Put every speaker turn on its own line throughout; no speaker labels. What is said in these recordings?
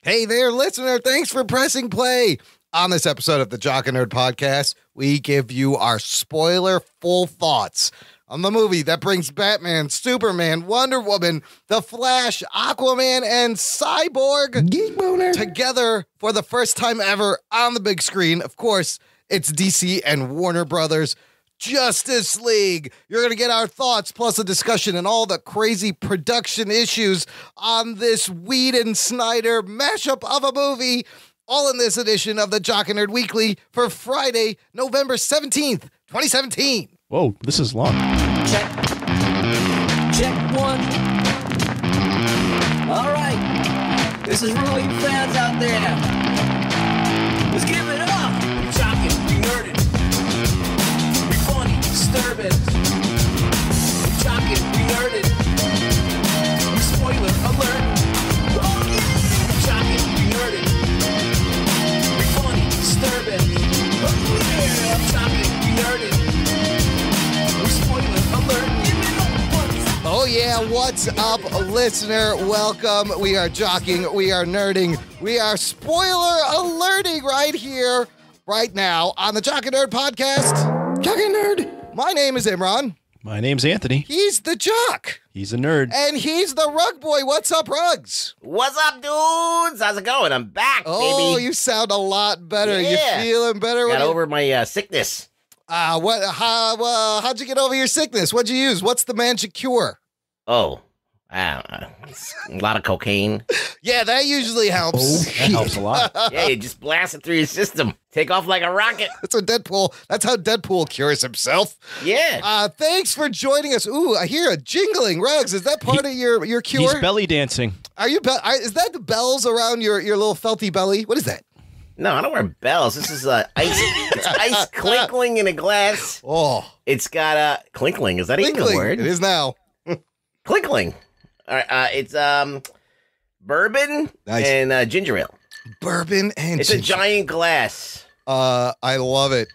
Hey there, listener. Thanks for pressing play. On this episode of the Jock and Nerd Podcast, we give you our spoiler-full thoughts on the movie that brings Batman, Superman, Wonder Woman, The Flash, Aquaman, and Cyborg
Geek Boner
together for the first time ever on the big screen. Of course, it's DC and Warner Brothers Justice League. You're going to get our thoughts plus a discussion and all the crazy production issues on this Whedon Snyder mashup of a movie, all in this edition of the Jock and Nerd Weekly for Friday, November 17th, 2017.
Whoa, this is long.
Check one. All right. This is for all you fans out there. Let's give it up. We jockin', we nerdin'. We funny, disturbing. We jockin', we nerdin'. We spoiler alert. Oh yeah. We jockin', we nerdin'. We funny, disturbing. Oh yeah. I'm jockin', we nerdin'. We spoiler alert.
Oh yeah, what's up, listener? Welcome. We are jocking, we are nerding, we are spoiler alerting right here, right now on the Jock and Nerd Podcast.
Jock and Nerd.
My name is Imran.
My name's Anthony.
He's the Jock.
He's a nerd.
And he's the Rug Boy. What's up, Rugs?
What's up, dudes? How's it going? I'm back,
Oh,
baby.
you sound a lot better.
Yeah.
You feeling better?
Got over my sickness.
How'd you get over your sickness? What'd you use? What's the magic cure?
Oh, I don't know. It's a lot of cocaine.
Yeah, that usually helps.
That helps a lot.
Yeah, you just blast it through your system. Take off like a rocket.
That's how Deadpool cures himself.
Yeah.
Thanks for joining us. Ooh, I hear a jingling. Rugs, is that part of your cure?
He's belly dancing.
Are you? Is that the bells around your little felty belly? What is that?
No, I don't wear bells. This is ice. It's ice clinkling in a glass.
Oh,
It's got clinkling. Is that even a word?
It is now.
Clinkling. All right. It's bourbon
Nice.
and ginger ale.
Bourbon and
It's a giant glass.
I love it.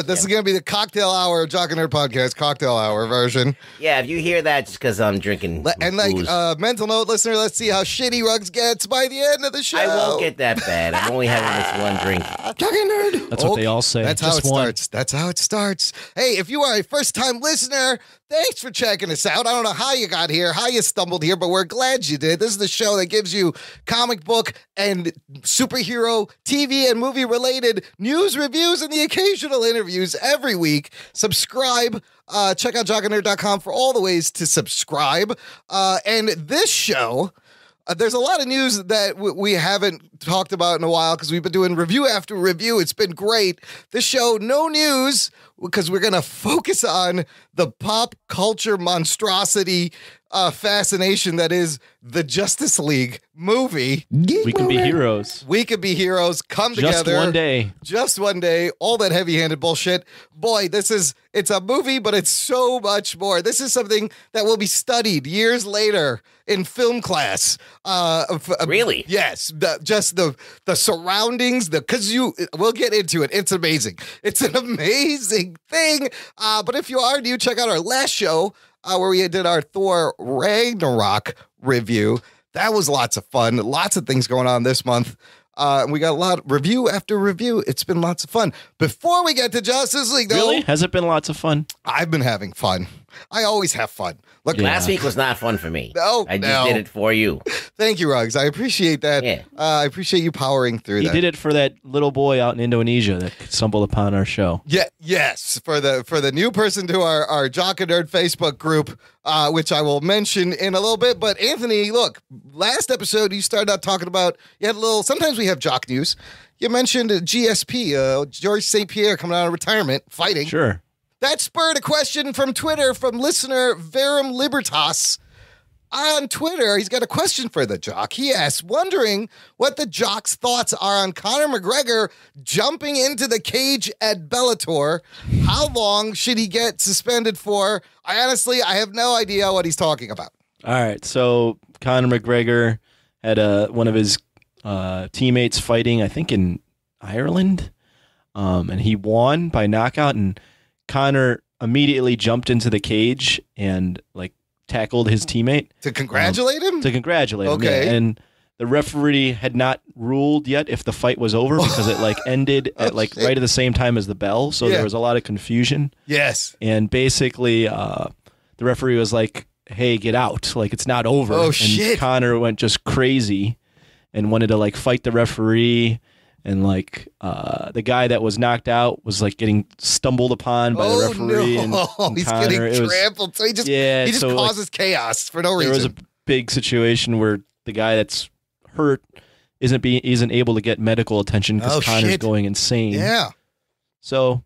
This is going to be the cocktail hour, Jock and Nerd Podcast cocktail hour version.
Yeah, if you hear that, just because I'm drinking booze.
Mental note, listener, let's see how shitty Rugs gets by the end of the show.
I won't get that bad. I'm only having this one drink.
Jock and Nerd.
That's what they all say.
That's how
Just
it
one.
starts. That's how it starts. Hey, if you are a first-time listener, thanks for checking us out. I don't know how you got here, how you stumbled here, but we're glad you did. This is the show that gives you comic book and superhero, TV, and movie-related news, reviews, and the occasional interviews every week. Subscribe. Check out jockandnerd.com for all the ways to subscribe. And this show... there's a lot of news that we haven't talked about in a while because we've been doing review after review. It's been great. This show, no news, because we're going to focus on the pop culture monstrosity fascination that is the Justice League movie.
We can be heroes.
We could be heroes. Come
Just
together.
one day.
Just one day. All that heavy-handed bullshit. Boy, it's a movie, but it's so much more. This is something that will be studied years later in film class.
Really?
Yes. The surroundings, we'll get into it. It's amazing. It's an amazing thing. But if you are new, check out our last show where we did our Thor Ragnarok review. That was lots of fun. Lots of things going on this month. We got a lot of review after review. It's been lots of fun. Before we get to Justice League, though,
Really? Has it been lots of fun?
I've been having fun. I always have fun. Look,
Yeah.
Last week was not fun for me.
No,
I just
no.
did it for you.
Thank you, Ruggs. I appreciate that.
Yeah.
I appreciate you powering through
He
that.
did it for that little boy out in Indonesia that stumbled upon our show.
Yeah, yes. For the new person to our Jock and Nerd Facebook group, which I will mention in a little bit. But Anthony, look, last episode you started out talking about sometimes we have Jock news. You mentioned GSP, George St. Pierre coming out of retirement, fighting.
Sure.
That spurred a question from Twitter from listener Verum Libertas. On Twitter, he's got a question for the Jock. He asks, wondering what the Jock's thoughts are on Conor McGregor jumping into the cage at Bellator. How long should he get suspended for? I have no idea what he's talking about.
All right. So Conor McGregor had one of his teammates fighting, I think in Ireland, and he won by knockout, and Conor immediately jumped into the cage and tackled his teammate
To congratulate him?
to congratulate him.
Okay.
Yeah. And the referee had not ruled yet if the fight was over because it like ended at like right at the same time as the bell. So there was a lot of confusion.
Yes.
And basically, the referee was like, "Hey, get out! Like it's not over."
Oh
and
shit!
Connor went just crazy and wanted to like fight the referee. And like the guy that was knocked out was like getting stumbled upon by the referee.
No.
And
he's
Connor.
getting trampled. So he just causes chaos for no reason.
There was a big situation where the guy that's hurt isn't able to get medical attention because Connor's going insane.
Yeah.
So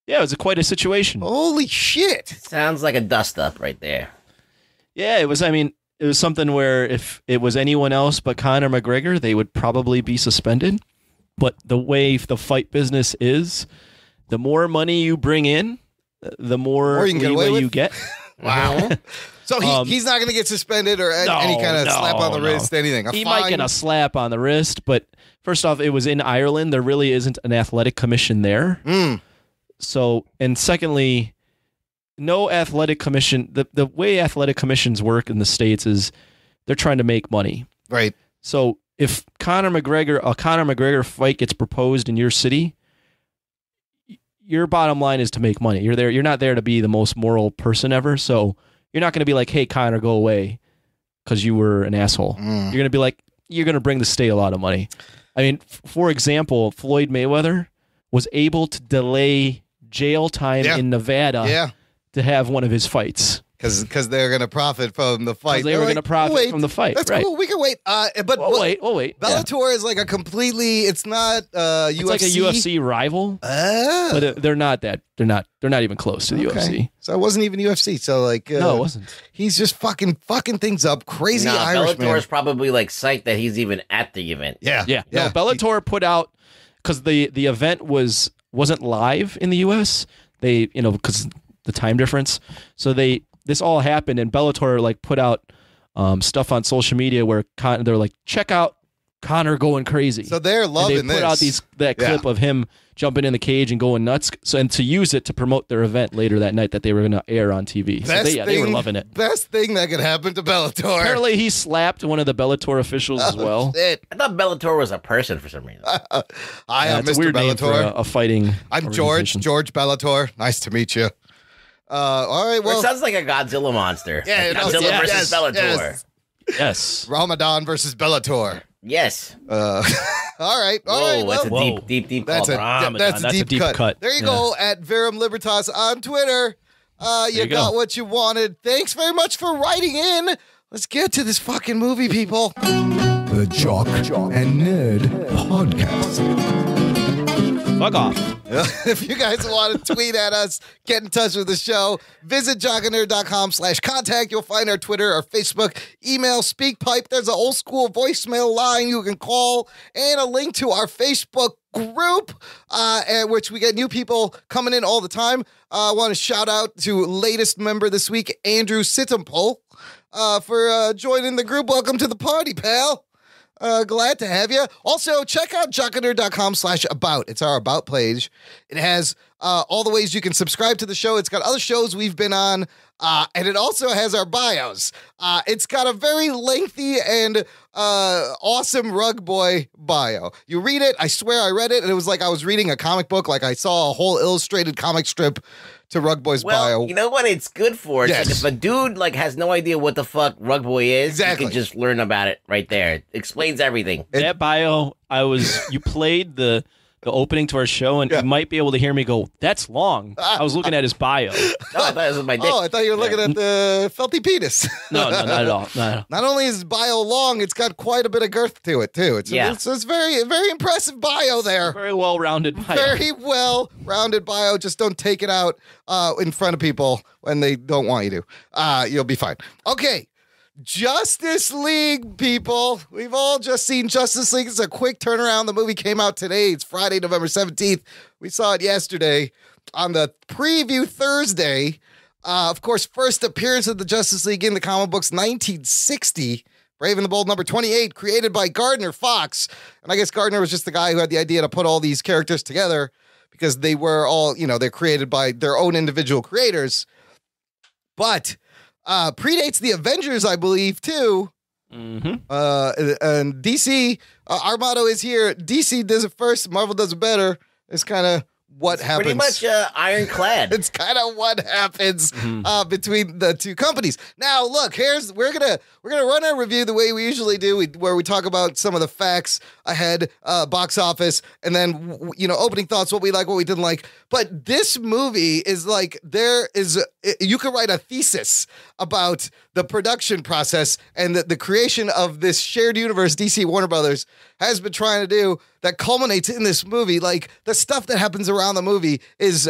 yeah, it was quite a situation.
Holy shit!
Sounds like a dust up right there.
Yeah, it was. I mean, it was something where if it was anyone else but Conor McGregor, they would probably be suspended. But the way the fight business is, the more money you bring in, the more leeway you get.
Wow. So he's not going to get suspended or any kind of slap on the wrist, anything.
He might get a slap on the wrist, but first off, it was in Ireland. There really isn't an athletic commission there. So, and secondly, no athletic commission. The way athletic commissions work in the States is they're trying to make money.
Right.
So if a Conor McGregor fight gets proposed in your city, your bottom line is to make money. You're not there to be the most moral person ever. So you're not going to be like, "Hey, Conor, go away," because you were an asshole. You're going to be like, you're going to bring the state a lot of money. I mean, for example, Floyd Mayweather was able to delay jail time in Nevada to have one of his fights.
Because they're going to profit from the fight.
They were going to profit from the fight.
That's
right.
cool. We can wait. But
we'll wait.
Bellator is like a completely. It's not UFC.
It's like a UFC rival. But they're not that. They're not even close to the UFC.
So it wasn't even UFC. So like,
no, it wasn't.
He's just fucking things up. Crazy Irish man.
Bellator is probably like psyched that he's even at the event.
Yeah. No, Bellator put out because the event wasn't live in the US. They because the time difference. So this all happened, and Bellator like put out stuff on social media where they're like, "Check out Conor going crazy."
So they're loving
and they put out that clip of him jumping in the cage and going nuts. So and to use it to promote their event later that night that they were going to air on TV. So they were loving it.
Best thing that could happen to Bellator.
Apparently, he slapped one of the Bellator officials as well.
Shit.
I thought Bellator was a person for some reason.
I am
it's
Mr.
a weird
Bellator.
name for a fighting.
I'm George Bellator. Nice to meet you. All right. Well,
it sounds like a Godzilla monster.
Yeah,
like Godzilla versus Bellator.
Yes.
Ramadan versus Bellator.
Yes.
All right.
Whoa,
Well,
that's a deep
that's
call.
a deep cut. There you go at Verum Libertas on Twitter. You got what you wanted. Thanks very much for writing in. Let's get to this fucking movie, people.
The Jock and Nerd Podcast.
Fuck off.
If you guys want to tweet at us, get in touch with the show, visit jockandnerd.com/contact. You'll find our Twitter, our Facebook, email, SpeakPipe. There's an old school voicemail line you can call, and a link to our Facebook group, at which we get new people coming in all the time. I want to shout out to latest member this week, Andrew Sittemple, for joining the group. Welcome to the party, pal. Glad to have you. Also, check out jockandnerd.com/about. It's our about page. It has all the ways you can subscribe to the show. It's got other shows we've been on, and it also has our bios. It's got a very lengthy and awesome Rug Boy bio. You read it, I swear I read it, and it was like I was reading a comic book, like I saw a whole illustrated comic strip to Rug Boy's bio.
You know what it's good for? It's
Yes.
like if a dude like has no idea what the fuck Rug Boy is,
Exactly.
you can just learn about it right there. It explains everything.
That bio, you played the opening to our show, and you might be able to hear me go, "That's long." I was looking at his bio.
No, I thought it was my dick.
Oh, I thought you were looking at the felty penis.
No, not at all.
Not only is his bio long, it's got quite a bit of girth to it, too. It's very, very impressive bio there.
Very well-rounded bio.
Very well-rounded bio. Just don't take it out in front of people when they don't want you to. You'll be fine. Okay. Justice League, people. We've all just seen Justice League. It's a quick turnaround. The movie came out today. It's Friday, November 17th. We saw it yesterday on the preview Thursday. Of course, first appearance of the Justice League in the comic books, 1960. Brave and the Bold number 28, created by Gardner Fox. And I guess Gardner was just the guy who had the idea to put all these characters together because they were all, they're created by their own individual creators. But predates the Avengers, I believe, too. And DC, our motto is here: DC does it first, Marvel does it better. It's kind of what happens.
Pretty much ironclad.
It's kind of what happens between the two companies. Now, look, we're gonna run our review the way we usually do, where we talk about some of the facts ahead, box office, and then opening thoughts, what we like, what we didn't like. But this movie is like you could write a thesis about the production process and the creation of this shared universe DC Warner Brothers has been trying to do that culminates in this movie. Like, the stuff that happens around the movie is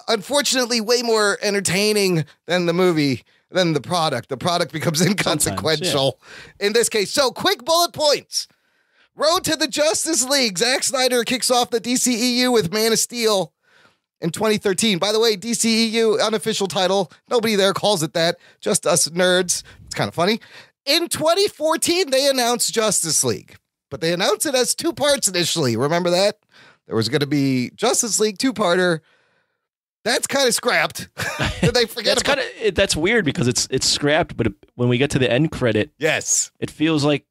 unfortunately way more entertaining than the product. The product becomes inconsequential in this case. So, quick bullet points. Road to the Justice League. Zack Snyder kicks off the DCEU with Man of Steel in 2013. By the way, DCEU, unofficial title. Nobody there calls it that. Just us nerds. It's kind of funny. In 2014, they announced Justice League. But they announced it as 2 parts initially. Remember that? There was going to be Justice League 2-parter. That's kind of scrapped. Did they forget about it?
That's weird because it's scrapped, but when we get to the end credit,
yes,
it feels like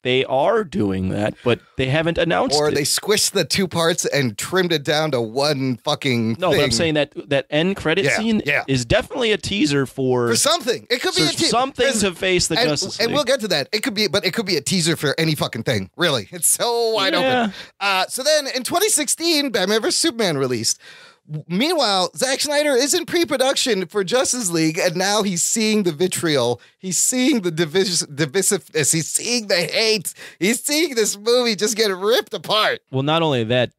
they are doing that, but they haven't announced it.
Or they squished the 2 parts and trimmed it down to one fucking
No,
thing.
but I'm saying that end credit scene is definitely a teaser for
something. It could be a teaser.
Something to face the Justice League.
And we'll get to that. It could be a teaser for any fucking thing. Really. It's so wide open. So then in 2016, Batman vs. Superman released. Meanwhile, Zack Snyder is in pre-production for Justice League, and now he's seeing the vitriol. He's seeing the divisiveness. He's seeing the hate. He's seeing this movie just get ripped apart.
Well, not only that,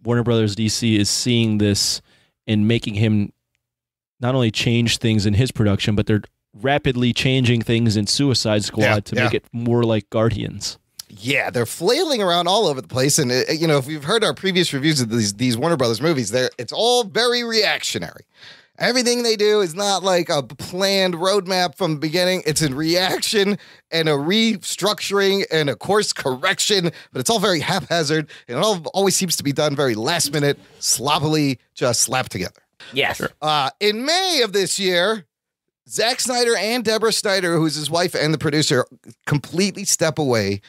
Warner Brothers DC is seeing this and making him not only change things in his production, but they're rapidly changing things in Suicide Squad to make it more like Guardians.
Yeah, they're flailing around all over the place. And, if you've heard our previous reviews of these Warner Brothers movies, it's all very reactionary. Everything they do is not like a planned roadmap from the beginning. It's in reaction and a restructuring and a course correction, but it's all very haphazard. And it always seems to be done very last minute, sloppily, just slapped together.
Yes.
In May of this year, Zack Snyder and Deborah Snyder, who's his wife and the producer, completely step away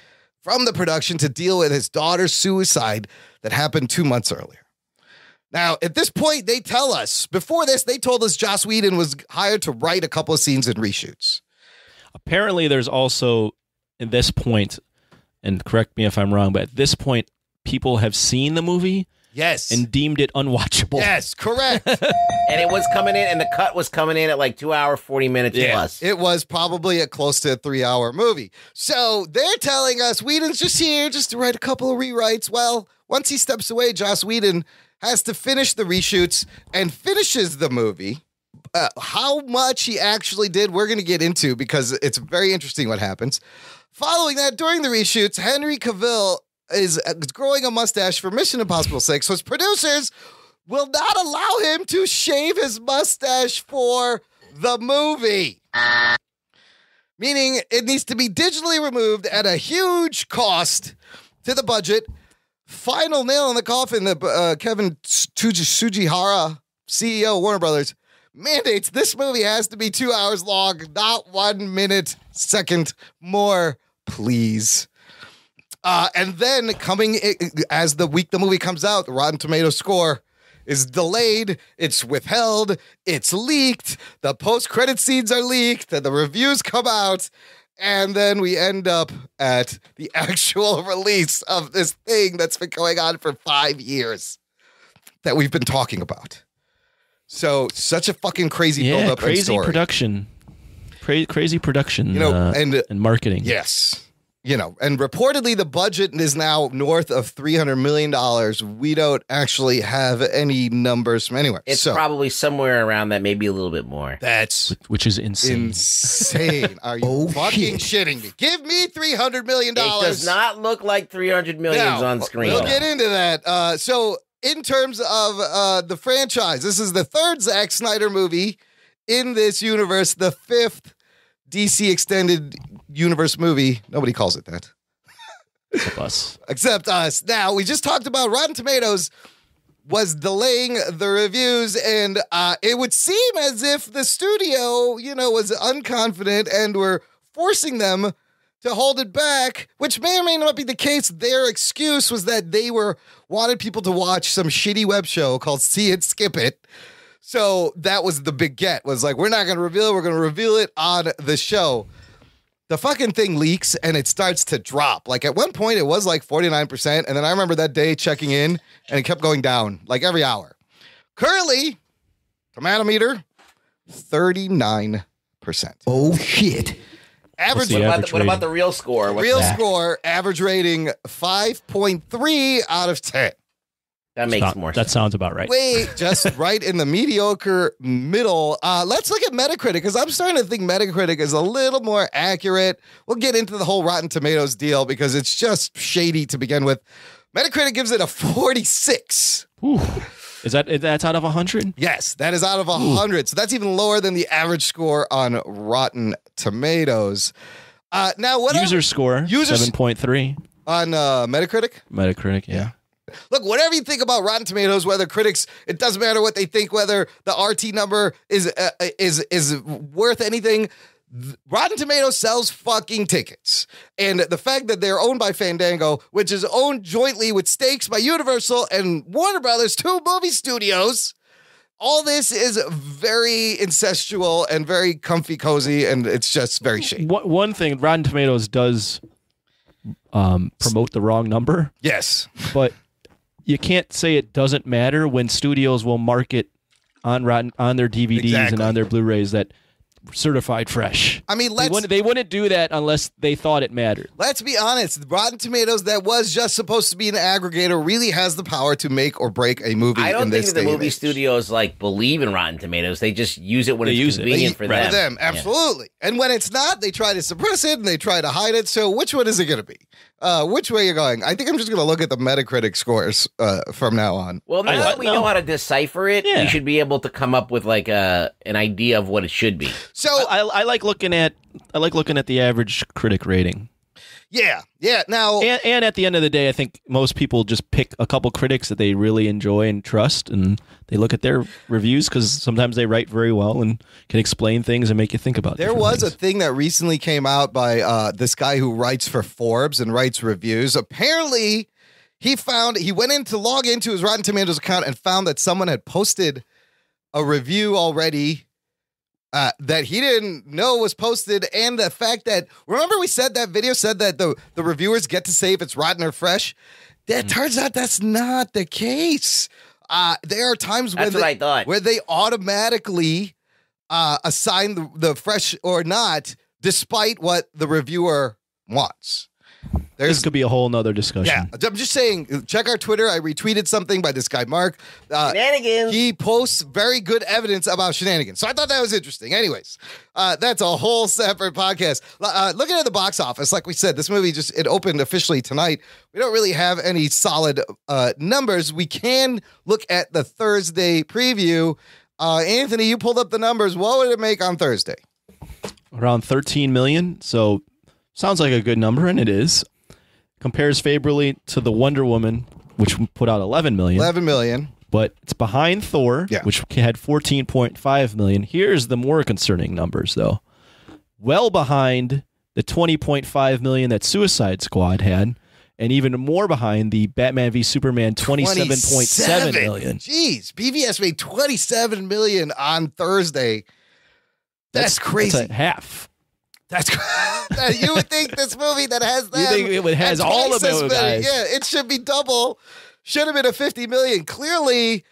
from the production to deal with his daughter's suicide that happened 2 months earlier. Now, at this point, they tell us, before this, they told us Joss Whedon was hired to write a couple of scenes and reshoots.
Apparently, there's also, at this point, and correct me if I'm wrong, but at this point, people have seen the movie.
Yes.
And deemed it unwatchable.
Yes, correct.
And it was coming in, and the cut was coming in at like 2 hour, 40 minutes plus.
It was probably a close to a 3-hour movie. So they're telling us Whedon's just here just to write a couple of rewrites. Well, once he steps away, Joss Whedon has to finish the reshoots and finishes the movie. How much he actually did, we're going to get into because it's very interesting what happens. Following that, during the reshoots, Henry Cavill is growing a mustache for Mission Impossible 6. So his producers will not allow him to shave his mustache for the movie. Meaning it needs to be digitally removed at a huge cost to the budget. Final nail in the coffin, Kevin Tsujihara, CEO of Warner Brothers, mandates this movie has to be 2 hours long, not 1 minute, second more, please. And then coming as the movie comes out, the Rotten Tomatoes score is delayed, it's withheld, it's leaked, the post-credit scenes are leaked, and the reviews come out, and then we end up at the actual release of this thing that's been going on for 5 years that we've been talking about. So, such a fucking crazy build-up and story.
Crazy production, and marketing.
Yes. And reportedly the budget is now north of $300 million. We don't actually have any numbers from anywhere.
It's probably somewhere around that, maybe a little bit more.
Which is insane.
Insane. Are you fucking shitting me? Give me $300 million.
It does not look like $300 million on screen.
We'll get into that. So in terms of the franchise, this is the third Zack Snyder movie in this universe, the fifth DC Extended Universe movie. Nobody calls it that. Except us. Now, we just talked about Rotten Tomatoes was delaying the reviews, and it would seem as if the studio, was unconfident and were forcing them to hold it back, which may or may not be the case. Their excuse was that they wanted people to watch some shitty web show called See It, Skip It. So that was the big get, was like, we're not going to reveal it. We're going to reveal it on the show. The fucking thing leaks and it starts to drop. Like at one point it was like 49%. And then I remember that day checking in and it kept going down like every hour. Currently, tomato meter, 39%.
Oh, shit.
Average.
What about the real score? What's
Real
that?
score, average rating 5.3 out of 10.
That makes more sense.
That sounds about right.
Wait, just right in the mediocre middle. Let's look at Metacritic, because I'm starting to think Metacritic is a little more accurate. We'll get into the whole Rotten Tomatoes deal because it's just shady to begin with. Metacritic gives it a 46.
Ooh. That's out of 100?
Yes, that is out of 100. So that's even lower than the average score on Rotten Tomatoes. Now, what
User score, 7.3.
on Metacritic?
Metacritic, yeah.
Look, whatever you think about Rotten Tomatoes, whether critics, it doesn't matter what they think, whether the RT number is worth anything. Rotten Tomatoes sells fucking tickets. And the fact that they're owned by Fandango, which is owned jointly with stakes by Universal and Warner Brothers, 2 movie studios, all this is very incestual and very comfy cozy, and it's just very shady.
One thing, Rotten Tomatoes does promote the wrong number.
Yes.
But you can't say it doesn't matter when studios will market on their DVDs and on their Blu-rays that certified fresh.
I mean,
they wouldn't do that unless they thought it mattered.
Let's be honest. Rotten Tomatoes, that was just supposed to be an aggregator, really has the power to make or break a movie.
I don't think
that
the movie studios believe in Rotten Tomatoes. They just use it when it's convenient for them.
Absolutely. Yeah. And when it's not, they try to suppress it and they try to hide it. So which one is it going to be? Which way are you going? I think I'm just going to look at the Metacritic scores from now on.
Well, now that we know how to decipher it, we should be able to come up with an idea of what it should be.
So I like looking at the average critic rating.
Yeah. Now,
and at the end of the day, I think most people just pick a couple critics that they really enjoy and trust, and they look at their reviews because sometimes they write very well and can explain things and make you think about.
There was a thing that recently came out by this guy who writes for Forbes and writes reviews. Apparently, he went in to log into his Rotten Tomatoes account and found that someone had posted a review already that he didn't know was posted, and the fact that, remember we said that video said that the reviewers get to say if it's rotten or fresh? That turns out that's not the case. There are times where they automatically assign the fresh or not, despite what the reviewer wants.
This could be a whole nother discussion.
Yeah, I'm just saying, check our Twitter. I retweeted something by this guy, Mark.
Shenanigans.
He posts very good evidence about shenanigans. So I thought that was interesting. Anyways, that's a whole separate podcast. Looking at the box office, like we said, this movie it opened officially tonight. We don't really have any solid numbers. We can look at the Thursday preview. Anthony, you pulled up the numbers. What would it make on Thursday?
Around 13 million. So sounds like a good number, and it is. Compares favorably to the Wonder Woman, which put out 11 million.
11 million.
But it's behind Thor, which had 14.5 million. Here's the more concerning numbers, though. Well behind the 20.5 million that Suicide Squad had, and even more behind the Batman v Superman 27.7 million.
Jeez, BVS made 27 million on Thursday. That's crazy.
That's a half.
That's you would think this movie that has that.
You think it has all of those guys?
Yeah, it should be double. Should have been a 50 million. Clearly,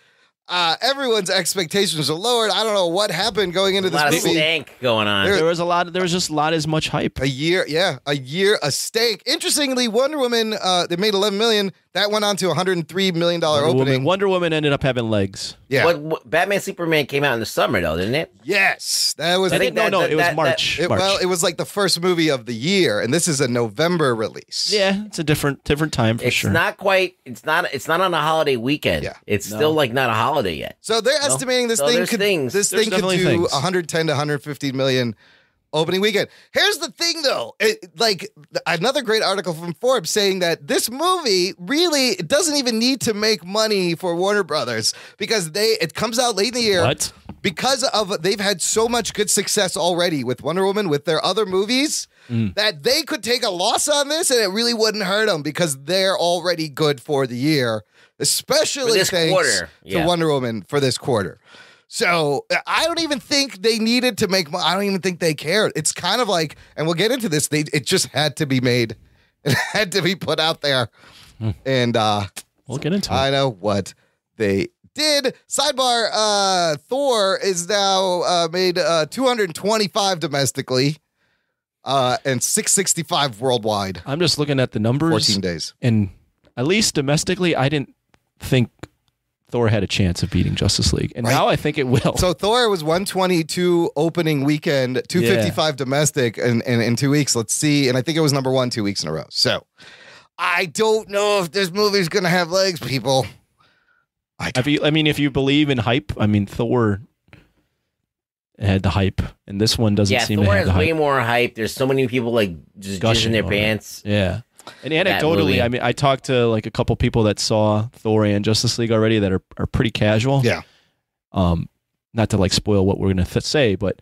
everyone's expectations are lowered. I don't know what happened going into this movie.
A lot of stank going on.
There was just not as much hype.
A stank. Interestingly, Wonder Woman, they made 11 million. That went on to $103 million opening.
Wonder Woman ended up having legs.
Yeah.
What Batman Superman came out in the summer, though, didn't it?
Yes. That was.
It was March.
Well, it was like the first movie of the year, and this is a November release.
Yeah, it's a different time for sure.
It's not quite. It's not on a holiday weekend. Yeah. It's still not a holiday yet.
So they're estimating this thing could do 110 to 150 million opening weekend. Here's the thing, though. Another great article from Forbes saying that this movie really doesn't even need to make money for Warner Brothers because it comes out late in the year.
What?
because of they've had so much good success already with Wonder Woman, with their other movies, that they could take a loss on this and it really wouldn't hurt them because they're already good for the year, especially
this
thanks
quarter.
to Wonder Woman for this quarter. So I don't even think they needed to make. I don't even think they cared. It's kind of like, and we'll get into this. It just had to be made. It had to be put out there, and
we'll get into it.
I know what they did. Sidebar: Thor is now made 225 domestically, and 665 worldwide.
I'm just looking at the numbers.
14 days,
and at least domestically, I didn't think Thor had a chance of beating Justice League, and now I think it will.
So Thor was 122 opening weekend, 255 domestic, and in 2 weeks. Let's see, and I think it was number 1 2 weeks in a row. So I don't know if this movie's gonna have legs, people.
If you believe in hype, I mean, Thor had the hype, and this one doesn't seem
Thor
to have the hype.
has way more hype. There's so many people like just gushing their pants.
Yeah. And anecdotally, I mean, I talked to like a couple people that saw Thor and Justice League already that are pretty casual.
Yeah.
Not to like spoil what we're going to say, but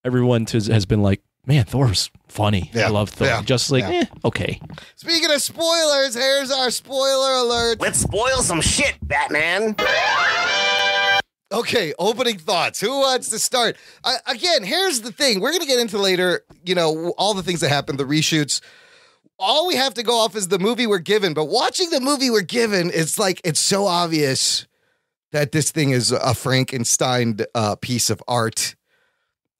everyone has been like, man, Thor's funny.
Yeah.
I love Thor.
Yeah.
Justice League, okay.
Speaking of spoilers, here's our spoiler alert.
Let's spoil some shit, Batman.
Okay, opening thoughts. Who wants to start? Again, here's the thing. We're going to get into later, all the things that happened, the reshoots. All we have to go off is the movie we're given, but watching the movie we're given, it's like, it's so obvious that this thing is a Frankenstein piece of art.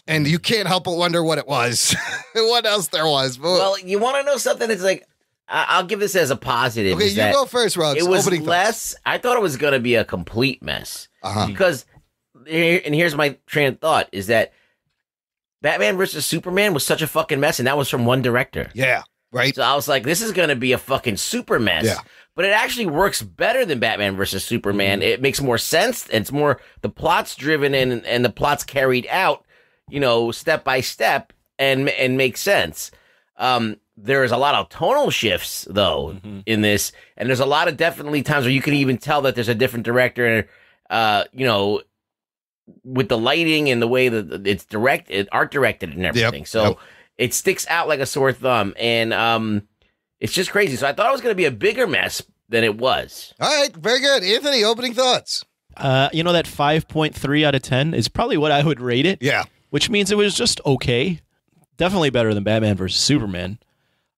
And you can't help but wonder what it was. What else there was.
Well, you want to know something? It's like, I'll give this as a positive.
Okay, you go first, Ruggs.
It was
opening
less, I thought it was going to be a complete mess.
Uh-huh.
Because, and here's my train of thought, is that Batman versus Superman was such a fucking mess, and that was from one director.
Yeah. Right.
So I was like, this is going to be a fucking super mess.
Yeah.
But it actually works better than Batman versus Superman. It makes more sense. It's more, the plot's driven and the plot's carried out, step by step and makes sense. There is a lot of tonal shifts, though, in this. And there's a lot of definitely times where you can even tell that there's a different director, with the lighting and the way that it's art directed and everything.
Yep.
So it sticks out like a sore thumb, and it's just crazy. So I thought it was going to be a bigger mess than it was.
All right, very good. Anthony, opening thoughts.
That 5.3 out of 10 is probably what I would rate it.
Yeah.
Which means it was just okay. Definitely better than Batman versus Superman.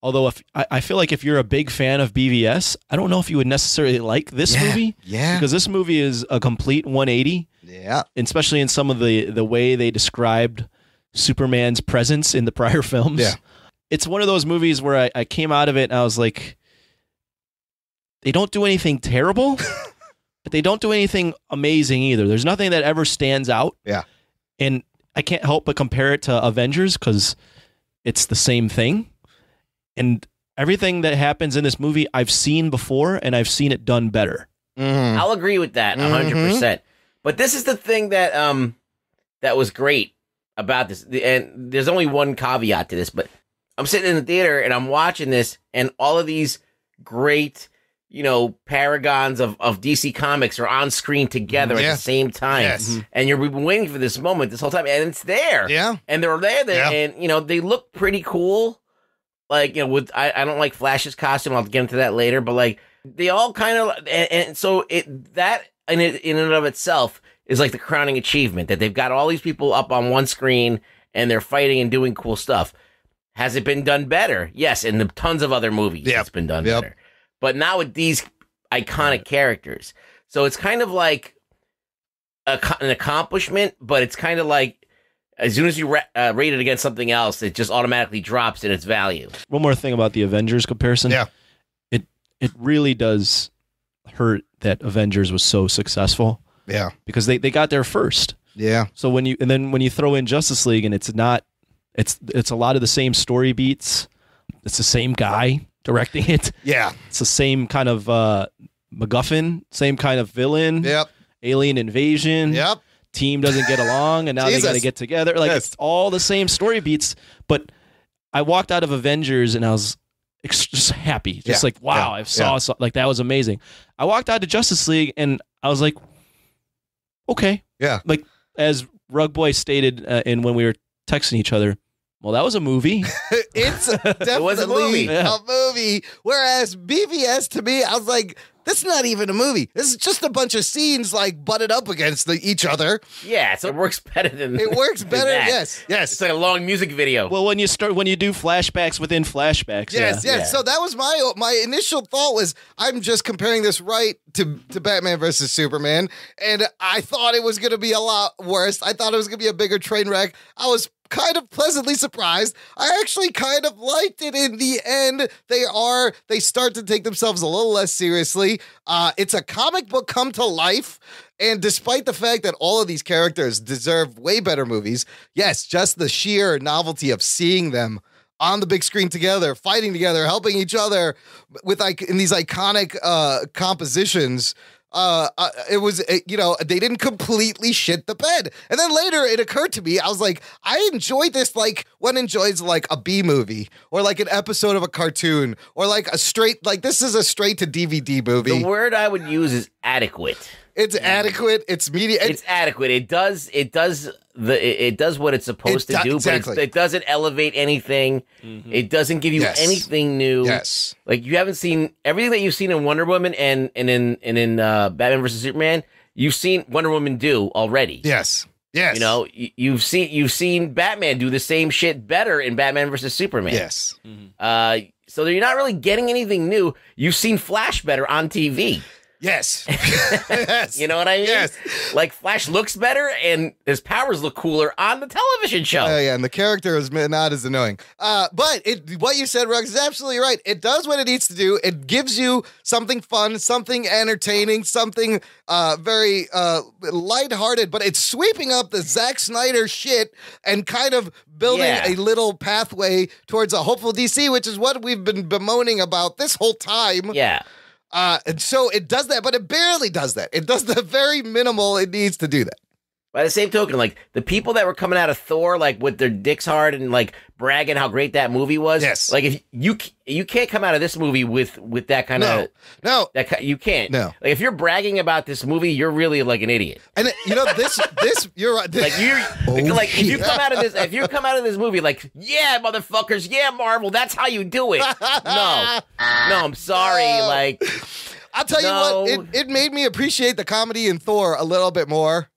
Although I feel like if you're a big fan of BVS, I don't know if you would necessarily like this movie.
Yeah.
Because this movie is a complete 180.
Yeah.
Especially in some of the way they described Superman's presence in the prior films.
Yeah.
It's one of those movies where I came out of it and I was like, they don't do anything terrible, but they don't do anything amazing either. There's nothing that ever stands out.
Yeah.
And I can't help but compare it to Avengers because it's the same thing. And everything that happens in this movie, I've seen before and I've seen it done better.
Mm-hmm.
I'll agree with that 100%. But this is the thing that that was great about this. And there's only one caveat to this, but I'm sitting in the theater and I'm watching this, and all of these great, paragons of DC Comics are on screen together at the same time.
Yes.
And you've been waiting for this moment this whole time, and it's there.
Yeah.
And they're there, and they look pretty cool. Like, with I don't like Flash's costume. I'll get into that later, but like they all kind of, and so that in and of itself is like the crowning achievement that they've got all these people up on one screen and they're fighting and doing cool stuff. Has it been done better? Yes, in the tons of other movies, it's been done better. But not with these iconic characters. So it's kind of like an accomplishment, but it's kind of like as soon as you rate it against something else, it just automatically drops in its value.
One more thing about the Avengers comparison.
Yeah.
It really does hurt that Avengers was so successful.
Yeah.
Because they got there first.
Yeah.
So when you throw in Justice League and it's a lot of the same story beats. It's the same guy directing it.
Yeah.
It's the same kind of MacGuffin, same kind of villain.
Yep.
Alien invasion.
Yep.
Team doesn't get along and now they got to get together. Like it's all the same story beats. But I walked out of Avengers and I was just happy. Just like, wow, I saw like that was amazing. I walked out to Justice League and I was like, okay.
Yeah.
Like as Rug Boy stated in when we were texting each other, well, that was a movie.
It's definitely
was a movie.
a movie. Whereas BVS, to me, I was like, this is not even a movie. This is just a bunch of scenes like butted up against each other.
Yeah, so it works better than
It works better.
that.
Yes.
It's like a long music video.
Well, when you do flashbacks within flashbacks.
Yes.
Yeah.
So that was my initial thought was I'm just comparing this right to Batman versus Superman, and I thought it was going to be a lot worse. I thought it was going to be a bigger train wreck. I was kind of pleasantly surprised. I actually kind of liked it in the end. They start to take themselves a little less seriously. It's a comic book come to life. And despite the fact that all of these characters deserve way better movies, yes, just the sheer novelty of seeing them on the big screen together, fighting together, helping each other with like in these iconic compositions. It was, they didn't completely shit the bed. And then later it occurred to me, I was like, I enjoyed this like one enjoys like a B movie or like an episode of a cartoon or like this is a straight to DVD movie.
The word I would use is adequate.
It's adequate. It's media.
It's adequate. It does what it's supposed to do,
exactly.
but it doesn't elevate anything. Mm-hmm. It doesn't give you anything new.
Yes.
Like you haven't seen everything that you've seen in Wonder Woman and in Batman versus Superman. You've seen Wonder Woman do already.
Yes. Yes.
You know, you've seen Batman do the same shit better in Batman versus Superman.
Yes.
Mm-hmm. So you're not really getting anything new. You've seen Flash better on TV.
Yes. Yes.
You know what I mean?
Yes.
Like Flash looks better and his powers look cooler on the television show.
Yeah, and the character is not as annoying. But what you said, Ruggs, is absolutely right. It does what it needs to do. It gives you something fun, something entertaining, something very lighthearted, but it's sweeping up the Zack Snyder shit and kind of building a little pathway towards a hopeful DC, which is what we've been bemoaning about this whole time.
Yeah.
And so it does that, but it barely does that. It does the very minimal it needs to do that.
By the same token, like the people that were coming out of Thor, like with their dicks hard and like bragging how great that movie was.
Yes.
Like if you can't come out of this movie with that kind of you can't.
No.
Like if you're bragging about this movie, you're really like an idiot.
And this you're right.
Like if you come out of this movie like, yeah, motherfuckers, yeah, Marvel, that's how you do it. No, I'm sorry. Like
I'll tell you what, it made me appreciate the comedy in Thor a little bit more.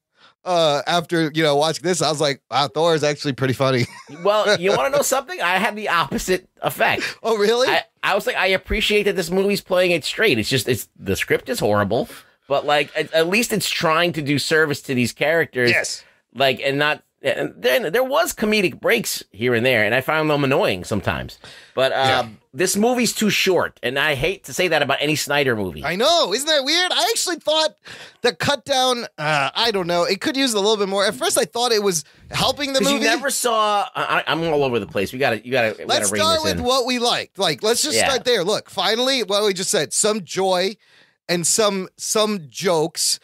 After watching this, I was like, wow, Thor is actually pretty funny.
Well, you want to know something? I had the opposite effect.
Oh, really?
I was like, I appreciate that this movie's playing it straight. It's just the script is horrible, but like at least it's trying to do service to these characters.
Yes.
Like and then there was comedic breaks here and there, and I found them annoying sometimes. But this movie's too short, and I hate to say that about any Snyder movie.
I know, isn't that weird? I actually thought the cut down, I don't know, it could use a little bit more. At first, I thought it was helping the movie.
You never saw. I'm all over the place. You gotta.
Let's start with what we liked. Like, let's just start there. Look, finally, what we just said: some joy and some jokes.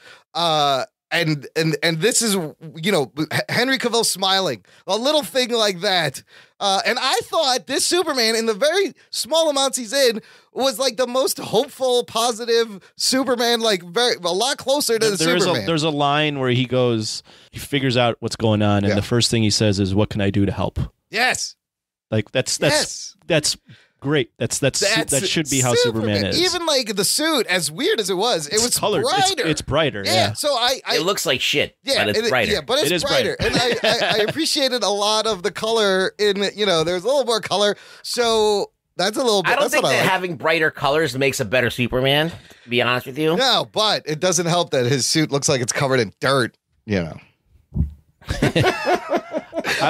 And this is, Henry Cavill smiling, a little thing like that. And I thought this Superman, in the very small amounts he's in, was like the most hopeful, positive Superman, like a lot closer to the Superman.
There's a line where he figures out what's going on, and the first thing he says is, "What can I do to help?"
Yes.
Like that's great. That should be how Superman is.
Even like the suit, as weird as it was
colored.
brighter.
It's brighter. Yeah.
So
it looks like shit.
Yeah,
but it's brighter.
Yeah, but it's brighter. And I appreciated a lot of the color in. There's a little more color. So that's a little bit.
I don't think that having brighter colors makes a better Superman. To be honest with you.
No, but it doesn't help that his suit looks like it's covered in dirt.
I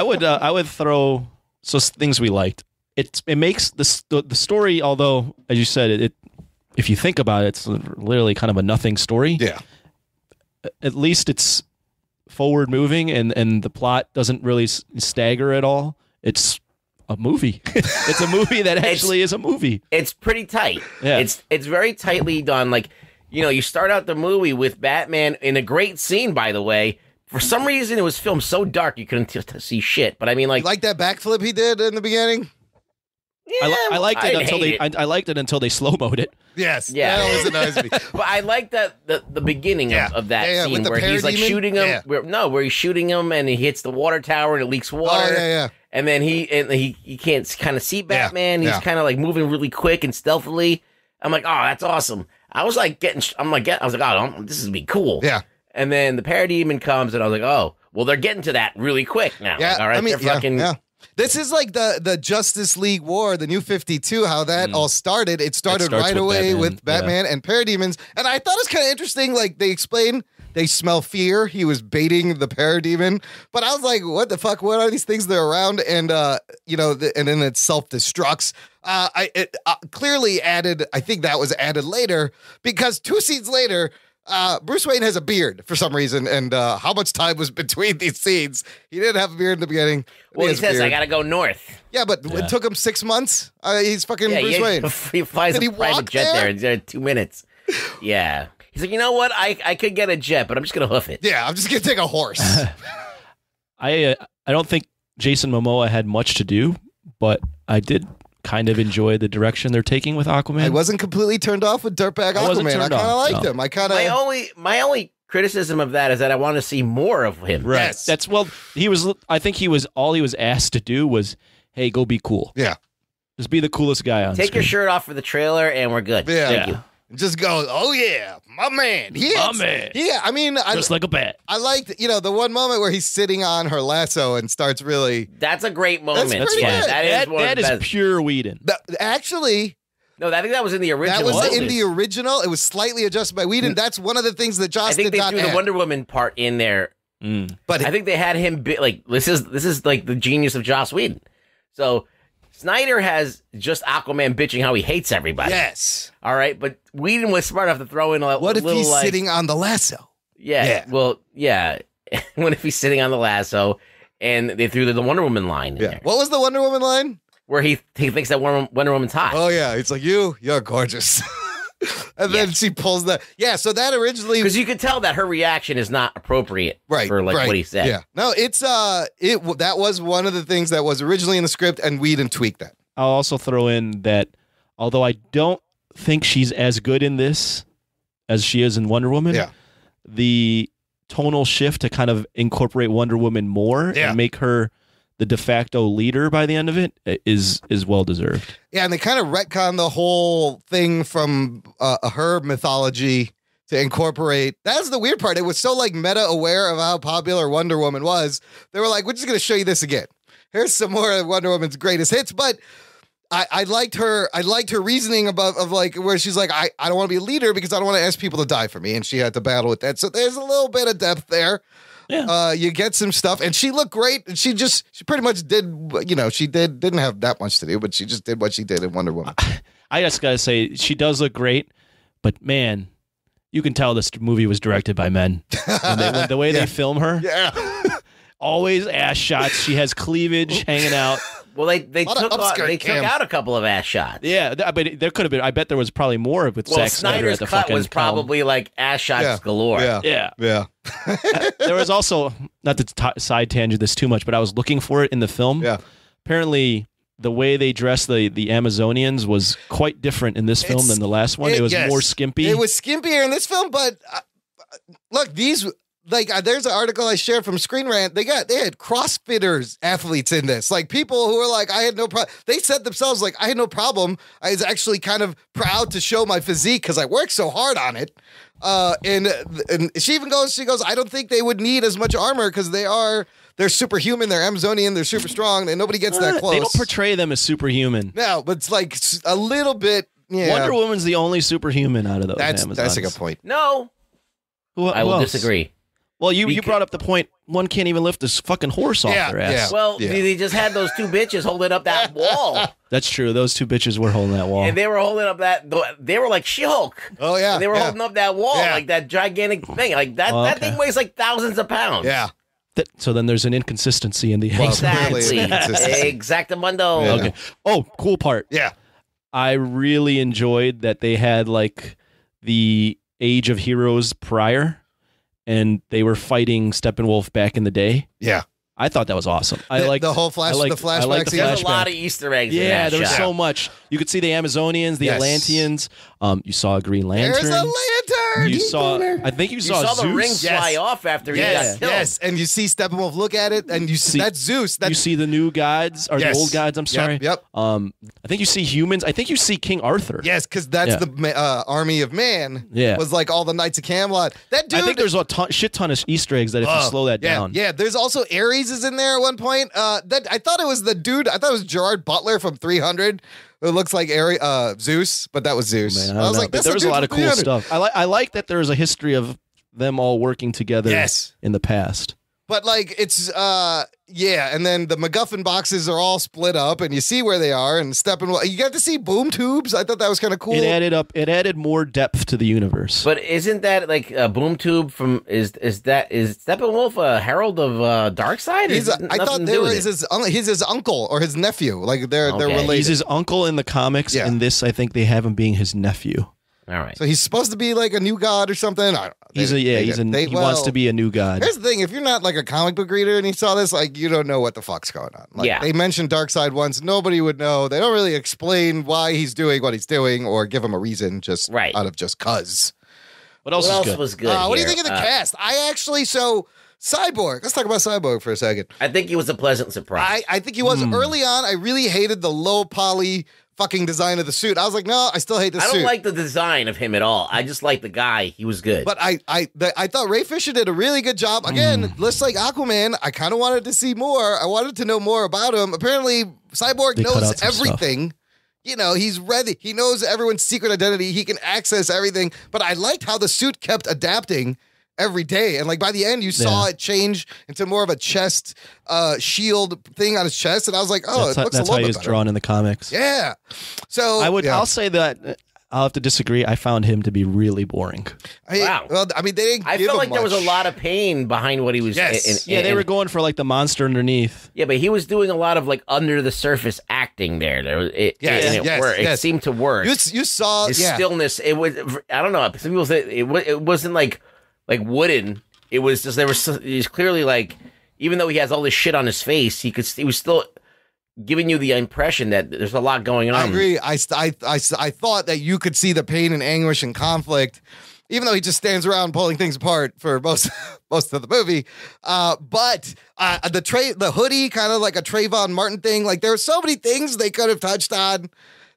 would throw things we liked. It makes the story, although, as you said, it if you think about it, it's literally kind of a nothing story.
Yeah.
At least it's forward moving and the plot doesn't really stagger at all. It's a movie. It's a movie that actually is a movie.
It's pretty tight.
Yeah.
It's very tightly done. Like, you start out the movie with Batman in a great scene, by the way. For some reason, it was filmed so dark you couldn't see shit. But I mean, like
that backflip he did in the beginning?
I liked it
I'd
until
hate
they. I liked it until they slow-moed it.
Yes.
Yeah.
That always annoys me.
But I like the beginning of that
Yeah, with
scene
the
where he's like
parademon?
shooting him.
Yeah.
Where he's shooting him and he hits the water tower and it leaks water.
Oh, yeah.
And then he can't kind of see Batman.
Yeah.
He's kind of like moving really quick and stealthily. I'm like, oh, that's awesome. I was like oh, this is gonna be cool.
Yeah.
And then the parademon comes and I was like, oh, well, they're getting to that really quick now.
Yeah.
Like, all right, they're fucking.
Yeah. This is like the Justice League War, the New 52, how that all started. It started
starts
right
with
away
Batman,
with Batman and parademons. And I thought it was kind of interesting. Like they explain, they smell fear. He was baiting the parademon. But I was like, what the fuck? What are these things that are around? And, and then it self-destructs. It clearly added, I think that was added later because 2 scenes later, Bruce Wayne has a beard for some reason, and how much time was between these scenes? He didn't have a beard in the beginning.
Well, he
has a
says, I
beard.
gotta go north.
Yeah, but it took him 6 months. He's fucking Bruce Wayne.
He flies
Did
a
he
private
walk
jet
there?
there in 2 minutes. Yeah. He's like, you know what? I could get a jet, but I'm just gonna hoof it.
Yeah, I'm just gonna take a horse.
I don't think Jason Momoa had much to do, but I did kind of enjoy the direction they're taking with Aquaman.
I wasn't completely turned off with Dirtbag
I wasn't
Aquaman. I
turned
kind of
off,
liked
no.
him. I kind of
My only criticism of that is that I want to see more of him.
Right.
Yes.
That's I think all he was asked to do was, hey, go be cool.
Yeah.
Just be the coolest guy on
Take
screen.
your shirt off for the trailer, and we're good.
Yeah.
Thank you.
Just go, oh yeah, my man.
My man.
Yeah, I mean,
Just like a bat.
I liked, the one moment where he's sitting on her lasso and starts really.
That's a great moment.
That's pretty
Yeah,
good.
that is one of
That
the
is
best.
pure Whedon.
Actually,
No, I think that was in the original.
that was
was
in
it?
the original. It was slightly adjusted by Whedon. That's one of the things that Joss
I think
did
they
not
threw the
add.
Wonder Woman part in there.
But
I think they had him this is like the genius of Joss Whedon. So Snyder has just Aquaman bitching how he hates everybody.
yes.
All right, but Whedon was smart enough to throw in a
What if
little
he's
like,
sitting on the lasso?
Yeah. Well, yeah. What if he's sitting on the lasso and they threw the Wonder Woman line in there
What was the Wonder Woman line?
where he thinks that Wonder Woman's hot.
Oh yeah, it's like you're gorgeous. And then she pulls that. Yeah, so that originally
Because you could tell that her reaction is not appropriate
right
for like
right.
what he said.
Yeah, no, it's that was one of the things that was originally in the script, and Whedon tweaked that.
I'll also throw in that although I don't think she's as good in this as she is in Wonder Woman, the tonal shift to kind of incorporate Wonder Woman more and make her the de facto leader by the end of it is well deserved.
Yeah, and they kind of retcon the whole thing from her mythology to incorporate. That's the weird part. It was so like meta aware of how popular Wonder Woman was. They were like, we're just going to show you this again. Here's some more of Wonder Woman's greatest hits. But I liked her reasoning of like where she's like, I don't want to be a leader because I don't want to ask people to die for me. And she had to battle with that. So there's a little bit of depth there.
Yeah.
You get some stuff, and she looked great. And she pretty much did, she didn't have that much to do, but she just did what she did in Wonder Woman.
I just gotta say she does look great, but man, you can tell this movie was directed by men. When the way they film her, always ass shots. She has cleavage hanging out.
Well, they took
cam.
out a couple of ass shots.
Yeah, but there could have been. I bet there was probably more with
Well,
Zack Snyder at
Snyder's
the
cut
fucking
was probably like ass shots galore.
Yeah. There was also, not to side tangent this too much, but I was looking for it in the film.
Yeah.
Apparently, the way they dressed the Amazonians was quite different in this film than the last one. It was more skimpy.
It was skimpier in this film, but look, these there's an article I shared from Screen Rant. They had CrossFitters athletes in this, like people who were like, I had no problem. They said themselves like, I had no problem. I was actually kind of proud to show my physique because I worked so hard on it. And she even goes, I don't think they would need as much armor because they're superhuman. They're Amazonian. They're super strong. And nobody gets that close.
They don't portray them as superhuman.
No, but it's like a little bit. Yeah.
Wonder Woman's the only superhuman out of those Amazons.
That's a good point.
No, I will disagree.
Well, you brought up the point. One can't even lift this fucking horse off their ass.
Well, they just had those two bitches holding up that wall.
That's true. Those two bitches were holding that wall.
And they were holding up they were like She-Hulk.
Oh, yeah.
And they were holding up that wall, like that gigantic thing. Like that thing weighs like thousands of pounds.
Yeah.
So then there's an inconsistency in the
Exactly.
Inconsistency.
Exactamundo.
Yeah.
Okay. Oh, cool part.
Yeah.
I really enjoyed that they had like the Age of Heroes prior, and they were fighting Steppenwolf back in the day.
Yeah.
I thought that was awesome.
The whole
I liked
the flashback
I liked the
scene.
There's a
flashback.
lot of Easter eggs. in
Yeah,
that
there was
shot.
so much. You could see the Amazonians, the
Yes.
Atlanteans. You saw a Green
There's
Lantern.
a lantern.
You saw. I think you
You
saw
saw the
Zeus.
ring
Yes.
fly off after he
Yes,
got killed.
yes, and you see Steppenwolf look at it, and you see that's Zeus. That's
You see the new gods or
Yes.
the old gods. I'm sorry.
Yep.
I think you see humans. I think you see King Arthur.
yes, because that's
Yeah.
the army of man.
Yeah.
was like all the Knights of Camelot. That dude.
I think there's a shit ton of Easter eggs that if you slow that
yeah,
down.
Yeah, there's also Ares is in there at one point. That I thought it was the dude. I thought it was Gerard Butler from 300. It looks like Zeus, but that was Zeus.
Man, I
I
don't
was
know.
like,
But
that's
there
the
was a
dude
lot of
from
cool
300.
stuff. I like that there was a history of them all working together.
Yes.
in the past.
But like it's and then the MacGuffin boxes are all split up, and you see where they are. And you got to see boom tubes. I thought that was kind of cool.
It added more depth to the universe.
But isn't that like a boom tube from? Is Steppenwolf a herald of Darkseid?
I thought they were he's his uncle or his nephew. Like they're
Okay.
related.
He's his uncle in the comics.
Yeah.
In this, I think they have him being his nephew.
All right.
So he's supposed to be like a new god or something. I don't know.
He wants to be a new god.
Here's the thing: if you're not like a comic book reader and you saw this, like you don't know what the fuck's going on. Like,
Yeah.
they mentioned Darkseid once, nobody would know. They don't really explain why he's doing what he's doing or give him a reason, just
Right.
out of just cuz.
What else
What
is
else
good?
was good?
What do you
here?
think of the cast? Cyborg. Let's talk about Cyborg for a second.
I think he was a pleasant surprise.
I think he was early on. I really hated the low poly fucking design of the suit. I was like, no, I still hate the
I
suit.
don't like the design of him at all. I just like the guy. He was good.
But I thought Ray Fisher did a really good job. Again, just like Aquaman, I kind of wanted to see more. I wanted to know more about him. Apparently, Cyborg
They cut
knows
out some
everything. You know, he's ready. He knows everyone's secret identity. He can access everything. But I liked how the suit kept adapting every day. And like by the end, you saw it change into more of a chest shield thing on his chest. And I was like, oh, it looks a
that's
little
how he
bit
was
better.
drawn in the comics.
Yeah. So
I'll say that I'll have to disagree. I found him to be really boring.
Wow.
Well, I mean, they didn't.
I
give
felt
him
like there was a
much.
lot of pain behind what he was.
Yes.
Yeah, they were going for like the monster underneath.
Yeah, but he was doing a lot of like under the surface acting there. There was it.
Yes,
and it
yes,
worked.
yes.
It seemed to work.
You saw
His stillness. It was. I don't know. Some people say it wasn't like Whedon. It was just he's clearly like, even though he has all this shit on his face, he was still giving you the impression that there's a lot going on.
I agree. I thought that you could see the pain and anguish and conflict, even though he just stands around pulling things apart for most of the movie. But the hoodie, kind of like a Trayvon Martin thing. Like there are so many things they could have touched on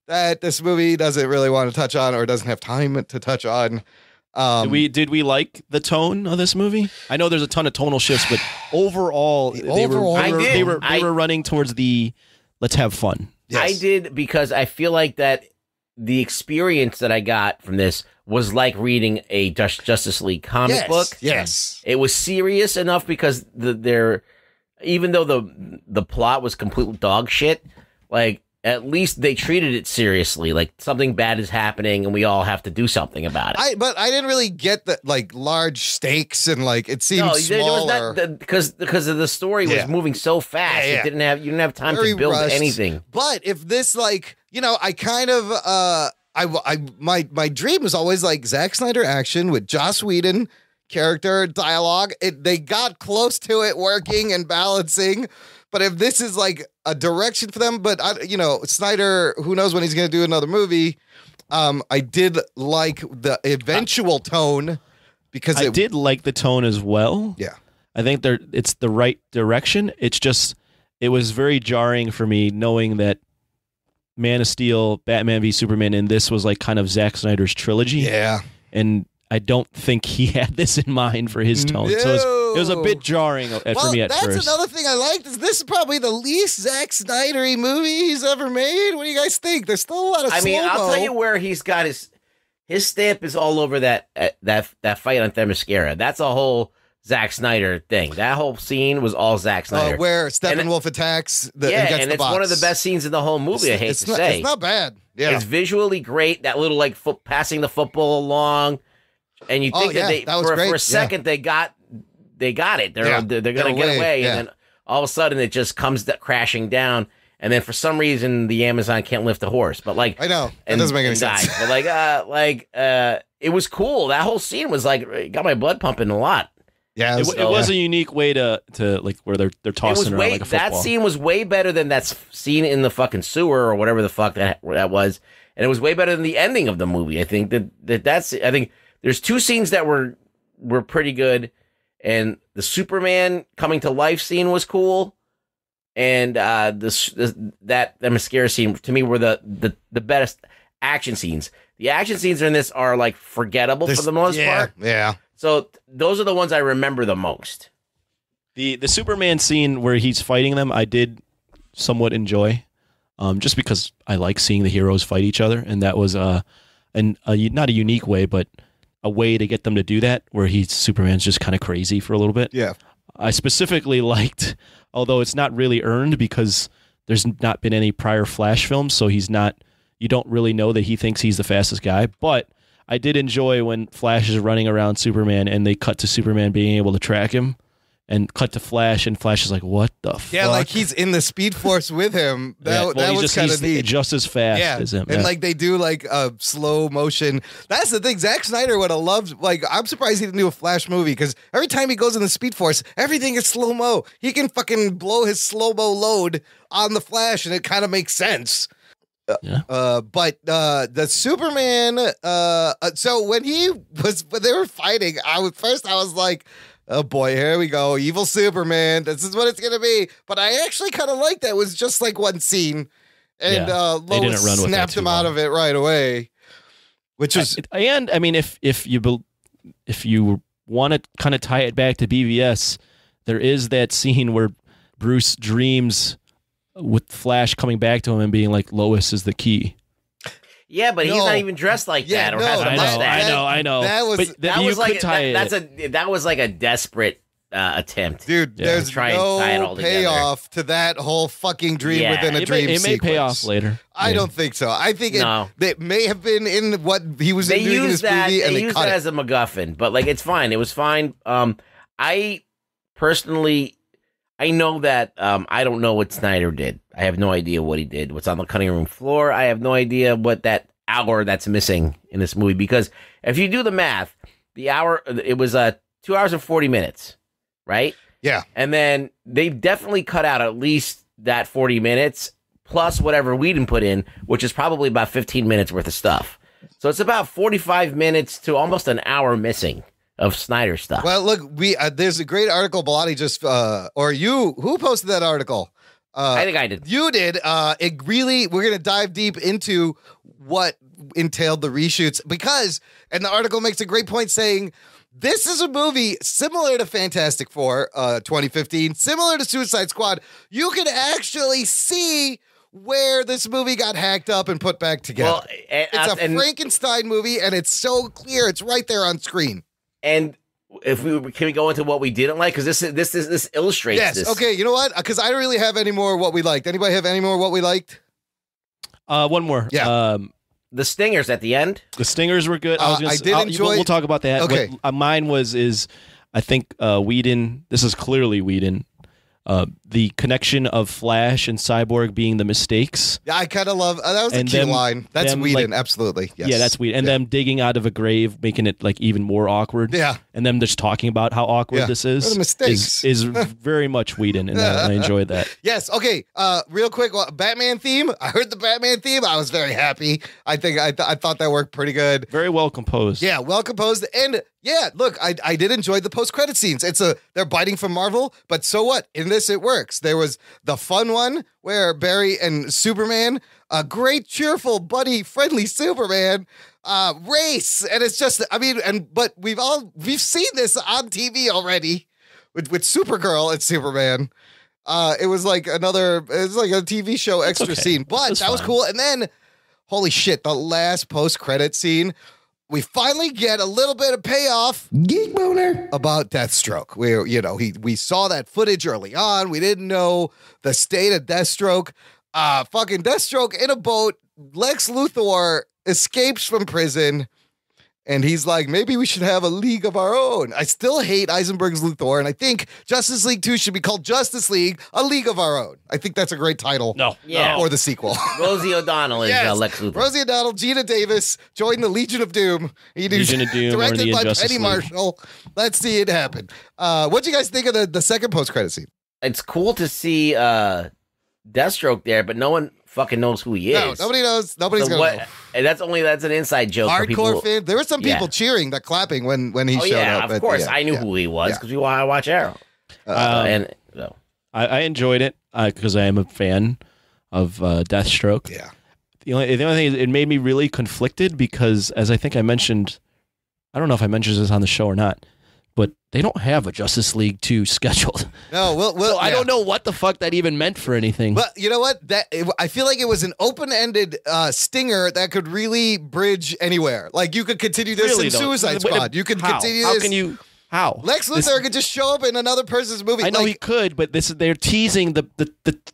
that this movie doesn't really want to touch on or doesn't have time to touch on.
Did we like the tone of this movie? I know there's a ton of tonal shifts, but overall, they were running towards the let's have fun.
Yes.
I did, because I feel like that the experience that I got from this was like reading a Justice League comic book.
Yes.
It was serious enough because even though the plot was complete dog shit, like at least they treated it seriously. Like something bad is happening and we all have to do something about it.
But I didn't really get the like large stakes and like it seemed smaller.
Because the story was moving so fast.
Yeah, yeah.
You didn't have time
Very
to build
rushed.
anything.
But if this like, I kind of my dream was always like Zack Snyder action with Joss Whedon character dialogue. They got close to it working and balancing. But if this is like a direction for them, but Snyder, who knows when he's going to do another movie. I did like the eventual tone because
I did like the tone as well.
Yeah.
I think it's the right direction. It's just, it was very jarring for me knowing that Man of Steel, Batman v Superman, and this was like kind of Zack Snyder's trilogy.
Yeah.
And I don't think he had this in mind for his tone. So it was a bit jarring for me at
that's
first.
another thing I liked is this is probably the least Zack Snyder-y movie he's ever made. What do you guys think? There's still a lot of slow-mo.
I'll tell you where he's got his stamp is all over that fight on Themyscira. That's a whole Zack Snyder thing. That whole scene was all Zack Snyder.
Where Steppenwolf attacks and gets
and
the
it's
box.
one of the best scenes in the whole movie. I hate to say.
It's not bad. Yeah.
It's visually great. That little like passing the football along. And you think that
was great.
For a second they got it. They're going to get away, and then all of a sudden it just comes crashing down. And then for some reason the Amazon can't lift a horse. But like
I know that doesn't make any sense.
But it was cool. That whole scene was like got my blood pumping a lot.
Yeah,
It was a unique way to like where they're tossing around like a football.
That scene was way better than that scene in the fucking sewer or whatever the fuck that was, and it was way better than the ending of the movie. I think that's. I think there's two scenes that were pretty good, and the Superman coming to life scene was cool, and that mascara scene to me were the best action scenes. The action scenes in this are like forgettable for the most part.
Yeah.
So those are the ones I remember the most.
The Superman scene where he's fighting them, I did somewhat enjoy, just because I like seeing the heroes fight each other, and that was not a unique way, but a way to get them to do that, where Superman's just kind of crazy for a little bit.
Yeah.
I specifically liked, although it's not really earned because there's not been any prior Flash films, so you don't really know that he thinks he's the fastest guy, but I did enjoy when Flash is running around Superman and they cut to Superman being able to track him and cut to Flash, and Flash is like, what the fuck?
Yeah, like he's in the Speed Force with him. That was kind of neat.
Just as fast as him.
And like they do like a slow motion. That's the thing. Zack Snyder would have loved, like, I'm surprised he didn't do a Flash movie because every time he goes in the Speed Force, everything is slow-mo. He can fucking blow his slow-mo load on the Flash and it kind of makes sense.
Yeah.
But the Superman, so when they were fighting, I was like, oh boy, here we go, evil Superman. This is what it's gonna be. But I actually kind of liked that. It was just like one scene, and Lois snapped him out of it right away, which was.
And I mean, if you want to kind of tie it back to BVS, there is that scene where Bruce dreams with Flash coming back to him and being like, Lois is the key.
Yeah, but he's not even dressed like that or has a mustache.
I know.
That was like a desperate attempt.
Dude, there's no payoff to that whole fucking dream within a dream sequence.
It may pay off later.
I don't think so. I think it may have been in what he was doing in this movie, and they used that
as a MacGuffin, but like it's fine. It was fine. I personally, I know that I don't know what Snyder did. I have no idea what he did. What's on the cutting room floor. I have no idea what that hour that's missing in this movie. Because if you do the math, the hour, it was 2 hours and 40 minutes, right?
Yeah.
And then they definitely cut out at least that 40 minutes plus whatever Whedon put in, which is probably about 15 minutes worth of stuff. So it's about 45 minutes to almost an hour missing of Snyder stuff.
Well, look, there's a great article Bellotti just, who posted that article?
I think I did.
You did. We're going to dive deep into what entailed the reshoots and the article makes a great point saying, this is a movie similar to Fantastic Four, 2015, similar to Suicide Squad. You can actually see where this movie got hacked up and put back together. Well, it's a Frankenstein movie, and it's so clear. It's right there on screen.
And can we go into what we didn't like? Because this illustrates this.
Yes. Okay. You know what? Because I don't really have any more what we liked. Anybody have any more what we liked?
One more.
Yeah.
The stingers at the end.
The stingers were good.
I did enjoy.
We'll talk about that.
Okay.
Mine is I think Whedon. This is clearly Whedon. The connection of Flash and Cyborg being the mistakes.
Yeah, I kind of love that was a cute line. That's Whedon,
absolutely.
Yes.
Yeah, that's Whedon. And them digging out of a grave, making it like even more awkward.
Yeah.
And them just talking about how awkward this is.
What a mistakes.
Is very much Whedon, and I enjoyed that.
Yes. Okay. Real quick, Batman theme. I heard the Batman theme. I was very happy. I think I thought that worked pretty good.
Very well composed.
Yeah, well composed. And yeah, look, I did enjoy the post-credit scenes. They're biting from Marvel, but so what? In this, it works. There was the fun one where Barry and Superman, a great, cheerful, buddy, friendly Superman, race, and it's just, but we've seen this on TV already with Supergirl and Superman. It was like a TV show extra scene, but that was cool. And then, holy shit, the last post-credit scene. We finally get a little bit of payoff.
Geek boner.
About Deathstroke. We saw that footage early on. We didn't know the state of Deathstroke. Fucking Deathstroke in a boat. Lex Luthor escapes from prison. And he's like, maybe we should have a league of our own. I still hate Eisenberg's Luthor, and I think Justice League 2 should be called Justice League, a League of Our Own. I think that's a great title for the sequel.
Rosie O'Donnell is Lex Luthor.
Rosie O'Donnell, Gina Davis, join the Legion of Doom.
Legion of Doom,
directed by
Injustice
Penny
League.
Marshall. Let's see it happen. What do you guys think of the second post-credit scene?
It's cool to see Deathstroke there, but no one fucking knows who he is.
No, nobody knows. Nobody's going to know.
And that's an inside joke. for
Hardcore
people.
fan. There were some people cheering, clapping when he showed up.
Of course. I knew who he was because I watch Arrow.
I enjoyed it because I am a fan of Deathstroke.
Yeah.
The only thing is it made me really conflicted because, as I think I mentioned, I don't know if I mentioned this on the show or not, but they don't have a Justice League 2 scheduled.
No,
so I don't know what the fuck that even meant for anything.
But you know what? I feel like it was an open-ended stinger that could really bridge anywhere. Like you could continue this in Suicide Squad. You could continue this.
How can you? How?
Lex Luthor could just show up in another person's movie.
I know he could, but they're teasing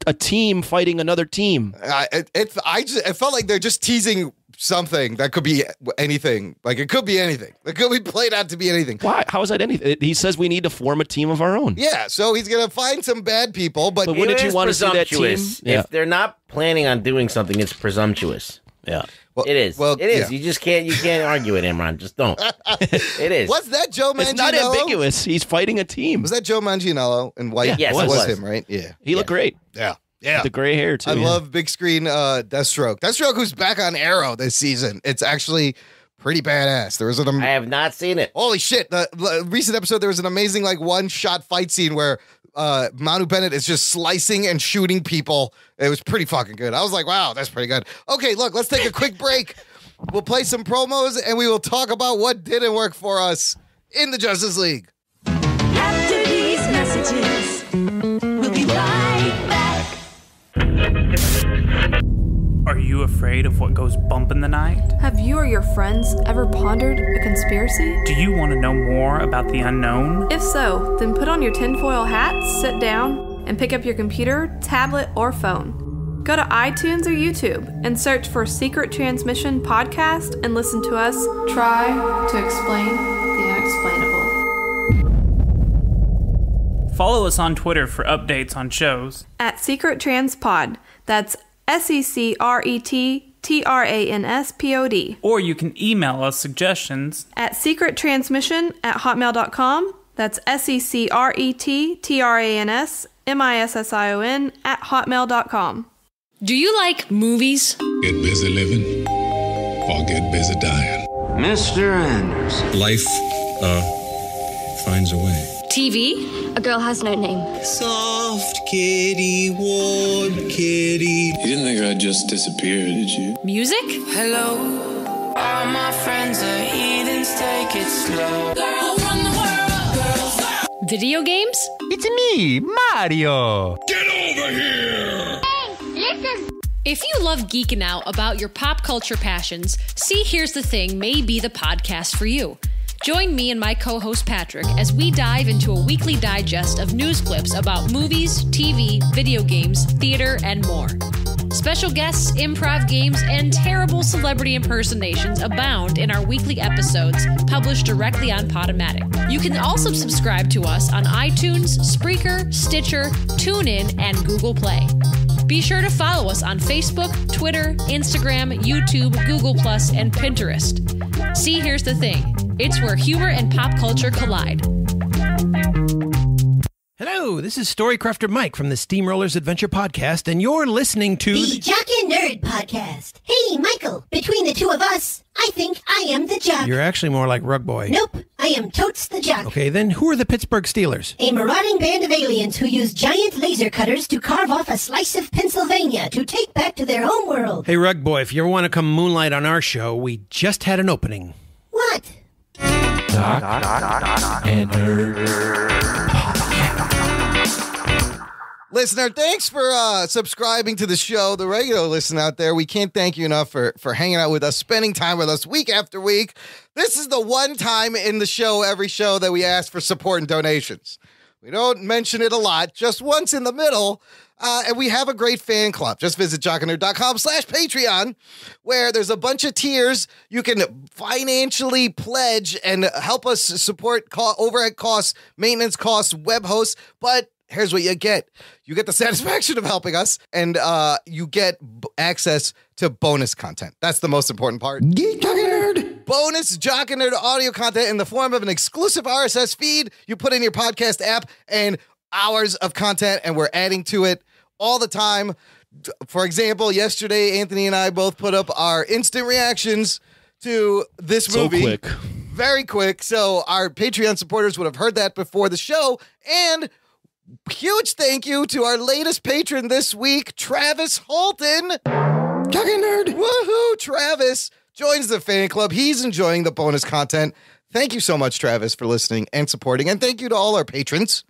a team fighting another team.
It felt like they're just teasing something that could be anything. Like it could be anything. It could be played out to be anything.
Why? How is that anything? He says we need to form a team of our own.
Yeah, so he's gonna find some bad people, but
wouldn't you want to see that team?
If they're not planning on doing something, it's presumptuous. Yeah. Well, it is. Well, it is. Yeah. You can't argue it, Imran. Just don't. It is.
Was that Joe Manganiello?
It's not ambiguous. He's fighting a team.
Was that Joe Manganiello in white?
Yes,
it was him, right? Yeah.
He looked great.
Yeah. Yeah.
With the gray hair, too.
I love big screen Deathstroke. Deathstroke, who's back on Arrow this season. It's actually pretty badass. There was
I have not seen it.
Holy shit. The recent episode, there was an amazing one-shot fight scene where Manu Bennett is just slicing and shooting people. It was pretty fucking good. I was like, wow, that's pretty good. Okay, look, let's take a quick break. We'll play some promos, and we will talk about what didn't work for us in the Justice League.
After these messages, we'll be right back.
Are you afraid of what goes bump in the night?
Have you or your friends ever pondered a conspiracy?
Do you want to know more about the unknown?
If so, then put on your tinfoil hat, sit down, and pick up your computer, tablet, or phone. Go to iTunes or YouTube and search for Secret Transmission Podcast and listen to us try to explain the unexplainable.
Follow us on Twitter for updates on shows.
At Secret Trans Pod. That's SecretTranspod.
Or you can email us suggestions
at secrettransmission@hotmail.com. That's SecretTransmission@hotmail.com.
Do you like movies?
Get busy living or get busy dying.
Mr. Anderson.
Life, finds a way.
TV?
A girl has no name.
Soft kitty, warm kitty.
You didn't think I'd just disappear, did you?
Music?
Hello, all my friends are heathens, take it slow. Girl, run the world, girls.
Video games?
It's me, Mario.
Get over here!
If you love geeking out about your pop culture passions, See Here's the Thing may be the podcast for you. Join me and my co-host Patrick as we dive into a weekly digest of news clips about movies, TV, video games, theater, and more. Special guests, improv games, and terrible celebrity impersonations abound in our weekly episodes published directly on Podomatic. You can also subscribe to us on iTunes, Spreaker, Stitcher, TuneIn, and Google Play. Be sure to follow us on Facebook, Twitter, Instagram, YouTube, Google+, and Pinterest. See, here's the thing. It's where humor and pop culture collide.
Hello, this is Storycrafter Mike from the Steamrollers Adventure Podcast, and you're listening to
the Jock and Nerd Podcast. Hey, Michael, between the two of us, I think I am the jock.
You're actually more like Rug Boy.
Nope, I am totes the jock.
Okay, then who are the Pittsburgh Steelers?
A marauding band of aliens who use giant laser cutters to carve off a slice of Pennsylvania to take back to their home world.
Hey, Rug Boy, if you ever want to come moonlight on our show, we just had an opening.
What?
Doc and Nerd.
Listener, thanks for subscribing to the show. The regular listener out there, we can't thank you enough for hanging out with us, spending time with us week after week. This is the one time in the show, every show, that we ask for support and donations. We don't mention it a lot, just once in the middle. And we have a great fan club. Just visit jockandnerd.com/Patreon, where there's a bunch of tiers. You can financially pledge and help us support overhead costs, maintenance costs, web hosts. But here's what you get. You get the satisfaction of helping us, and you get access to bonus content. That's the most important part.
Geek Jock and Nerd.
Bonus Jock and Nerd audio content in the form of an exclusive RSS feed you put in your podcast app, and hours of content, and we're adding to it all the time. For example, yesterday, Anthony and I both put up our instant reactions to this movie.
So quick.
Very quick. So our Patreon supporters would have heard that before the show. And huge thank you to our latest patron this week, Travis Holton.
Jock and Nerd.
Woohoo! Travis joins the fan club. He's enjoying the bonus content. Thank you so much, Travis, for listening and supporting. And thank you to all our patrons.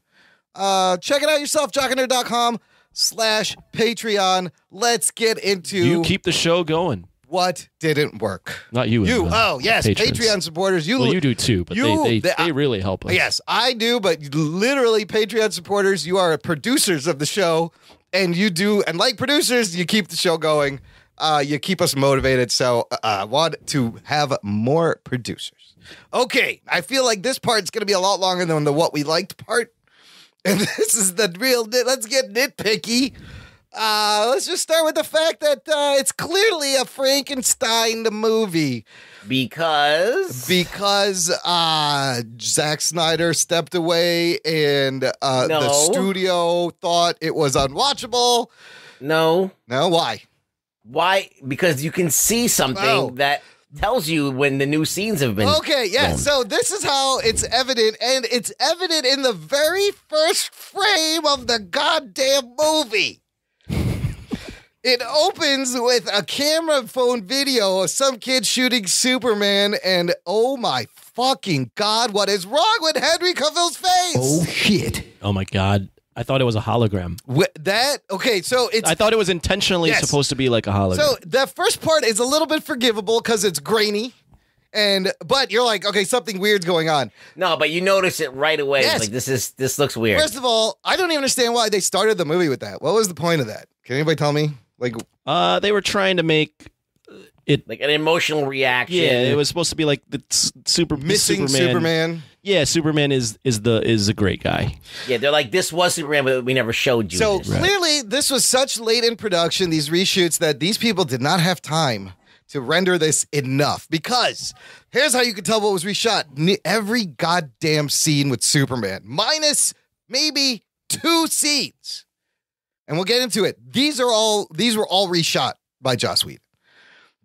Check it out yourself, jockandnerd.com/Patreon. Let's get into...
You keep the show going.
What didn't work?
Not you.
You. Oh, yes.
Patrons.
Patreon supporters.
Well, you do too, but they really help us.
Yes, I do, but literally Patreon supporters, you are producers of the show, and you do, and like producers, you keep the show going. You keep us motivated, so I want to have more producers. Okay, I feel like this part's going to be a lot longer than the what we liked part, and this is the real, let's get nitpicky. Let's just start with the fact that it's clearly a Frankenstein movie.
Because
Zack Snyder stepped away and the studio thought it was unwatchable.
No,
why?
Why? Because you can see something that tells you when the new scenes have been.
Okay, yeah.
filmed.
So this is how it's evident, and it's evident in the very first frame of the goddamn movie. It opens with a camera phone video of some kid shooting Superman, and oh my fucking God, what is wrong with Henry Cavill's face?
Oh shit.
Oh my God. I thought it was a hologram.
I
thought it was intentionally supposed to be like a hologram.
So the first part is a little bit forgivable because it's grainy, but you're like, okay, something weird's going on.
No, but you notice it right away.
Yes.
Like this looks weird.
First of all, I don't even understand why they started the movie with that. What was the point of that? Can anybody tell me? Like,
they were trying to make it
like an emotional reaction.
Yeah, it was supposed to be like the
missing Superman.
Yeah, Superman is a great guy.
Yeah, they're like, this was Superman, but we never showed you.
So
this.
Clearly, this was such late in production, these reshoots, that these people did not have time to render this enough. Because here's how you can tell what was reshot: every goddamn scene with Superman, minus maybe 2 scenes. And we'll get into it. These were all reshot by Joss Whedon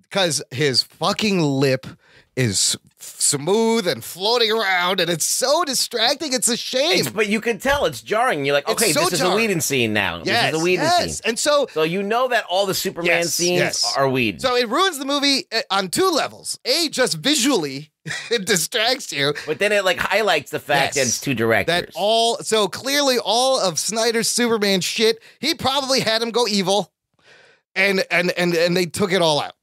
because his fucking lip is smooth and floating around, and it's so distracting. It's a shame.
But you can tell it's jarring. You're like, okay, this is a Whedon scene now.
Yes,
this is a Whedon scene.
And so
you know that all the Superman scenes are Whedon.
So it ruins the movie on 2 levels. A, just visually, it distracts you.
But then it like highlights the fact that it's 2 directors.
So clearly all of Snyder's Superman shit, he probably had him go evil, and they took it all out.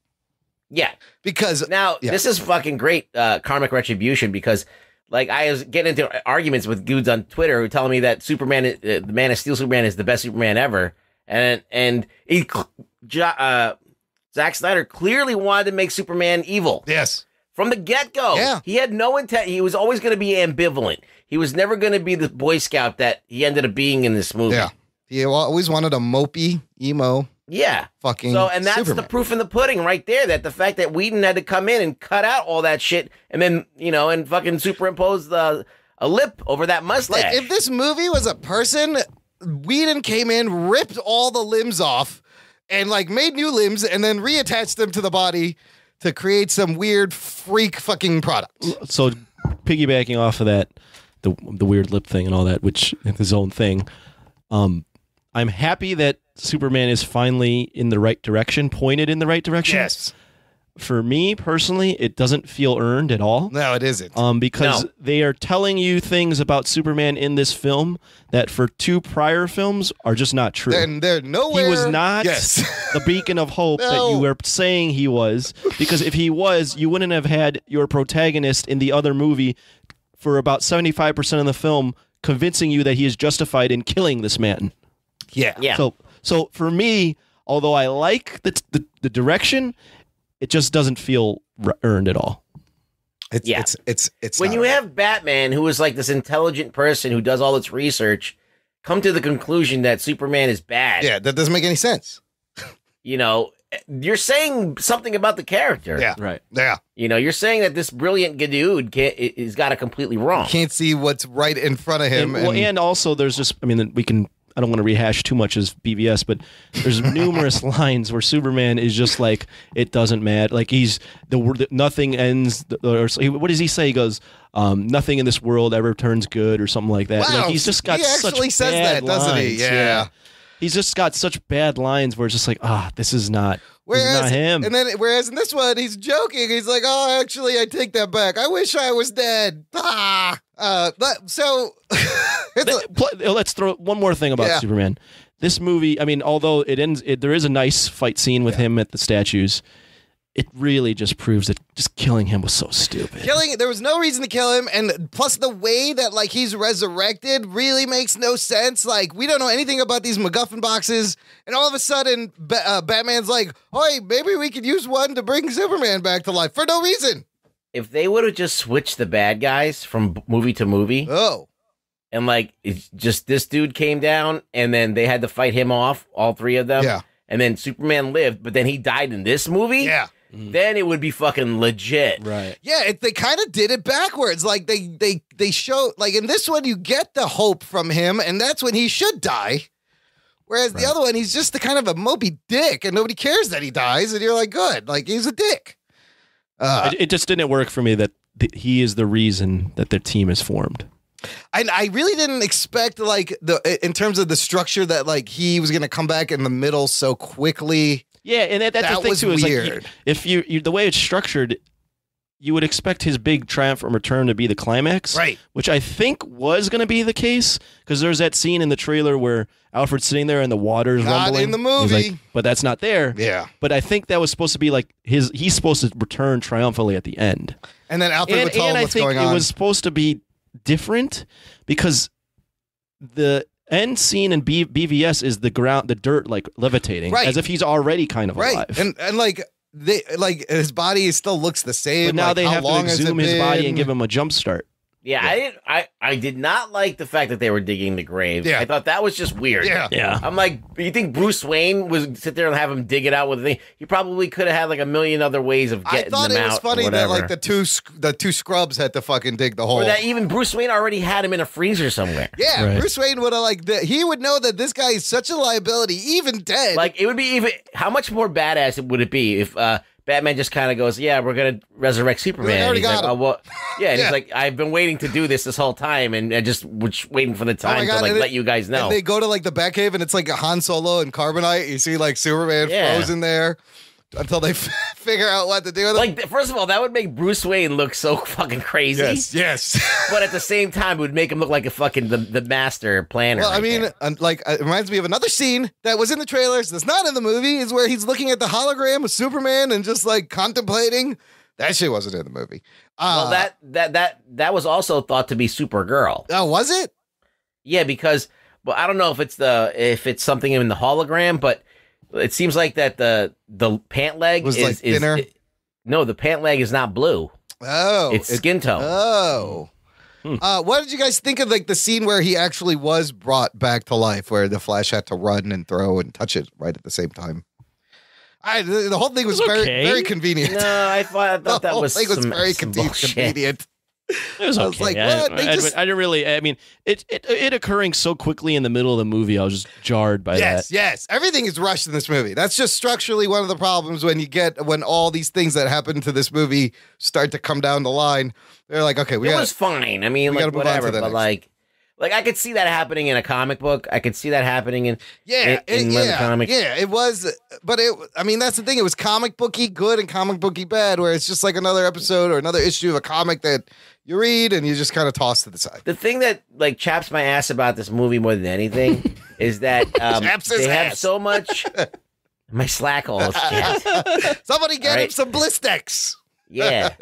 Yeah.
Because
this is fucking great karmic retribution, because like I was getting into arguments with dudes on Twitter who telling me that Superman, the Man of Steel Superman, is the best Superman ever. And Zack Snyder clearly wanted to make Superman evil.
Yes.
From the get-go.
Yeah.
He had no intent. He was always going to be ambivalent. He was never going to be the Boy Scout that he ended up being in this movie.
Yeah. He always wanted a mopey, emo.
Yeah.
Fucking
and that's
Superman.
the proof in the pudding right there, that the fact that Whedon had to come in and cut out all that shit and then, and fucking superimpose a lip over that mustache.
Like, if this movie was a person, Whedon came in, ripped all the limbs off, and like made new limbs and then reattached them to the body to create some weird freak fucking product.
So piggybacking off of that, the weird lip thing and all that, which is his own thing, I'm happy that Superman is finally in the right direction, pointed in the right direction.
Yes.
For me personally, it doesn't feel earned at all.
No, it isn't.
Because they are telling you things about Superman in this film that for 2 prior films are just not true.
And they're nowhere.
He was not the beacon of hope that you were saying he was. Because if he was, you wouldn't have had your protagonist in the other movie for about 75% of the film convincing you that he is justified in killing this man.
Yeah.
So for me, although I like the direction, it just doesn't feel earned at all.
It's
when you have Batman, who is like this intelligent person who does all this research, come to the conclusion that Superman is bad.
Yeah, that doesn't make any sense.
You know, you're saying something about the character.
Yeah,
right.
Yeah,
you know, you're saying that this brilliant dude is got it completely wrong.
Can't see what's right in front of him.
And also, there's just, I mean, I don't want to rehash too much as BVS, but there's numerous lines where Superman is just like, it doesn't matter. Like nothing ends. Or what does he say? He goes, nothing in this world ever turns good or something like that.
Wow,
like he's just got
he
such
actually says
bad
that, doesn't
lines.
he? Yeah.
He's just got such bad lines where it's just like, this is not him.
And then, whereas in this one, he's joking. He's like, "Oh, actually, I take that back. I wish I was dead."
Let's throw one more thing about Superman. This movie, I mean, although it ends, there is a nice fight scene with him at the statues. It really just proves that just killing him was so stupid.
There was no reason to kill him, and plus the way that like he's resurrected really makes no sense. Like we don't know anything about these MacGuffin boxes, and all of a sudden Batman's like, "Hey, maybe we could use one to bring Superman back to life for no reason."
If they would have just switched the bad guys from movie to movie, and like it's just this dude came down, and then they had to fight him off, all three of them, and then Superman lived, but then he died in this movie, then it would be fucking legit,
right?
Yeah, they kind of did it backwards. Like they show, like in this one, you get the hope from him, and that's when he should die. Whereas the other one, he's just the kind of a mopey dick, and nobody cares that he dies, and you're like, good, like he's a dick.
It just didn't work for me that he is the reason that their team is formed.
I really didn't expect like in terms of the structure that like he was going to come back in the middle so quickly.
Yeah, and that's the thing
was
too. Is
weird.
like if you the way it's structured, you would expect his big triumphant return to be the climax,
right?
Which I think was going to be the case because there's that scene in the trailer where Alfred's sitting there and the water's rumbling.
Not in the movie,
He's like, but that's not there.
Yeah,
but I think that was supposed to be like he's supposed to return triumphantly at the end.
And then Alfred would tell him what's going on.
It was supposed to be different because the end scene in BVS is the dirt like levitating,
right?
As if he's already kind of alive,
and like his body still looks the same.
But now
like,
they
how
have to
long has
exhume
it
his body
been?
and give him a jump start.
Yeah, I did not like the fact that they were digging the grave.
Yeah.
I thought that was just weird.
Yeah.
I'm like, you think Bruce Wayne would sit there and have him dig it out with a thing? He probably could have had like a million other ways of getting them out.
I thought it was funny
or
that
whatever.
like the two scrubs had to fucking dig the hole.
Or that even Bruce Wayne already had him in a freezer somewhere.
Yeah,
Right.
Bruce Wayne would have he would know that this guy is such a liability, even dead.
Like it would be even. How much more badass would it be if Batman just kind of goes, "Yeah, we're gonna resurrect Superman."
They already
and he's
got
like,
him.
"Oh, well, yeah." And
Yeah.
he's like, "I've been waiting to do this whole time, and I just was waiting for the
Oh my
time
God,
to like
and
let you guys know."
And they go to like the Batcave, and it's like a Han Solo and Carbonite. You see like Superman frozen there until they figure out what to do with him.
Like, first of all, that would make Bruce Wayne look so fucking crazy.
Yes.
But at the same time, it would make him look like a fucking the master planner.
Well, I
right
mean,
there.
it reminds me of another scene that was in the trailers that's not in the movie, is where he's looking at the hologram of Superman and just like contemplating. That shit wasn't in the movie.
Well, that was also thought to be Supergirl.
Oh, was it?
Yeah, because I don't know if it's something in the hologram, but it seems like that the pant leg
Was, like, thinner?
No, the pant leg is not blue.
Oh,
It's skin tone.
Oh. What did you guys think of like the scene where he actually was brought back to life, where the Flash had to run and throw and touch it right at the same time? The whole thing was very convenient.
No, I thought that was
the whole thing was
some,
very
some
convenient.
It was
I
okay.
was like, what?
I didn't really. I mean, it occurring so quickly in the middle of the movie, I was just jarred by that.
Yes. Everything is rushed in this movie. That's just structurally one of the problems when all these things that happen to this movie start to come down the line. They're like, okay,
It was fine. I mean,
we gotta
like
move on to
whatever,
the
but
next.
like I could see that happening in a comic book. I could see that happening in one of the comics.
Yeah, it was, but I mean, that's the thing. It was comic booky good and comic booky bad, where it's just like another episode or another issue of a comic that you read and you just kind of toss to the side.
The thing that like chaps my ass about this movie more than anything is that they have so much. My slack holes.
Somebody get him some Blistex.
Yeah.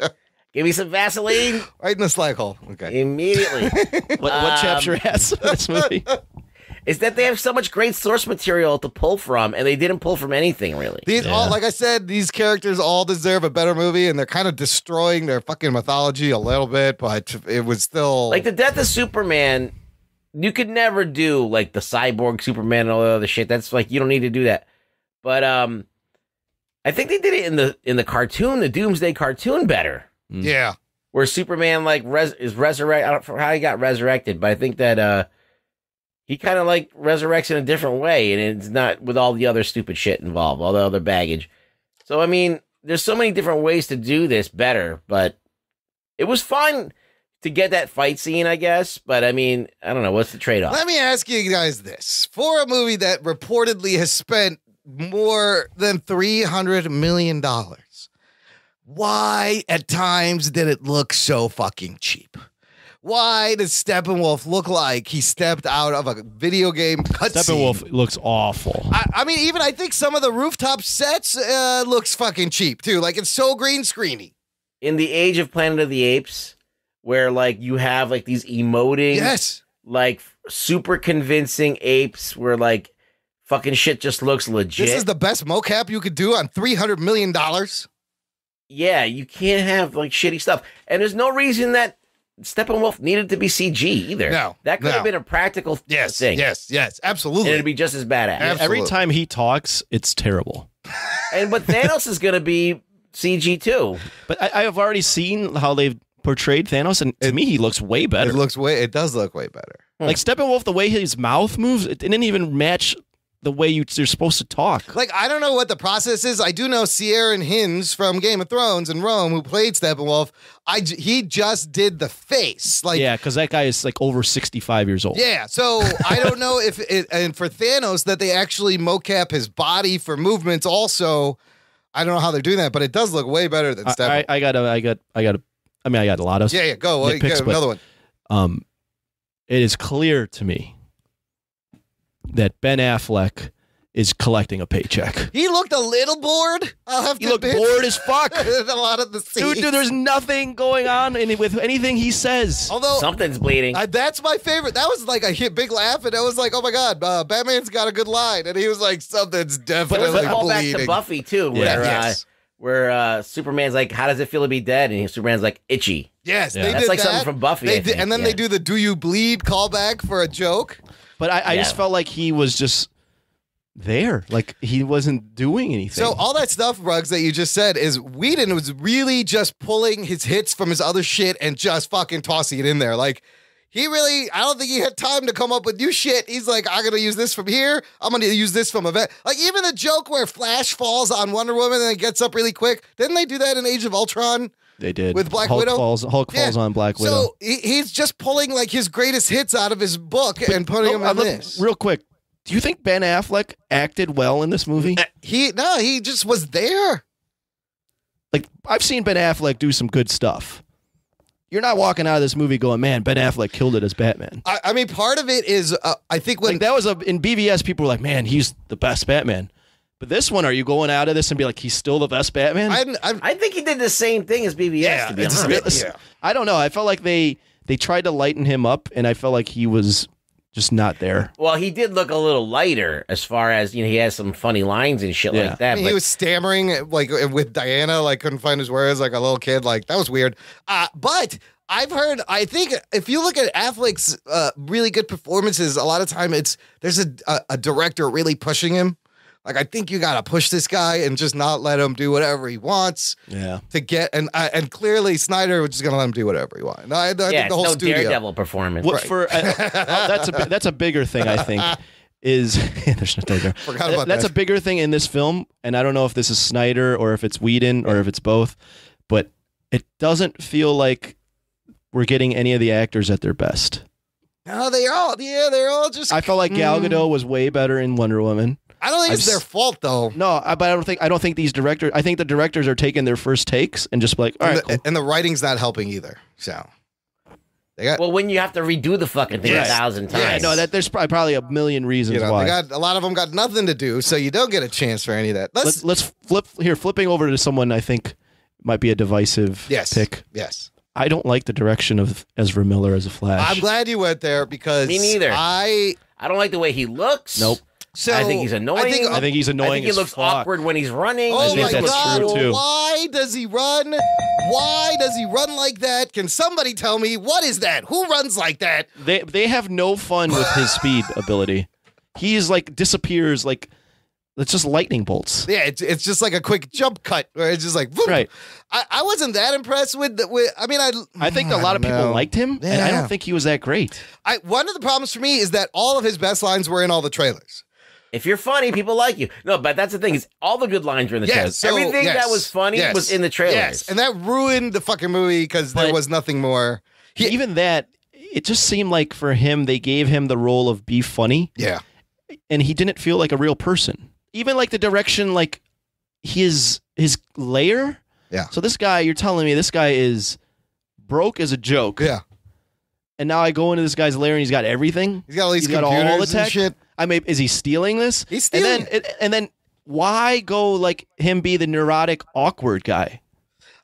Give me some Vaseline.
Right in the slag hole. Okay.
Immediately.
What chapter has this movie?
Is that they have so much great source material to pull from, and they didn't pull from anything, really.
These all, like I said, these characters all deserve a better movie, and they're kind of destroying their fucking mythology a little bit, but it was still...
Like, the death of Superman, you could never do, like, the cyborg Superman and all that other shit. That's, like, you don't need to do that. But, I think they did it in the cartoon, the Doomsday cartoon, better.
Yeah.
Where Superman, like, is resurrected. I don't know how he got resurrected, but I think that, he kind of like resurrects in a different way, and it's not with all the other stupid shit involved, all the other baggage. So, I mean, there's so many different ways to do this better, but it was fun to get that fight scene, I guess. But, I mean, I don't know. What's the trade-off?
Let me ask you guys this. For a movie that reportedly has spent more than $300 million, why at times did it look so fucking cheap? Why does Steppenwolf look like he stepped out of a video game cutscene?
Steppenwolf looks awful.
I mean, even I think some of the rooftop sets looks fucking cheap, too. Like, it's so green screeny.
In the age of Planet of the Apes, where, like, you have, like, these emoting,
yes,
like, super convincing apes where, like, fucking shit just looks legit.
This is the best mocap you could do on $300 million.
Yeah, you can't have, like, shitty stuff. And there's no reason that Steppenwolf needed to be CG either.
No,
that could have been a practical thing.
Yes, absolutely.
And it'd be just as badass.
Absolutely. Every time he talks, it's terrible.
But Thanos is going to be CG too.
But I have already seen how they've portrayed Thanos, and to me, he looks way better.
It does look way better.
Like Steppenwolf, the way his mouth moves, it didn't even match the way you're supposed to talk.
Like, I don't know what the process is. I do know Ciaran Hinds from Game of Thrones and Rome, who played Steppenwolf, he just did the face. Like,
yeah, because that guy is like over 65 years old.
Yeah, so I don't know if it, and for Thanos, that they actually mocap his body for movements also. I don't know how they're doing that, but it does look way better than Steppenwolf.
I got a lot of
Yeah, go. Well, you got another one.
It is clear to me that Ben Affleck is collecting a paycheck.
He looked a little bored. I'll have to admit.
He looked bored as fuck.
A lot of the scenes.
Dude, there's nothing going on with anything he says.
Although
something's bleeding.
That's my favorite. That was like a big laugh, and I was like, oh my God, Batman's got a good line. And he was like, something's definitely bleeding.
But it was a callback to Buffy, too, where Superman's like, how does it feel to be dead? And Superman's like, itchy.
Yes, they
that's
did
like
that.
something from Buffy. I think.
And then they do the "Do you bleed?" callback for a joke.
But I just felt like he was just there, like he wasn't doing anything.
So all that stuff, Ruggs, that you just said is Whedon was really just pulling his hits from his other shit and just fucking tossing it in there. Like he really, I don't think he had time to come up with new shit. He's like, I'm gonna use this from here. I'm gonna use this from event. Like even the joke where Flash falls on Wonder Woman and then gets up really quick. Didn't they do that in Age of Ultron?
They did.
With Black
Hulk
Widow?
Hulk falls on Black Widow.
So he's just pulling like his greatest hits out of his book and putting them in this.
Real quick, do you think Ben Affleck acted well in this movie?
He just was there.
Like, I've seen Ben Affleck do some good stuff. You're not walking out of this movie going, man, Ben Affleck killed it as Batman.
I mean, part of it is, I think when...
Like, that was in BVS, people were like, man, he's the best Batman. But this one, are you going out of this and be like, he's still the best Batman?
I think he did the same thing as BVS, to be honest.
Yeah. I don't know. I felt like they tried to lighten him up, and I felt like he was just not there.
Well, he did look a little lighter as far as, he has some funny lines and shit like that.
I mean, he was stammering, like, with Diana, like, couldn't find his words, like a little kid. Like, that was weird. But... I think if you look at Affleck's really good performances, a lot of time there's a director really pushing him. Like, I think you got to push this guy and just not let him do whatever he wants.
Yeah.
To get and clearly Snyder was just going to let him do whatever he wanted. I think the whole studio.
Daredevil performance.
What that's a bigger thing, I think. Is there's no Daredevil.
Forgot about
that's
that.
a bigger thing in this film, and I don't know if this is Snyder or if it's Whedon or if it's both, but it doesn't feel like we're getting any of the actors at their best.
No, they're all just.
I felt like Gal Gadot was way better in Wonder Woman.
I don't think it's their fault though.
No, but I don't think these directors. I think the directors are taking their first takes and just like, all right, cool.
And the writing's not helping either. So
well, when you have to redo the fucking thing 1,000 times.
Yeah, no, there's probably a million reasons why.
They got a lot of them got nothing to do, so you don't get a chance for any of that.
Let's flipping over to someone I think might be a divisive pick.
Yes.
I don't like the direction of Ezra Miller as a Flash.
I'm glad you went there because
me neither.
I
don't like the way he looks.
Nope.
So
I think he's annoying.
I think he's annoying.
I think he looks awkward when he's running.
Oh
I think
my
that's
God!
true, too.
Why does he run? Why does he run like that? Can somebody tell me what is that? Who runs like that?
They have no fun with his speed ability. He's like disappears like it's just lightning bolts.
Yeah, it's just like a quick jump cut where it's just like whoop.
Right.
I wasn't that impressed with. I mean,
I think a lot of people liked him, and I
Yeah.
don't think he was that great.
One of the problems for me is that all of his best lines were in all the trailers.
If you're funny, people like you. No, but that's the thing is all the good lines were in the trailers. Everything that was funny was in the trailers.
Yes, and that ruined the fucking movie because there was nothing more.
Even that, it just seemed like for him, they gave him the role of be funny.
Yeah.
And he didn't feel like a real person. Even like the direction, like his lair.
Yeah.
So this guy, you're telling me this guy is broke as a joke.
Yeah.
And now I go into this guy's lair and he's got everything.
He's got all these
all the
computers and
tech.
shit.
I mean, is he stealing this?
He's stealing
and then why go like him be the neurotic, awkward guy?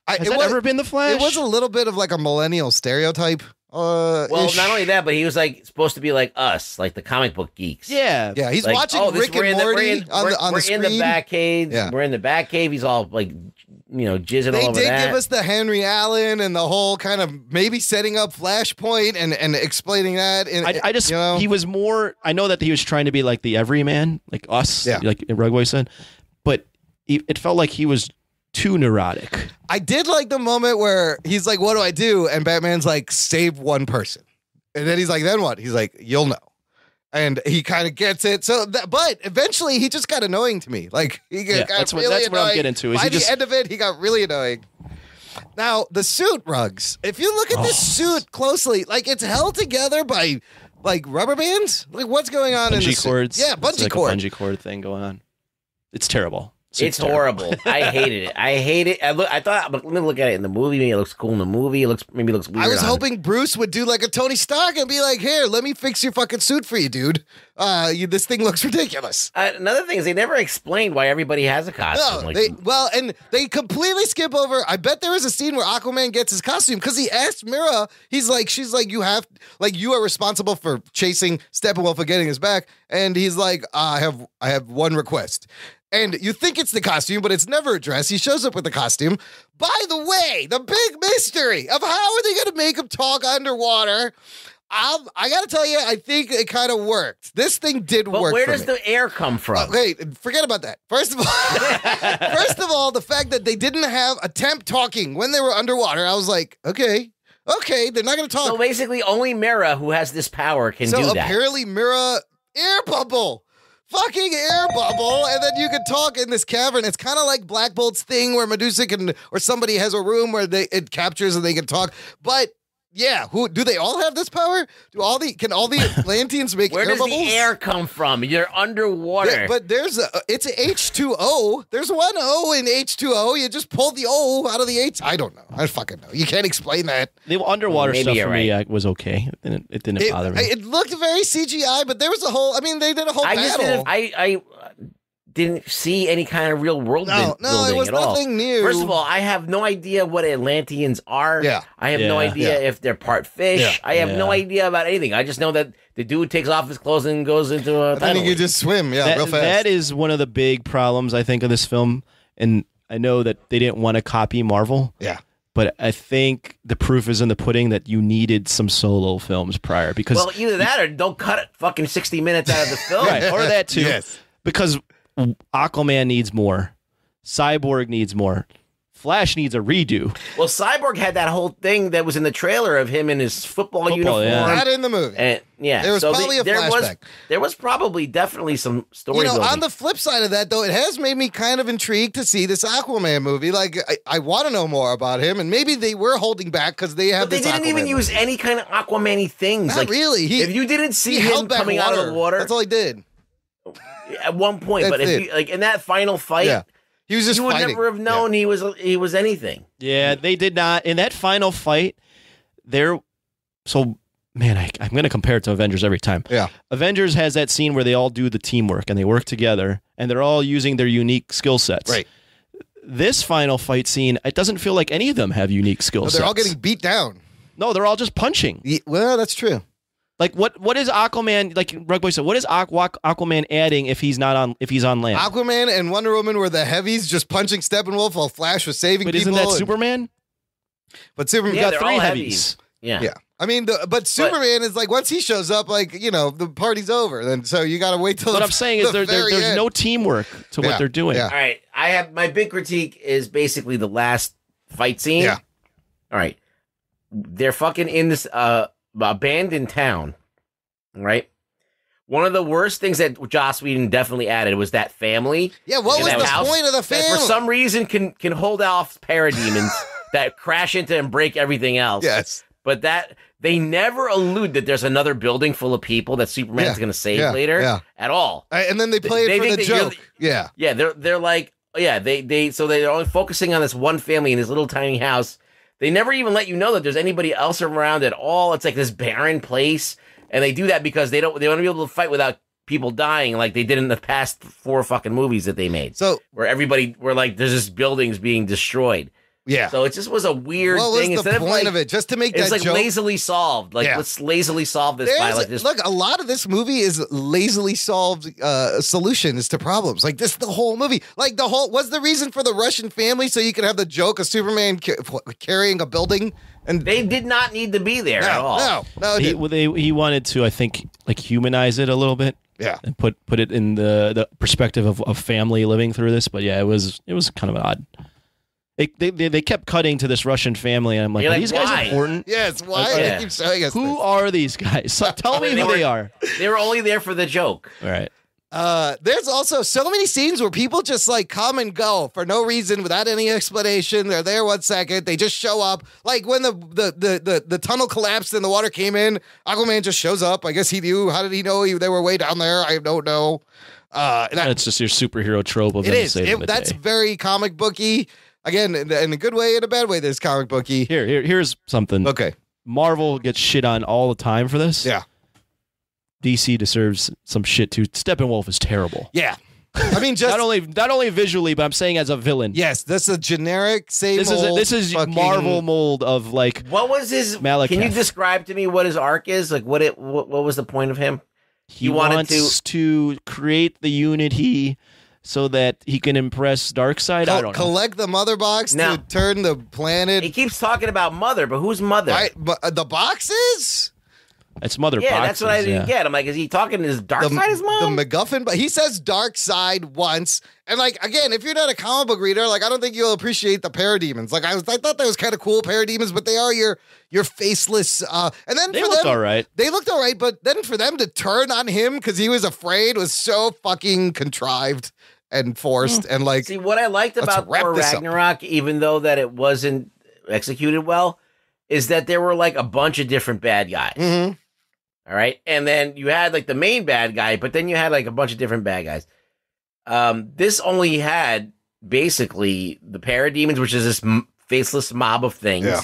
Has that ever been the Flash?
It was a little bit of like a millennial stereotype.
Well, not only that, but he was like supposed to be like us, like the comic book geeks.
Yeah,
yeah. He's
like,
watching Rick and Morty on the screen.
We're in the Batcave.
Yeah.
We're in the Batcave. He's all like, jizzing all over
They
that.
did give us the Henry Allen and the whole kind of maybe setting up Flashpoint and explaining that.
I just he was more. I know that he was trying to be like the everyman, like us, like Rugboy said, but it felt like he was too neurotic.
I did like the moment where he's like, "What do I do?" And Batman's like, "Save one person," and then he's like, "Then what?" He's like, "You'll know." And he kind of gets it. So, but eventually, he just got annoying to me. Like he got
that's
really
what
annoying.
I'm getting to.
By the end of it, he got really annoying. Now, the suit, Rugs. If you look at this suit closely, like it's held together by like rubber bands. Like what's going on in the
Bungee cords?
suit? Yeah,
It's
bungee
like
cord.
a bungee cord thing going on. It's terrible.
It's horrible. I hated it. I hate it. I thought, but let me look at it in the movie. Maybe it looks cool in the movie. Maybe it looks weird.
I was
on
hoping Bruce would do like a Tony Stark and be like, "Here, let me fix your fucking suit for you, dude. This thing looks ridiculous."
Another thing is they never explained why everybody has a costume.
No, and they completely skip over. I bet there was a scene where Aquaman gets his costume because he asked Mira. She's like, you are responsible for chasing Steppenwolf and getting his back, and he's like, I have one request. And you think it's the costume, but it's never addressed. He shows up with the costume. By the way, the big mystery of how are they going to make him talk underwater? I got to tell you, I think it kind of worked. This thing did work.
But where
for
does
me.
the air come from?
Okay, forget about that. First of all, the fact that they didn't have a temp talking when they were underwater, I was like, okay, they're not going to talk.
So basically, only Mira, who has this power, can do
So
that.
apparently, Mira air bubble. Fucking air bubble, and then you can talk in this cavern. It's kind of like Black Bolt's thing where Medusa or somebody has a room where it captures and they can talk. But yeah, do they all have this power? Can all the Atlanteans make
Where
air
does
bubbles?
the air come from? You're underwater.
But it's a H2O. There's one O in H2O. You just pull the O out of the H. I don't know. I fucking know. You can't explain that.
The underwater
Maybe
stuff
you're
for me was okay. It didn't bother me.
It looked very CGI, but there was they did a whole battle.
I didn't see any kind of real world building
it was
at all.
nothing new.
First of all, I have no idea what Atlanteans are.
Yeah.
I have no idea if they're part fish.
Yeah.
I have no idea about anything. I just know that the dude takes off his clothes and goes into a
I think
tunnel.
you just swim, real fast.
That is one of the big problems, I think, of this film. And I know that they didn't want to copy Marvel.
Yeah.
But I think the proof is in the pudding that you needed some solo films prior. Because
either that or don't cut it fucking 60 minutes out of the film.
Right, or that too.
Yes.
Because Aquaman needs more. Cyborg needs more. Flash needs a redo.
Well, Cyborg had that whole thing that was in the trailer of him in his football uniform.
Yeah. Not in the movie.
And,
There was probably a flashback.
There was probably definitely some story building.
On the flip side of that, though, it has made me kind of intrigued to see this Aquaman movie. Like, I want to know more about him, and maybe they were holding back because they have
But they
this
didn't
Aquaman
even use
movie.
any kind of Aquaman-y things.
Not really.
If you didn't see
he
him
held back
coming out of the water,
That's all he did.
at one point.
That's
But if
it.
you, in that final fight,
he was just
you would
fighting.
never have known he was anything.
Yeah, they did not. In that final fight, I'm going to compare it to Avengers every time.
Yeah.
Avengers has that scene where they all do the teamwork and they work together and they're all using their unique skill sets.
Right.
this final fight scene, it doesn't feel like any of them have unique skill sets.
They're all getting beat down.
No, they're all just punching.
Yeah, well, that's true.
Like what is Aquaman? Like Rugboy said, what is Aquaman adding if he's on land?
Aquaman and Wonder Woman were the heavies, just punching Steppenwolf while Flash was saving
but
people.
Isn't that Superman?
But Superman
Yeah,
got
they're
3
all
heavies.
Yeah.
I mean, but Superman is like once he shows up, like the party's over. Then so you got to wait till.
What I'm saying is there's no teamwork to what they're doing.
Yeah.
All right, I have my big critique is basically the last fight scene.
Yeah.
All right, they're fucking in this abandoned town. Right. One of the worst things that Joss Whedon definitely added was that family.
Yeah, what was the point of the family?
That for some reason can hold off parademons that crash into and break everything else.
Yes.
But that they never allude that there's another building full of people that Superman's going to save later at all.
And then they play it for the joke. Yeah.
Yeah, they're like, so they're only focusing on this one family in this little tiny house. They never even let you know that there's anybody else around at all. It's like this barren place. And they do that because they want to be able to fight without people dying like they did in the past 4 fucking movies that they made.
So
where there's just buildings being destroyed.
Yeah.
So it just was a weird
what
thing.
was the point of it? Just to make that
it's like
joke?
lazily solved. Like let's lazily solve this by like this.
Look, a lot of this movie is lazily solved solutions to problems. Like this, the whole movie. Like what's the reason for the Russian family so you could have the joke of Superman carrying a building? And
they did not need to be there at all.
No.
He wanted to, I think, like humanize it a little bit.
Yeah.
And put it in the perspective of family living through this. But yeah, it was kind of odd. They kept cutting to this Russian family, and I'm like, are these guys important?
Yes, why?
Okay.
They keep showing us
Who
this.
are these guys? So tell me who they are.
They were only there for the joke.
All right.
There's also so many scenes where people just like come and go for no reason without any explanation. They're there 1 second. They just show up. Like when the tunnel collapsed and the water came in, Aquaman just shows up. I guess he knew. How did he know they were way down there? I don't know.
That's just your superhero trope of
it
them
is.
saving the
That's
day.
very comic booky. Again, in a good way and a bad way, there's comic booky.
Here's something.
Okay.
Marvel gets shit on all the time for this.
Yeah.
DC deserves some shit too. Steppenwolf is terrible.
Yeah. I mean, just
not only visually, but I'm saying as a villain.
Yes, this is a generic same.
This is Marvel mold of like.
What was his?
Malekith.
Can you describe to me what his arc is? Like what was the point of him?
He wants to create the unity so that he can impress Darkseid. I don't know.
Collect the Mother Box to turn the planet.
He keeps talking about Mother, but who's Mother?
The boxes?
It's Mother
Yeah,
Boxes.
that's what I didn't get. I'm like, is he talking to his Darkseid's mom?
The MacGuffin, but he says Darkseid once. And like, again, if you're not a comic book reader, like I don't think you'll appreciate the parademons. Like I thought that was kind of cool, parademons, but they are your faceless. And then
They
for
looked
them,
all right.
They looked all right, but then for them to turn on him because he was afraid was so fucking contrived and forced. And like,
see what I liked about Thor Ragnarok, even though that it wasn't executed well, is that there were like a bunch of different bad guys.
Mm-hmm.
All right. And then you had like the main bad guy, but then you had like a bunch of different bad guys. This only had basically the parademons, which is this faceless mob of things.
Yeah.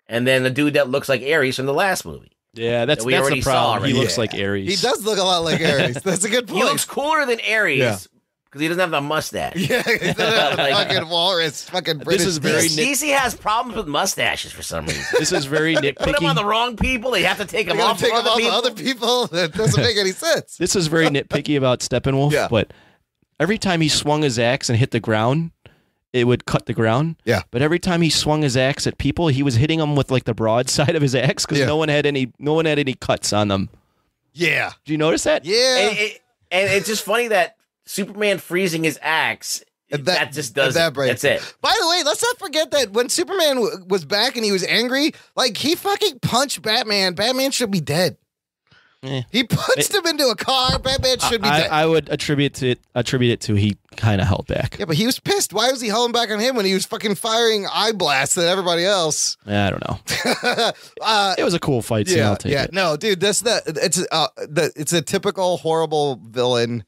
And then the dude that looks like Ares from the last movie.
Yeah, that's
we already
the problem.
saw
He
already.
looks like Ares.
he does look a lot like Ares. That's a good point.
He looks cooler than Ares because he doesn't have the mustache.
Yeah, he doesn't have the fucking walrus, fucking British.
This is very
DC has problems with mustaches for some reason.
This is very
Put them
nitpicky.
on the wrong people. They have to take them
They gotta
off.
take
from
them off
people.
other people. That doesn't make any sense.
This is very nitpicky about Steppenwolf,
Yeah.
but every time he swung his axe and hit the ground, it would cut the ground.
Yeah.
But every time he swung his axe at people, he was hitting them with like the broad side of his axe because no one had any cuts on them.
Yeah.
Did you notice that?
Yeah.
And it's just funny that Superman freezing his axe. That just does it. That's it.
By the way, let's not forget that when Superman was back and he was angry, like he fucking punched Batman. Batman should be dead. He punched him into a car. Batman should be dead.
I would attribute it to he kind of held back.
Yeah, but he was pissed. Why was he holding back on him when he was fucking firing eye blasts at everybody else?
I don't know. It was a cool fight scene. I'll take it.
No, dude, it's a typical horrible villain,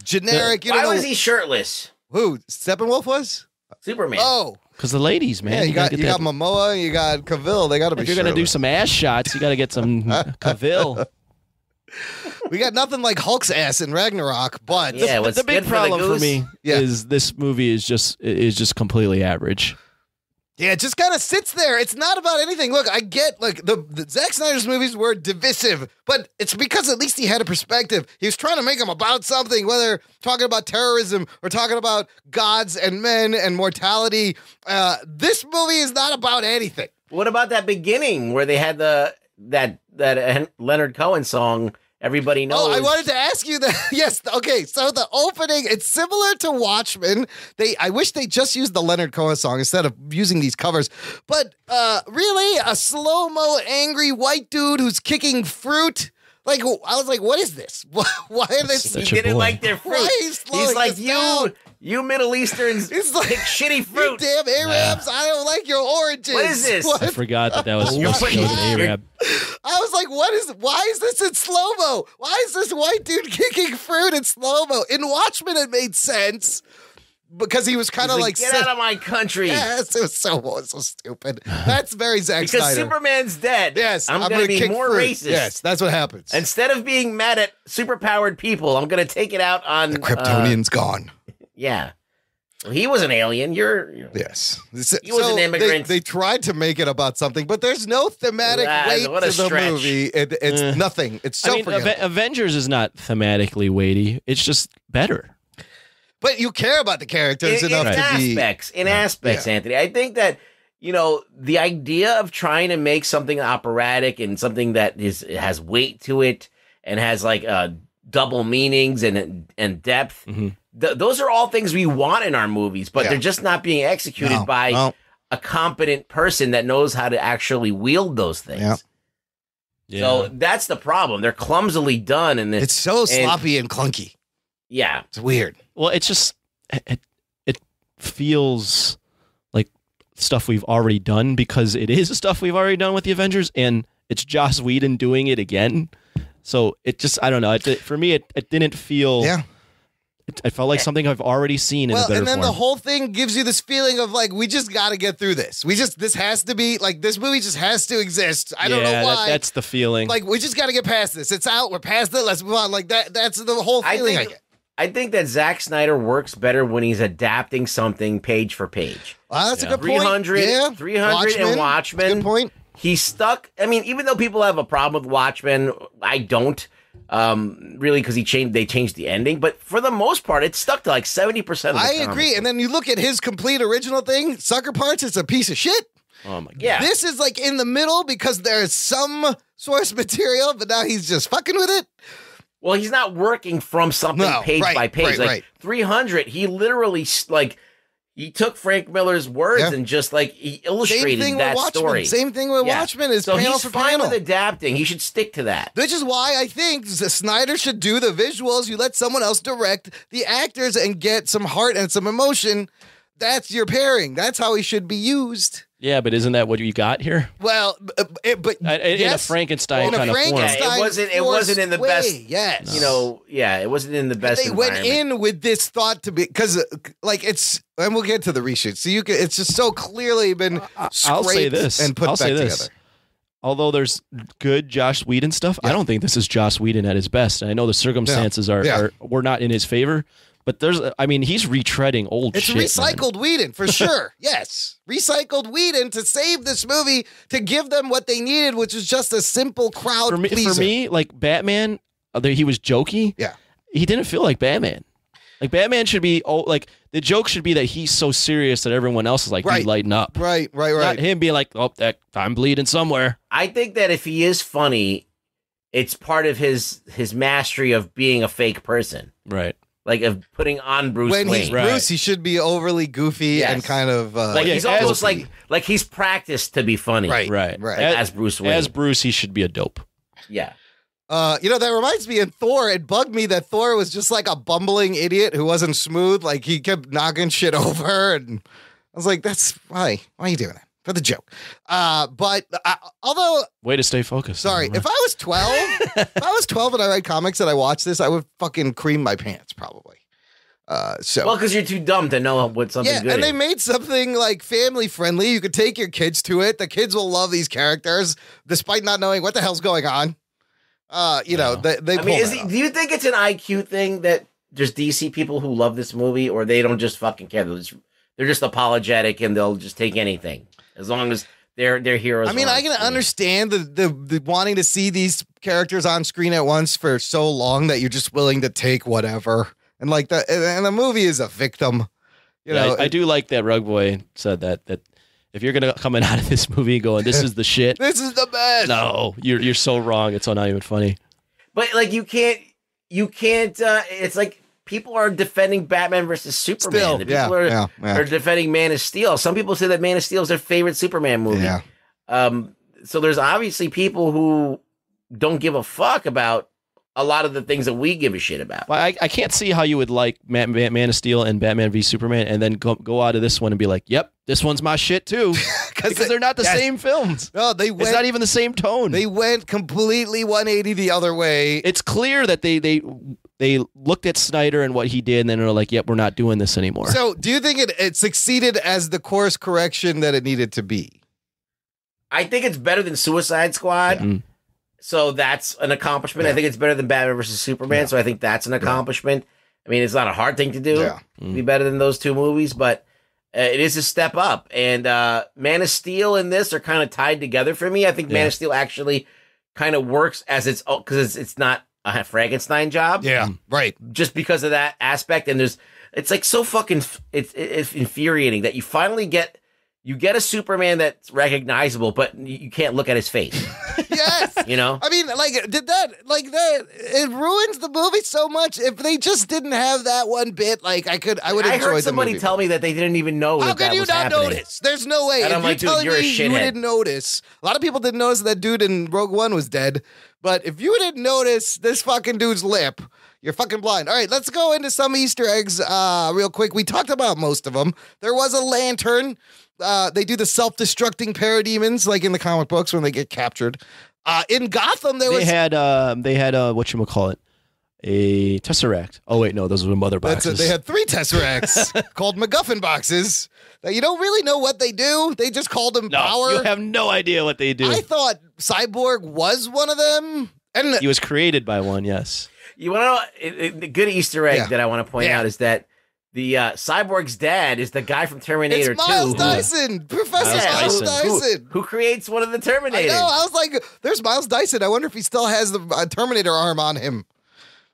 generic.
Why was he shirtless?
Who Steppenwolf was?
Superman.
Oh,
because the ladies, man.
yeah, you got
that.
Momoa, you got Cavill. They got to be.
If you're gonna do some ass shots, you got to get some Cavill.
We got nothing like Hulk's ass in Ragnarok, but
the big problem for me
Yeah.
is this movie is just completely average.
Yeah, it just kind of sits there. It's not about anything. Look, I get, like, the Zack Snyder's movies were divisive, but it's because at least he had a perspective. He was trying to make them about something, whether talking about terrorism or talking about gods and men and mortality. This movie is not about anything.
What about that beginning where they had that Leonard Cohen song, Everybody Knows?
Oh, I wanted to ask you that. Yes, okay, so the opening, it's similar to Watchmen. I wish they just used the Leonard Cohen song instead of using these covers. But really, a slow-mo angry white dude who's kicking fruit? Like, I was like, what is this? Why are they...
He didn't like their fruit. He's like, you Middle Easterns
like,
pick shitty fruit.
You damn Arabs, I don't like your origins.
What is this?
I forgot that was an Arab.
I was like, why is this in slow-mo? Why is this white dude kicking fruit in slow-mo? In Watchmen, it made sense. Because he was kind of like,
get out of my country.
Yes, it was so stupid. That's very Zack Snyder.
Because Superman's dead.
Yes,
I'm going to be more
fruit.
racist.
Yes, that's what happens.
Instead of being mad at superpowered people, I'm going to take it out on...
The Kryptonian's gone.
Yeah. Well, he was an alien.
Yes.
He was an immigrant.
They tried to make it about something, but there's no thematic weight to the
stretch.
movie. It's nothing. It's so forgettable.
Avengers is not thematically weighty. It's just better.
But you care about the characters enough to be...
In aspects, Anthony. I think that, the idea of trying to make something operatic and something that has weight to it and has like double meanings and depth, those are all things we want in our movies, but they're just not being executed by a competent person that knows how to actually wield those things.
Yeah.
So that's the problem. They're clumsily done. And
it's so sloppy and clunky.
Yeah.
It's weird.
Well, it's just it feels like stuff we've already done because it is stuff we've already done with the Avengers, and it's Joss Whedon doing it again. So it just, I don't know. For me, it didn't feel.
Yeah.
It felt like something I've already seen in a better
and then
form.
the whole thing gives you this feeling of like, we just got to get through this. This has to be like, this movie just has to exist. I don't know why.
That's the feeling.
Like, we just got to get past this. It's out. We're past it. Let's move on. Like that's the whole feeling I get.
I think that Zack Snyder works better when he's adapting something page for page.
That's a good point.
300 and Watchmen.
Good point.
He's stuck. I mean, even though people have a problem with Watchmen, I don't. Really, because they changed the ending, but for the most part, it's stuck to like 70% of the
I
comic.
agree. And then you look at his complete original thing, Sucker Punch, it's a piece of shit.
Oh my god.
Yeah.
This is like in the middle because there's some source material, but now he's just fucking with it.
Well, he's not working from something page by page. Like 300, he literally he took Frank Miller's words and just he illustrated that story.
Same thing with Watchmen is
so
panel
he's
for
fine
panel.
with adapting. He should stick to that.
Which is why I think Snyder should do the visuals. You let someone else direct the actors and get some heart and some emotion. That's your pairing. That's how he should be used.
Yeah, but isn't that what you got here?
Well, in
a Frankenstein kind of form.
Yeah, it wasn't in the best.
Yes,
it wasn't in the best.
They went in with this thought to be because, it's, and we'll get to the reshoot. So it's just so clearly been scraped
I'll say this
and put
I'll
back
say
together.
this. Although there's good Joss Whedon stuff, I don't think this is Joss Whedon at his best. And I know the circumstances were not in his favor. But he's retreading old shit.
It's recycled Whedon, for sure. Yes. Recycled Whedon to save this movie, to give them what they needed, which was just a simple crowd pleaser.
For me, like Batman, he was jokey.
Yeah.
He didn't feel like Batman. Like Batman should be, the joke should be that he's so serious that everyone else is like, dude, lighten up.
Right.
Not him being like, I'm bleeding somewhere.
I think that if he is funny, it's part of his mastery of being a fake person.
Right.
Like of putting on Bruce Wayne.
When he's Bruce, he should be overly goofy and kind of
he's almost like he's practiced to be funny.
Right.
As Bruce Wayne.
As Bruce, he should be a dope.
Yeah.
That reminds me in Thor, it bugged me that Thor was just like a bumbling idiot who wasn't smooth. Like he kept knocking shit over, and I was like, "That's why are you doing that?" For the joke. But although...
Way to stay focused.
Sorry. If I was 12 and I read comics and I watched this, I would fucking cream my pants probably. Well,
because you're too dumb to know what something good is.
And they made something like family friendly. You could take your kids to it. The kids will love these characters despite not knowing what the hell's going on. They
I mean, do you think it's an IQ thing that there's DC people who love this movie, or they don't just fucking care? They're just apologetic and they'll just take anything as long as their heroes.
I mean, I can understand the wanting to see these characters on screen at once for so long that you're just willing to take whatever, and like that. And the movie is a victim.
I do like that Rug Boy said that if you're gonna coming out of this movie going, this is the shit,
this is the best.
No, you're so wrong. It's not even funny.
But like you can't. It's like people are defending Batman versus Superman. People are defending Man of Steel. Some people say that Man of Steel is their favorite Superman movie. Yeah. So there's obviously people who don't give a fuck about a lot of the things that we give a shit about.
Well, I can't see how you would like Man of Steel and Batman v Superman and then go out of this one and be like, yep, this one's my shit too. Because they're not the same films.
No,
it's not even the same tone.
They went completely 180 the other way.
It's clear that they looked at Snyder and what he did and then they're like, yep, we're not doing this anymore.
So do you think it succeeded as the course correction that it needed to be?
I think it's better than Suicide Squad. Yeah. So that's an accomplishment. Yeah. I think it's better than Batman versus Superman. Yeah. So I think that's an accomplishment. Yeah. I mean, it's not a hard thing to do. Yeah. To be better than those two movies, but it is a step up. And Man of Steel and this are kind of tied together for me. I think Man of Steel actually kind of works as its own, because it's not a Frankenstein job.
Yeah, right.
Just because of that aspect. And it's like so fucking, it's infuriating that you finally get a Superman that's recognizable, but you can't look at his face.
Yes.
You know?
I mean, it ruins the movie so much. If they just didn't have that one bit, I would enjoy the movie.
I heard somebody tell me that they didn't even know
How
that
could you not notice? There's no way.
And I'm like, dude, you're a shithead.
You didn't notice. A lot of people didn't notice that dude in Rogue One was dead. But if you didn't notice this fucking dude's lip, you're fucking blind. All right, let's go into some Easter eggs real quick. We talked about most of them. There was a lantern. They do the self-destructing parademons like in the comic books when they get captured. In Gotham, they had
whatchamacallit, a Tesseract. Oh wait, no, those were mother boxes.
They had 3 Tesseracts called MacGuffin boxes that you don't really know what they do. They just called them power.
You have no idea what they do.
I thought Cyborg was one of them, and
he was created by one. Yes.
You want to know the good Easter egg that I want to point out is that the Cyborg's dad is the guy from Terminator 2.
It's Miles Dyson, Professor Miles Dyson.
Who creates one of the Terminators.
I know, I was like, there's Miles Dyson. I wonder if he still has the Terminator arm on him.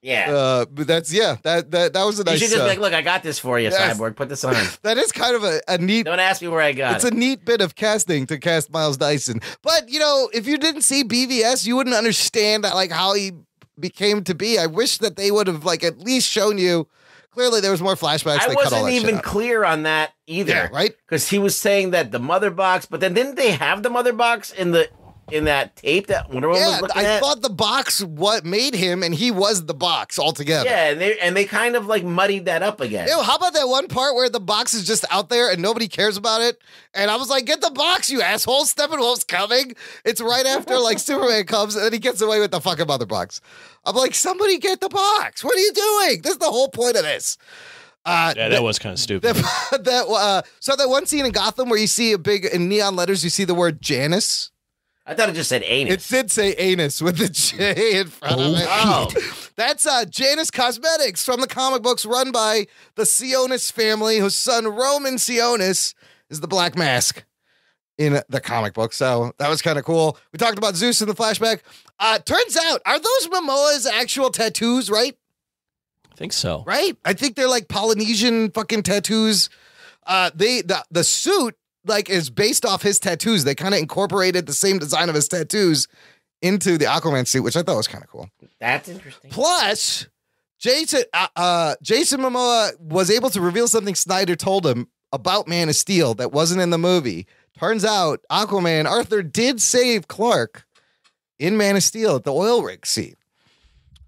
Yeah.
But that's, that was a nice...
You should just be like, look, I got this for you, Cyborg. Put this on.
That is kind of a neat...
Don't ask me where I got it.
It's a neat bit of casting to cast Miles Dyson. But, if you didn't see BVS, you wouldn't understand how he became to be. I wish that they would have at least shown you. Clearly, there was more flashbacks.
I wasn't even clear on that either,
right?
Because he was saying that the mother box, but then didn't they have the mother box in that tape that Wonder Woman was looking at?
I thought the box what made him, and he was the box altogether.
Yeah, and they kind of muddied that up again.
Ew, how about that one part where the box is just out there and nobody cares about it? And I was like, get the box, you asshole! Steppenwolf's coming. It's right after Superman comes, and then he gets away with the fucking mother box. I'm like, somebody get the box. What are you doing? This is the whole point of this.
That was kind of stupid.
So that one scene in Gotham where you see in neon letters, you see the word Janice.
I thought it just said anus.
It did say anus with the J in front of it.
Oh.
That's Janus Cosmetics from the comic books run by the Sionis family, whose son Roman Sionis is the Black Mask in the comic book. So that was kind of cool. We talked about Zeus in the flashback. Turns out, are those Momoa's actual tattoos, right?
I think so.
Right? I think they're Polynesian fucking tattoos. The suit is based off his tattoos. They kind of incorporated the same design of his tattoos into the Aquaman suit, which I thought was kind of cool.
That's interesting.
Plus, Jason Momoa was able to reveal something Snyder told him about Man of Steel that wasn't in the movie. Turns out Aquaman, Arthur, did save Clark in Man of Steel at the oil rig scene.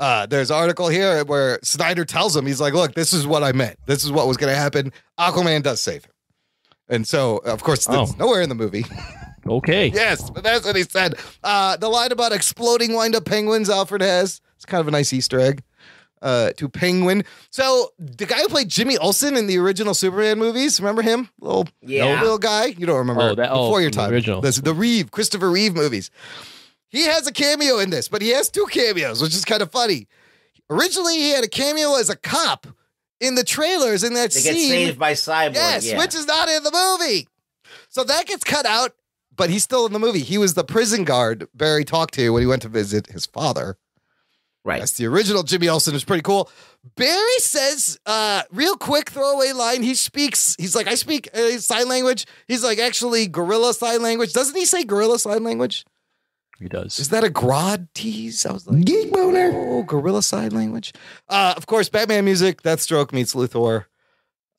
There's an article here where Snyder tells him, he's like, look, this is what I meant. This is what was going to happen. Aquaman does save him. And so, of course, it's nowhere in the movie.
Okay.
Yes, but that's what he said. The line about exploding wind-up penguins Alfred has, it's kind of a nice Easter egg to Penguin. So the guy who played Jimmy Olsen in the original Superman movies, remember him? Little guy? You don't remember. Before your time.
Original.
The Christopher Reeve movies. He has a cameo in this, but he has 2 cameos, which is kind of funny. Originally, he had a cameo as a cop in the trailers in that
They
scene.
get saved by Cyborg.
Yes,
yeah.
which is not in the movie. So that gets cut out, but he's still in the movie. He was the prison guard Barry talked to when he went to visit his father.
Right.
That's the original Jimmy Olsen. It's pretty cool. Barry says, real quick throwaway line. He's like, I speak sign language. He's like, actually, gorilla sign language. Doesn't he say gorilla sign language?
He does.
Is that a Grodd tease? I was like,
Geek boner.
oh, gorilla sign language. Of course, Batman music. Deathstroke meets Luthor.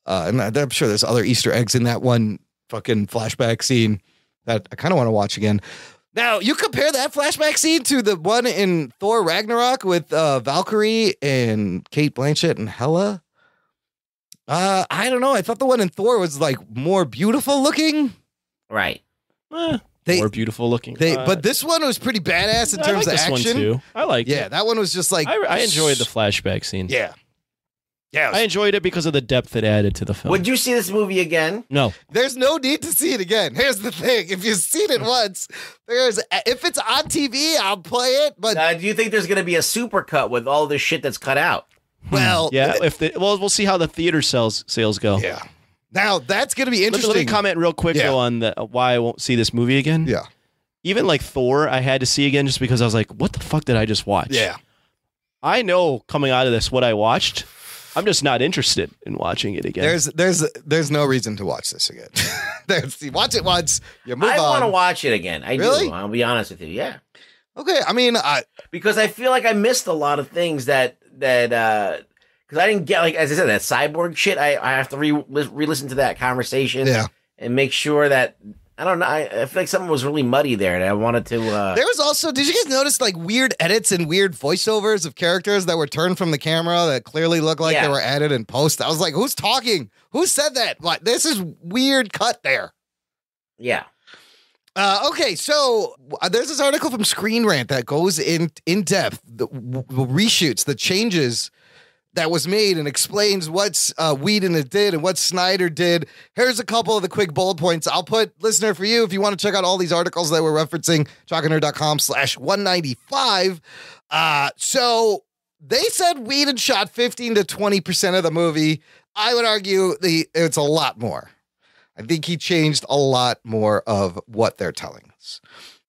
And I'm sure there's other Easter eggs in that one fucking flashback scene that I kind of want to watch again. Now, you compare that flashback scene to the one in Thor Ragnarok with Valkyrie and Kate Blanchett and Hela. I don't know. I thought the one in Thor was like more beautiful looking.
Right.
More beautiful looking.
But this one was pretty badass in terms of
this
action.
one too. I liked it.
Yeah, that one was just like
I enjoyed the flashback scene.
Yeah. Yeah.
I enjoyed it because of the depth it added to the film.
Would you see this movie again?
No.
There's no need to see it again. Here's the thing. If you've seen it once, if it's on TV, I'll play it. But
do you think there's going to be a super cut with all this shit that's cut out?
Well,
yeah. We'll see how the theater sales go.
Yeah. Now that's going to be interesting.
Let me comment real quick though on why I won't see this movie again.
Yeah.
Even like Thor, I had to see again just because I was like, what the fuck did I just watch?
Yeah.
I know coming out of this what I watched. I'm just not interested in watching it again.
There's no reason to watch this again. Watch it once, you move on.
I want to watch it again. I
Really?
do. I'll be honest with you. Yeah.
Okay. I mean,
because I feel like I missed a lot of things that because I didn't get, like, as I said, that cyborg shit. I have to re-listen to that conversation.
Yeah.
And make sure that I don't know. I feel like something was really muddy there, and I wanted to.
There was also. Did you guys notice like weird edits and weird voiceovers of characters that were turned from the camera that clearly looked like they were added in post? I was like, who's talking? Who said that? Like, this is weird cut there.
Yeah.
Okay, so there's this article from Screen Rant that goes in depth, the reshoots, the changes that was made, and explains what Whedon did and what Snyder did. Here's a couple of the quick bullet points. I'll put, listener, for you, if you want to check out all these articles that we're referencing, jockandnerd.com/195. So they said Whedon shot 15 to 20% of the movie. I would argue it's a lot more. I think he changed a lot more of what they're telling us.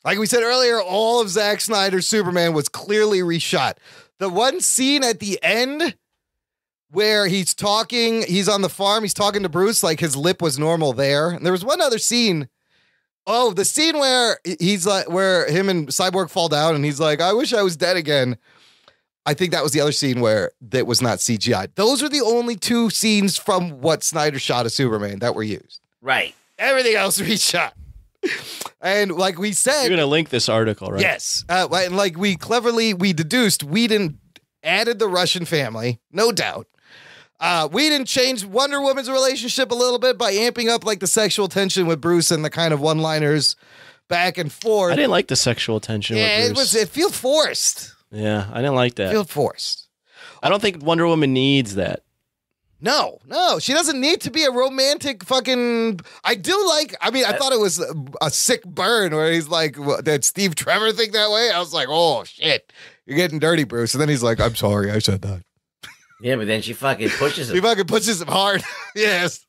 Like we said earlier, all of Zack Snyder's Superman was clearly reshot. The one scene at the end where he's on the farm, he's talking to Bruce, like his lip was normal there. And there was one other scene. Oh, the scene where he's like, where him and Cyborg fall down and he's like, I wish I was dead again. I think that was the other scene where that was not CGI. Those are the only 2 scenes from what Snyder shot of Superman that were used.
Right.
Everything else reshot. And like we said,
you're going to link this article, right?
Yes. And like we deduced, Whedon added the Russian family, no doubt. Whedon changed Wonder Woman's relationship a little bit by amping up like the sexual tension with Bruce and the kind of one-liners back and forth.
I didn't like the sexual tension with Bruce.
It felt forced.
Yeah, I didn't like that.
It felt forced.
I don't think Wonder Woman needs that.
No, she doesn't need to be a romantic fucking. I thought it was a sick burn where he's like, did Steve Trevor think that way? I was like, oh shit, you're getting dirty, Bruce. And then he's like, I'm sorry, I said that.
Yeah, but then she fucking pushes him.
She fucking pushes him hard. Yes.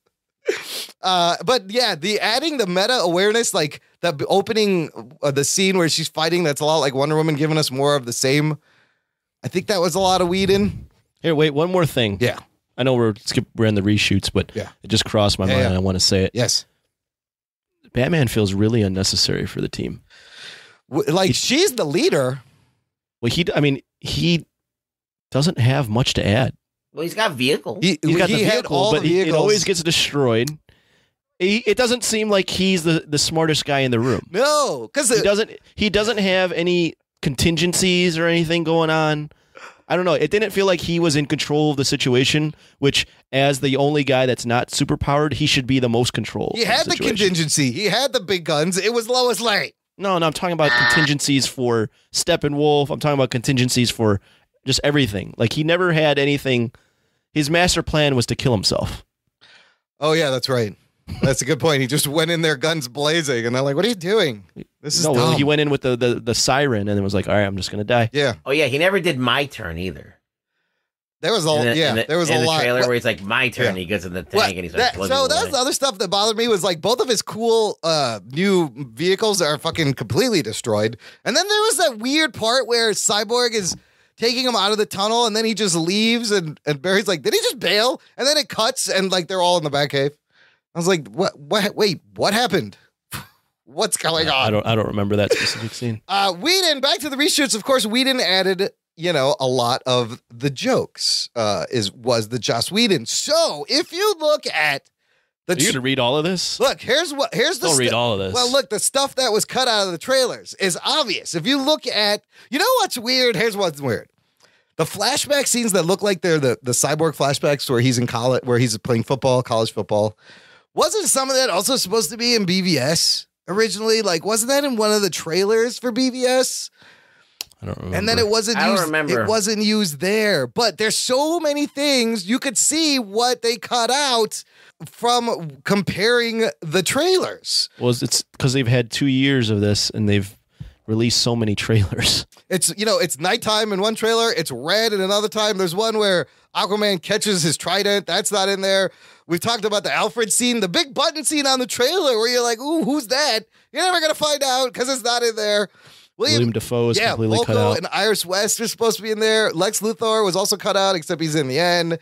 But yeah, adding the meta awareness, like the opening the scene where she's fighting, that's a lot like Wonder Woman, giving us more of the same. I think that was a lot of Whedon.
Here, wait, one more thing.
Yeah.
I know we're in the reshoots, but it just crossed my mind and I want to say it.
Yes.
Batman feels really unnecessary for the team.
She's the leader.
Well, he doesn't have much to add.
Well, he's got vehicle.
He's got the vehicle, but it always gets destroyed. It doesn't seem like he's the smartest guy in the room.
No, because
he doesn't have any contingencies or anything going on. I don't know. It didn't feel like he was in control of the situation, which, as the only guy that's not superpowered, he should be the most control.
He had the contingency. He had the big guns. It was Lois Lane.
No, I'm talking about contingencies for Steppenwolf. I'm talking about contingencies for just everything. Like, he never had anything. His master plan was to kill himself.
Oh, yeah, that's right. That's a good point. He just went in there guns blazing, and they're like, "What are you doing? This is dumb."
He went in with the siren, and it was like, "All right, I'm just gonna die."
Yeah.
Oh yeah, he never did my turn either.
There was a there was a lot.
Trailer where he's like, "My turn." And he gets in the tank and he's like,
so that's the other stuff that bothered me was like both of his cool new vehicles are fucking completely destroyed, and then there was that weird part where Cyborg is taking him out of the tunnel, and then he just leaves, and Barry's like, "Did he just bail?" And then it cuts, and like they're all in the Batcave. I was like, "What? Wait, what happened? What's going on?"
I don't remember that specific scene.
Whedon, back to the reshoots. Of course, Whedon added, a lot of the jokes. Was the Joss Whedon. So if you look at
Are you gonna read all of this?
Look, here's the
Don't read all of this.
Well, look, the stuff that was cut out of the trailers is obvious. If you look at, what's weird? Here's what's weird. The flashback scenes that look like they're the Cyborg flashbacks where he's in college, where he's playing football, college football. Wasn't some of that also supposed to be in BVS originally? Like, wasn't that in one of the trailers for BVS?
I don't remember.
And then it wasn't
I don't
used.
remember.
It wasn't used there. But there's so many things you could see what they cut out from comparing the trailers.
Well, it's because they've had 2 years of this and they've released so many trailers.
It's it's nighttime in one trailer. It's red in another time. There's one where Aquaman catches his trident. That's not in there. We've talked about the Alfred scene, the big button scene on the trailer where you're like, ooh, who's that? You're never going to find out because it's not in there.
William Dafoe is completely
Volko
cut out.
And Iris West are supposed to be in there. Lex Luthor was also cut out, except he's in the end.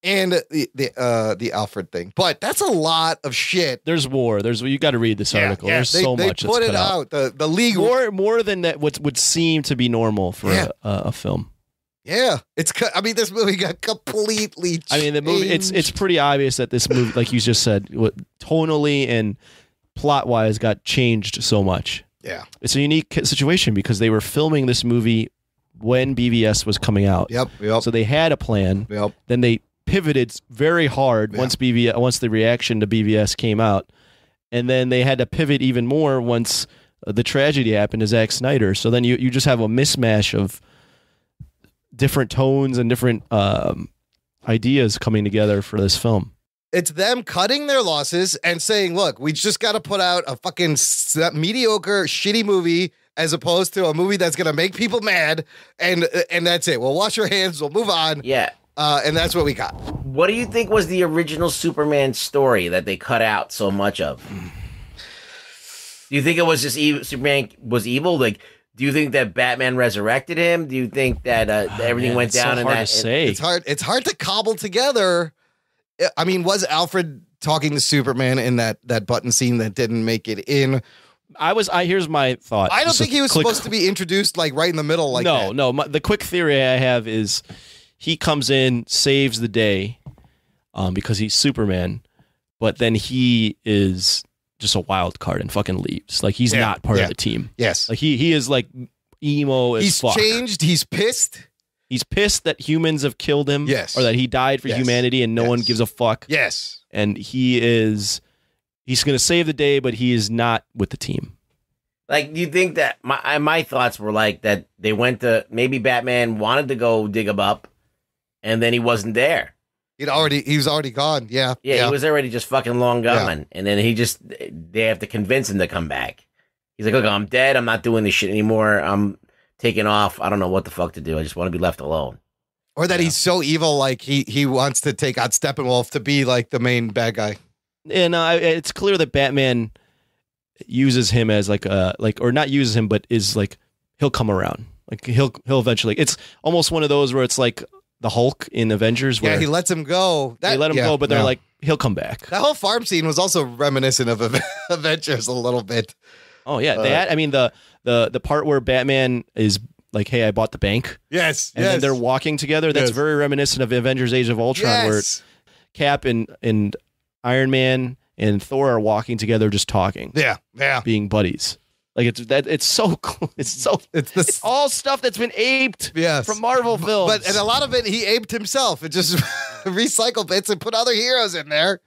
And the Alfred thing. But that's a lot of shit.
There's more. You got to read this article. There's so much.
They put
that's
it
cut
out. The league
more than that would seem to be normal for a film.
Yeah, this movie got completely changed.
I mean, the movie. It's pretty obvious that this movie, like you just said, tonally and plot wise, got changed so much.
Yeah,
it's a unique situation because they were filming this movie when BVS was coming out.
Yep.
So they had a plan.
Yep.
Then they pivoted very hard once the reaction to BVS came out, and then they had to pivot even more once the tragedy happened to Zack Snyder. So then you just have a mismatch of different tones and different ideas coming together for this film.
It's them cutting their losses and saying, look, we just got to put out a fucking mediocre, shitty movie as opposed to a movie that's going to make people mad. And that's it. We'll wash our hands. We'll move on.
Yeah.
And that's what we got.
What do you think was the original Superman story that they cut out so much of? Do you think it was just Superman was evil? Like, do you think that Batman resurrected him? Do you think that everything went down?
So hard to say.
It's hard to cobble together. I mean, was Alfred talking to Superman in that button scene that didn't make it in?
Here's my thought.
I don't think he was supposed to be introduced like right in the middle. Like
no. The quick theory I have is he comes in, saves the day, because he's Superman, but then he is just a wild card and fucking leaves. Like he's not part of the team.
Yes,
like he is like emo as fuck.
He's changed. He's pissed.
He's pissed that humans have killed him.
Yes.
Or that he died for humanity and no one gives a fuck.
Yes.
And he's going to save the day, but he is not with the team.
Like, do you think that my thoughts were like that they went to, maybe Batman wanted to go dig him up and then he wasn't there.
He was already gone. Yeah.
Yeah, he was already just fucking long gone. Yeah. And then they have to convince him to come back. He's like, look, I'm dead. I'm not doing this shit anymore. I'm taking off. I don't know what the fuck to do. I just want to be left alone.
Or that he's so evil, like he wants to take out Steppenwolf to be like the main bad guy.
And it's clear that Batman uses him as or not uses him, but is like, he'll come around. Like he'll eventually. It's almost one of those where it's like the Hulk in Avengers. Where
he lets him go.
They let him go, but they're like, he'll come back.
That whole farm scene was also reminiscent of Avengers a little bit.
Oh yeah, the part where Batman is like, "Hey, I bought the bank."
Yes,
and then they're walking together. That's very reminiscent of Avengers: Age of Ultron, where it's Cap and Iron Man and Thor are walking together, just talking.
Yeah,
being buddies. Like it's all stuff that's been aped from Marvel films.
But and a lot of it he aped himself and just recycled bits and put other heroes in there,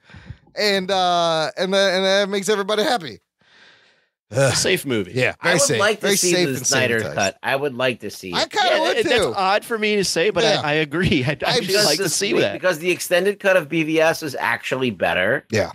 and that makes everybody happy.
A safe movie.
Yeah,
I would
safe.
like to
very
see the Snyder cut. I would like to see it.
I kind of would too.
That's odd for me to say, but I agree. I'd like to see that.
Because the extended cut of BVS is actually better.
Yeah.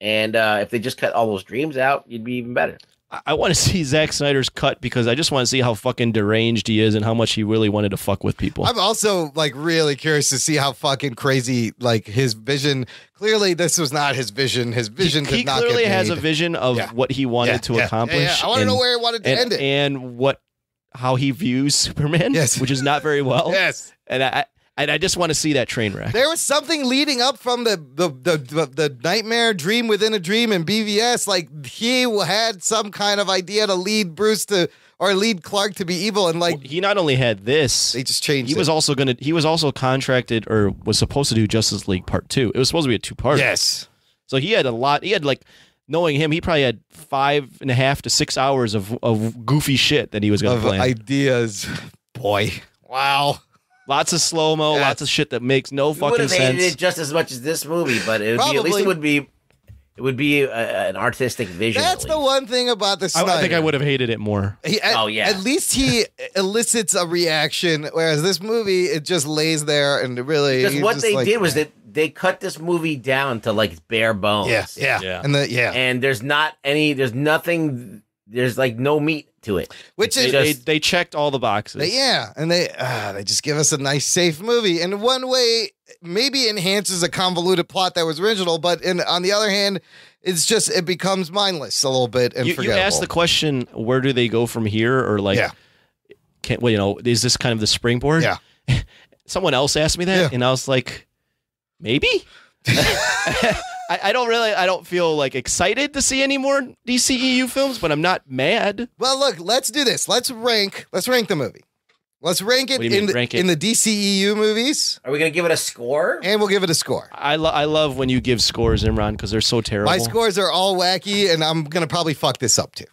And if they just cut all those dreams out, you'd be even better.
I want to see Zack Snyder's cut because I just want to see how fucking deranged he is and how much he really wanted to fuck with people.
I'm also like really curious to see how fucking crazy like his vision. Clearly, this was not his vision. His vision
he
did not
clearly
get
has
made.
a vision of what he wanted to accomplish.
I want to know where he wanted to end it.
And how he views Superman, which is not very well.
Yes.
And I just want to see that train wreck.
There was something leading up from the nightmare dream within a dream in BVS. Like he had some kind of idea to lead Bruce to or lead Clark to be evil, and like
he not only had this,
they just changed.
He was also contracted or was supposed to do Justice League Part 2. It was supposed to be a 2-part.
Yes.
So he had a lot. He had like. Knowing him, he probably had 5.5 to 6 hours of goofy shit that he was going to plan.
Ideas, boy. Wow.
Lots of slow-mo, lots of shit that makes no fucking
would have
sense.
hated it just as much as this movie, but it would be, at least it would be an artistic vision.
That's the one thing about the Snyder.
I think I would have hated it more.
At least he elicits a reaction, whereas this movie, it just lays there and it really.
Because what they did was that they cut this movie down to like bare bones.
Yeah.
And there's nothing. There's like no meat to it.
Which is
they checked all the boxes.
And they just give us a nice, safe movie. And one way, maybe enhances a convoluted plot that was original, but on the other hand, it becomes mindless a little bit and forgettable.
You asked the question, where do they go from here, or like, is this kind of the springboard?
Yeah.
Someone else asked me that, and I was like, maybe. I don't feel like excited to see any more DCEU films, but I'm not mad.
Well, look, let's do this. Let's rank the movie. Let's rank it in the DCEU movies.
Are we going to give it a score?
And we'll give it a score.
I love when you give scores, Imran, because they're so terrible.
My scores are all wacky, and I'm going to probably fuck this up too.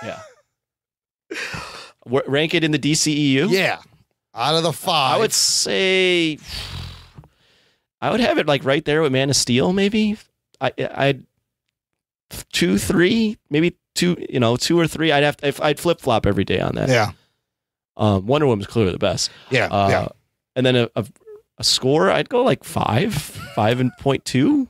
Yeah. Rank it in the DCEU?
Yeah. Out of the 5.
I would say I would have it like right there with Man of Steel, maybe. I'd 2, 3, maybe 2 or 3. I'd flip flop every day on that.
Yeah.
Wonder Woman's clearly the best.
Yeah.
And then a score, I'd go like 5.2.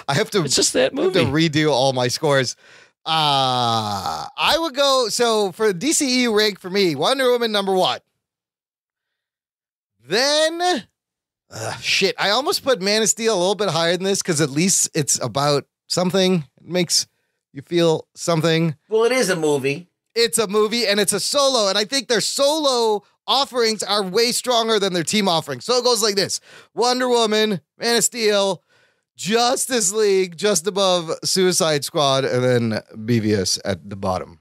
I have to.
It's just that movie.
I have to redo all my scores. I would go. So for DCEU rank for me, Wonder Woman number 1. Then. Shit, I almost put Man of Steel a little bit higher than this because at least it's about something. It makes you feel something.
Well, it is a movie.
It's a movie and it's a solo. And I think their solo offerings are way stronger than their team offerings. So it goes like this. Wonder Woman, Man of Steel, Justice League, just above Suicide Squad, and then BVS at the bottom.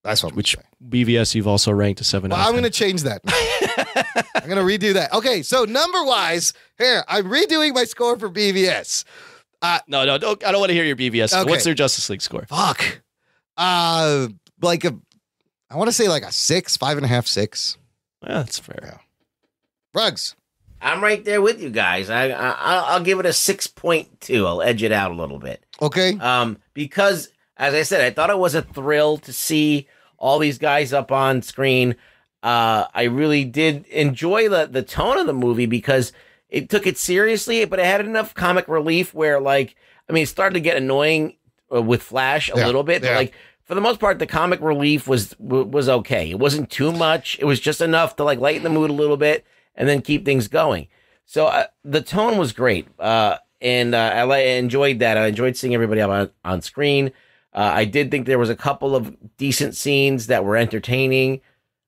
That's what
Which BVS you've also ranked a 7 out of 10.
I'm going to change that. I'm going to redo that. Okay, so number-wise, here, I'm redoing my score for BVS.
No, I don't want to hear your BVS.
Okay.
What's their Justice League score?
Fuck. I want to say like a 6, 5.5, 6.
Yeah, that's fair.
Yeah. Rugs.
I'm right there with you guys. I'll give it a 6.2. I'll edge it out a little bit.
Okay.
Because, as I said, I thought it was a thrill to see all these guys up on screen. I really did enjoy the tone of the movie because it took it seriously, but it had enough comic relief where, like, I mean, it started to get annoying with Flash a little bit, but like for the most part, the comic relief was okay. It wasn't too much. It was just enough to like lighten the mood a little bit and then keep things going. So the tone was great, and I enjoyed that. I enjoyed seeing everybody up on screen. I did think there was a couple of decent scenes that were entertaining.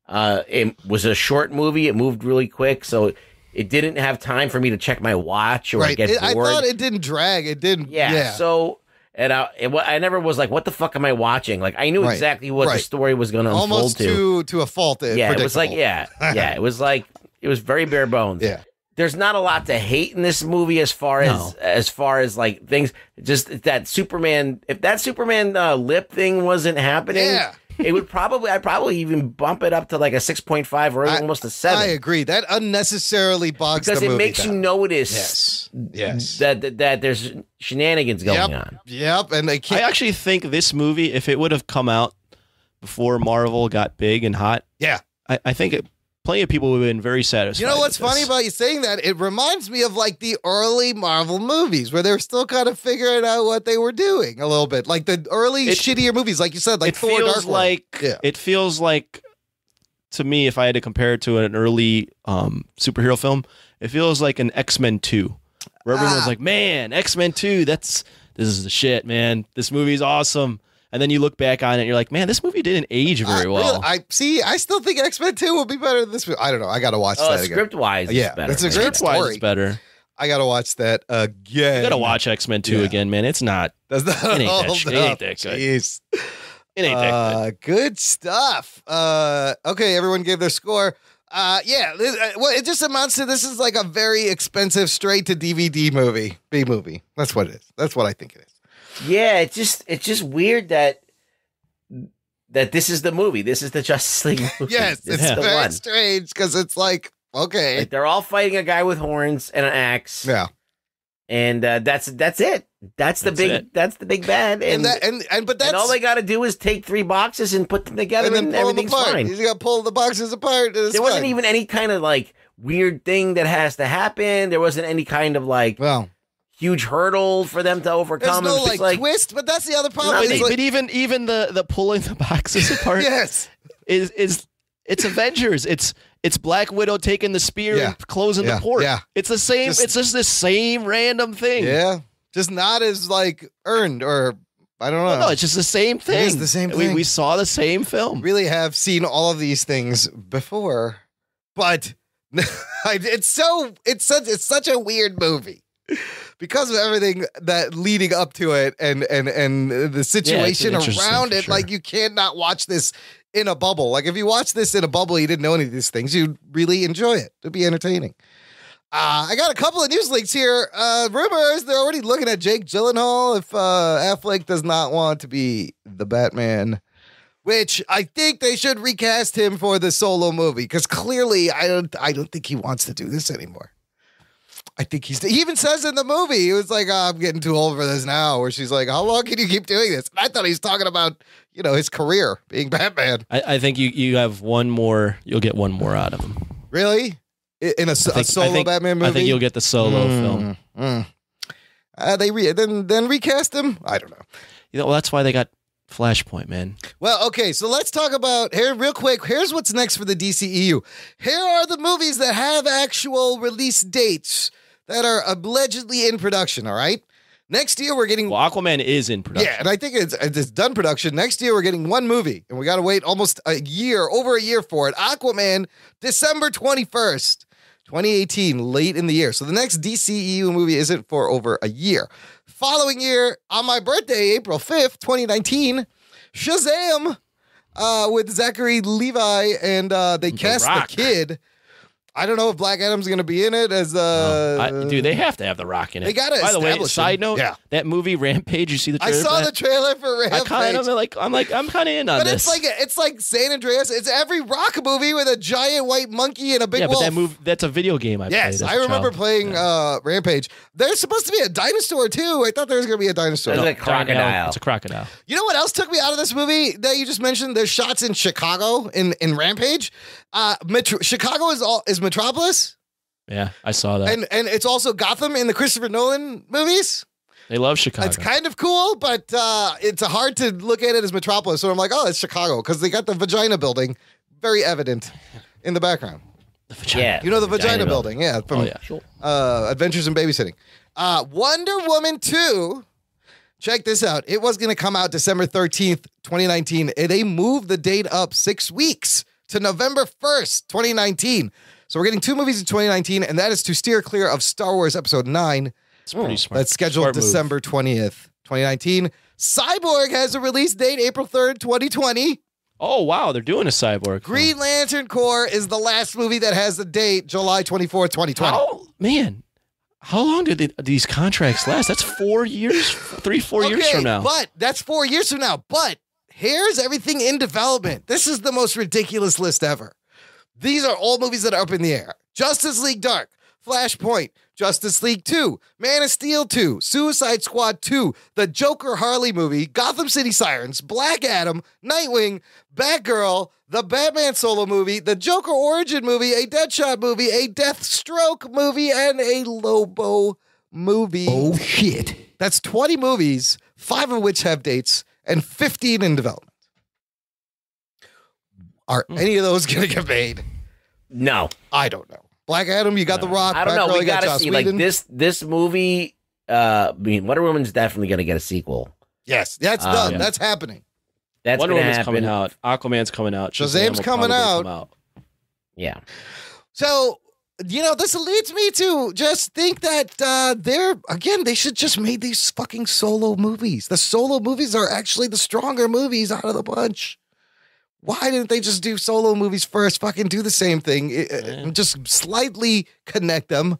It was a short movie. It moved really quick, so it didn't have time for me to check my watch or get bored.
I thought it didn't drag. It didn't.
Yeah. So, and I never was like, "What the fuck am I watching?" Like, I knew exactly what the story was going to unfold
almost to a fault.
Yeah, it was like, it was like it was very bare bones.
Yeah.
There's not a lot to hate in this movie as far as like things. Just that Superman. If that Superman lip thing wasn't happening, it would I'd probably even bump it up to like a 6.5 or almost a 7.
I agree. That unnecessarily bogs
because
the movie
it makes
down.
you notice that there's shenanigans going on.
Yep, and they can't.
I actually think this movie, if it would have come out before Marvel got big and hot,
I
think it plenty of people who have been very satisfied.
You know what's
with
funny
this.
about you saying that? It reminds me of like the early Marvel movies where they were still kind of figuring out what they were doing a little bit. Like the early shittier movies, like you said, like Thor, Dark World.
It feels like, to me, if I had to compare it to an early superhero film, it feels like an X-Men 2. Where everyone's like, man, X-Men 2, this is the shit, man. This movie's awesome. And then you look back on it and you're like, man, this movie didn't age very well.
I still think X-Men 2 will be better than this movie. I don't know. I got to watch that again.
Script-wise,
yeah,
it's better.
It's a great story.
Script-wise, it's better.
I got to watch that again.
You got to watch X-Men 2 again, man. It's not.
It ain't
that good.
Jeez.
It ain't that good.
Good stuff. Okay, everyone gave their score. It just amounts to this is like a very expensive straight to DVD movie, B movie. That's what it is. That's what I think it is.
Yeah, it's just weird that this is the movie. This is the Justice League movie.
Yes, it's very strange because it's like, okay,
like they're all fighting a guy with horns and an axe.
Yeah,
and that's it. That's the big bad.
And
all they got to do is take 3 boxes and put them together, and everything's fine.
You got to pull the boxes apart.
There wasn't even any kind of like weird thing that has to happen. There wasn't any kind of like huge hurdle for them to overcome.
There's no like twist, but that's the other problem.
But even the pulling the boxes apart,
yes,
is it's Avengers. It's Black Widow taking the spear and closing the port.
Yeah,
it's the same. It's just the same random thing.
Yeah. Just not as like earned or I don't know.
No, it's just the same thing.
It is the same thing.
We saw the same film.
Really have seen all of these things before, but it's such a weird movie because of everything that leading up to it and the situation around it. Sure. Like you can't not watch this in a bubble. Like if you watch this in a bubble, you didn't know any of these things, you'd really enjoy it. It'd be entertaining. I got a couple of news leaks here. Rumors, they're already looking at Jake Gyllenhaal if Affleck does not want to be the Batman, which I think they should recast him for the solo movie because clearly I don't think he wants to do this anymore. I think he even says in the movie, he was like, I'm getting too old for this now, where she's like, how long can you keep doing this? And I thought he was talking about, his career being Batman.
I think you have one more, you'll get one more out of him.
Really? In a solo Batman movie?
I think you'll get the solo film.
Then recast him? I don't know.
Well, that's why they got Flashpoint, man.
Well, okay, so let's talk about here real quick. Here's what's next for the DCEU. Here are the movies that have actual release dates that are allegedly in production, all right? Next year, we're getting...
Well, Aquaman is in production.
Yeah, and I think it's done production. Next year, we're getting one movie, and we got to wait almost over a year for it. Aquaman, December 21st. 2018, late in the year. So the next DCEU movie isn't for over a year. Following year, on my birthday, April 5th, 2019, Shazam with Zachary Levi, and they cast the kid. I don't know if Black Adam's going to be in it as
dude, they have to have The Rock in it.
They got to.
By the way, side note, that movie Rampage. You see the trailer?
I saw the trailer for Rampage.
I'm kind of in on this.
But it's like San Andreas. It's every Rock movie with a giant white monkey and a big wolf.
But that's a video game.
Yes, I remember playing Rampage. There's supposed to be a dinosaur too. I thought there was going to be a dinosaur.
It's a crocodile.
It's a crocodile.
You know what else took me out of this movie that you just mentioned? There's shots in Chicago in Rampage. Chicago is Metropolis.
Yeah, I saw that.
And it's also Gotham in the Christopher Nolan movies.
They love Chicago.
It's kind of cool, but it's hard to look at it as Metropolis. So I'm like, oh, it's Chicago because they got the vagina building very evident in the background.
The vagina.
Yeah,
you know the vagina building. Yeah, from Adventures in Babysitting. Wonder Woman 2. Check this out. It was going to come out December 13th, 2019. They moved the date up 6 weeks to November 1st, 2019. So we're getting 2 movies in 2019, and that is to steer clear of Star Wars Episode 9.
It's pretty smart.
That's scheduled December 20th, 2019. Cyborg has a release date April 3rd, 2020.
Oh, wow. They're doing a Cyborg.
Green Lantern Corps is the last movie that has the date July 24th, 2020.
Oh, man. How long do these contracts last? That's 4 years, 4 years from now.
But that's 4 years from now. But here's everything in development. This is the most ridiculous list ever. These are all movies that are up in the air. Justice League Dark, Flashpoint, Justice League 2, Man of Steel 2, Suicide Squad 2, the Joker Harley movie, Gotham City Sirens, Black Adam, Nightwing, Batgirl, the Batman solo movie, the Joker origin movie, a Deadshot movie, a Deathstroke movie, and a Lobo movie.
Oh, shit.
That's 20 movies, 5 of which have dates, and 15 in development. Are any of those going to get made?
No.
I don't know. Black Adam, you got The Rock.
I don't know.
Batgirl,
We
you got
gotta
Joss
see.
Whedon.
Like this movie. I mean, Wonder Woman's definitely gonna get a sequel.
Yes, that's done.
Yeah.
That's happening.
That's
Wonder
gonna
Woman's
happen.
coming out. Aquaman's coming out.
Shazam's
will
coming
probably
out.
come
Yeah.
So, this leads me to just think that they should just make these fucking solo movies. The solo movies are actually the stronger movies out of the bunch. Why didn't they just do solo movies first? Fucking do the same thing. Just slightly connect them.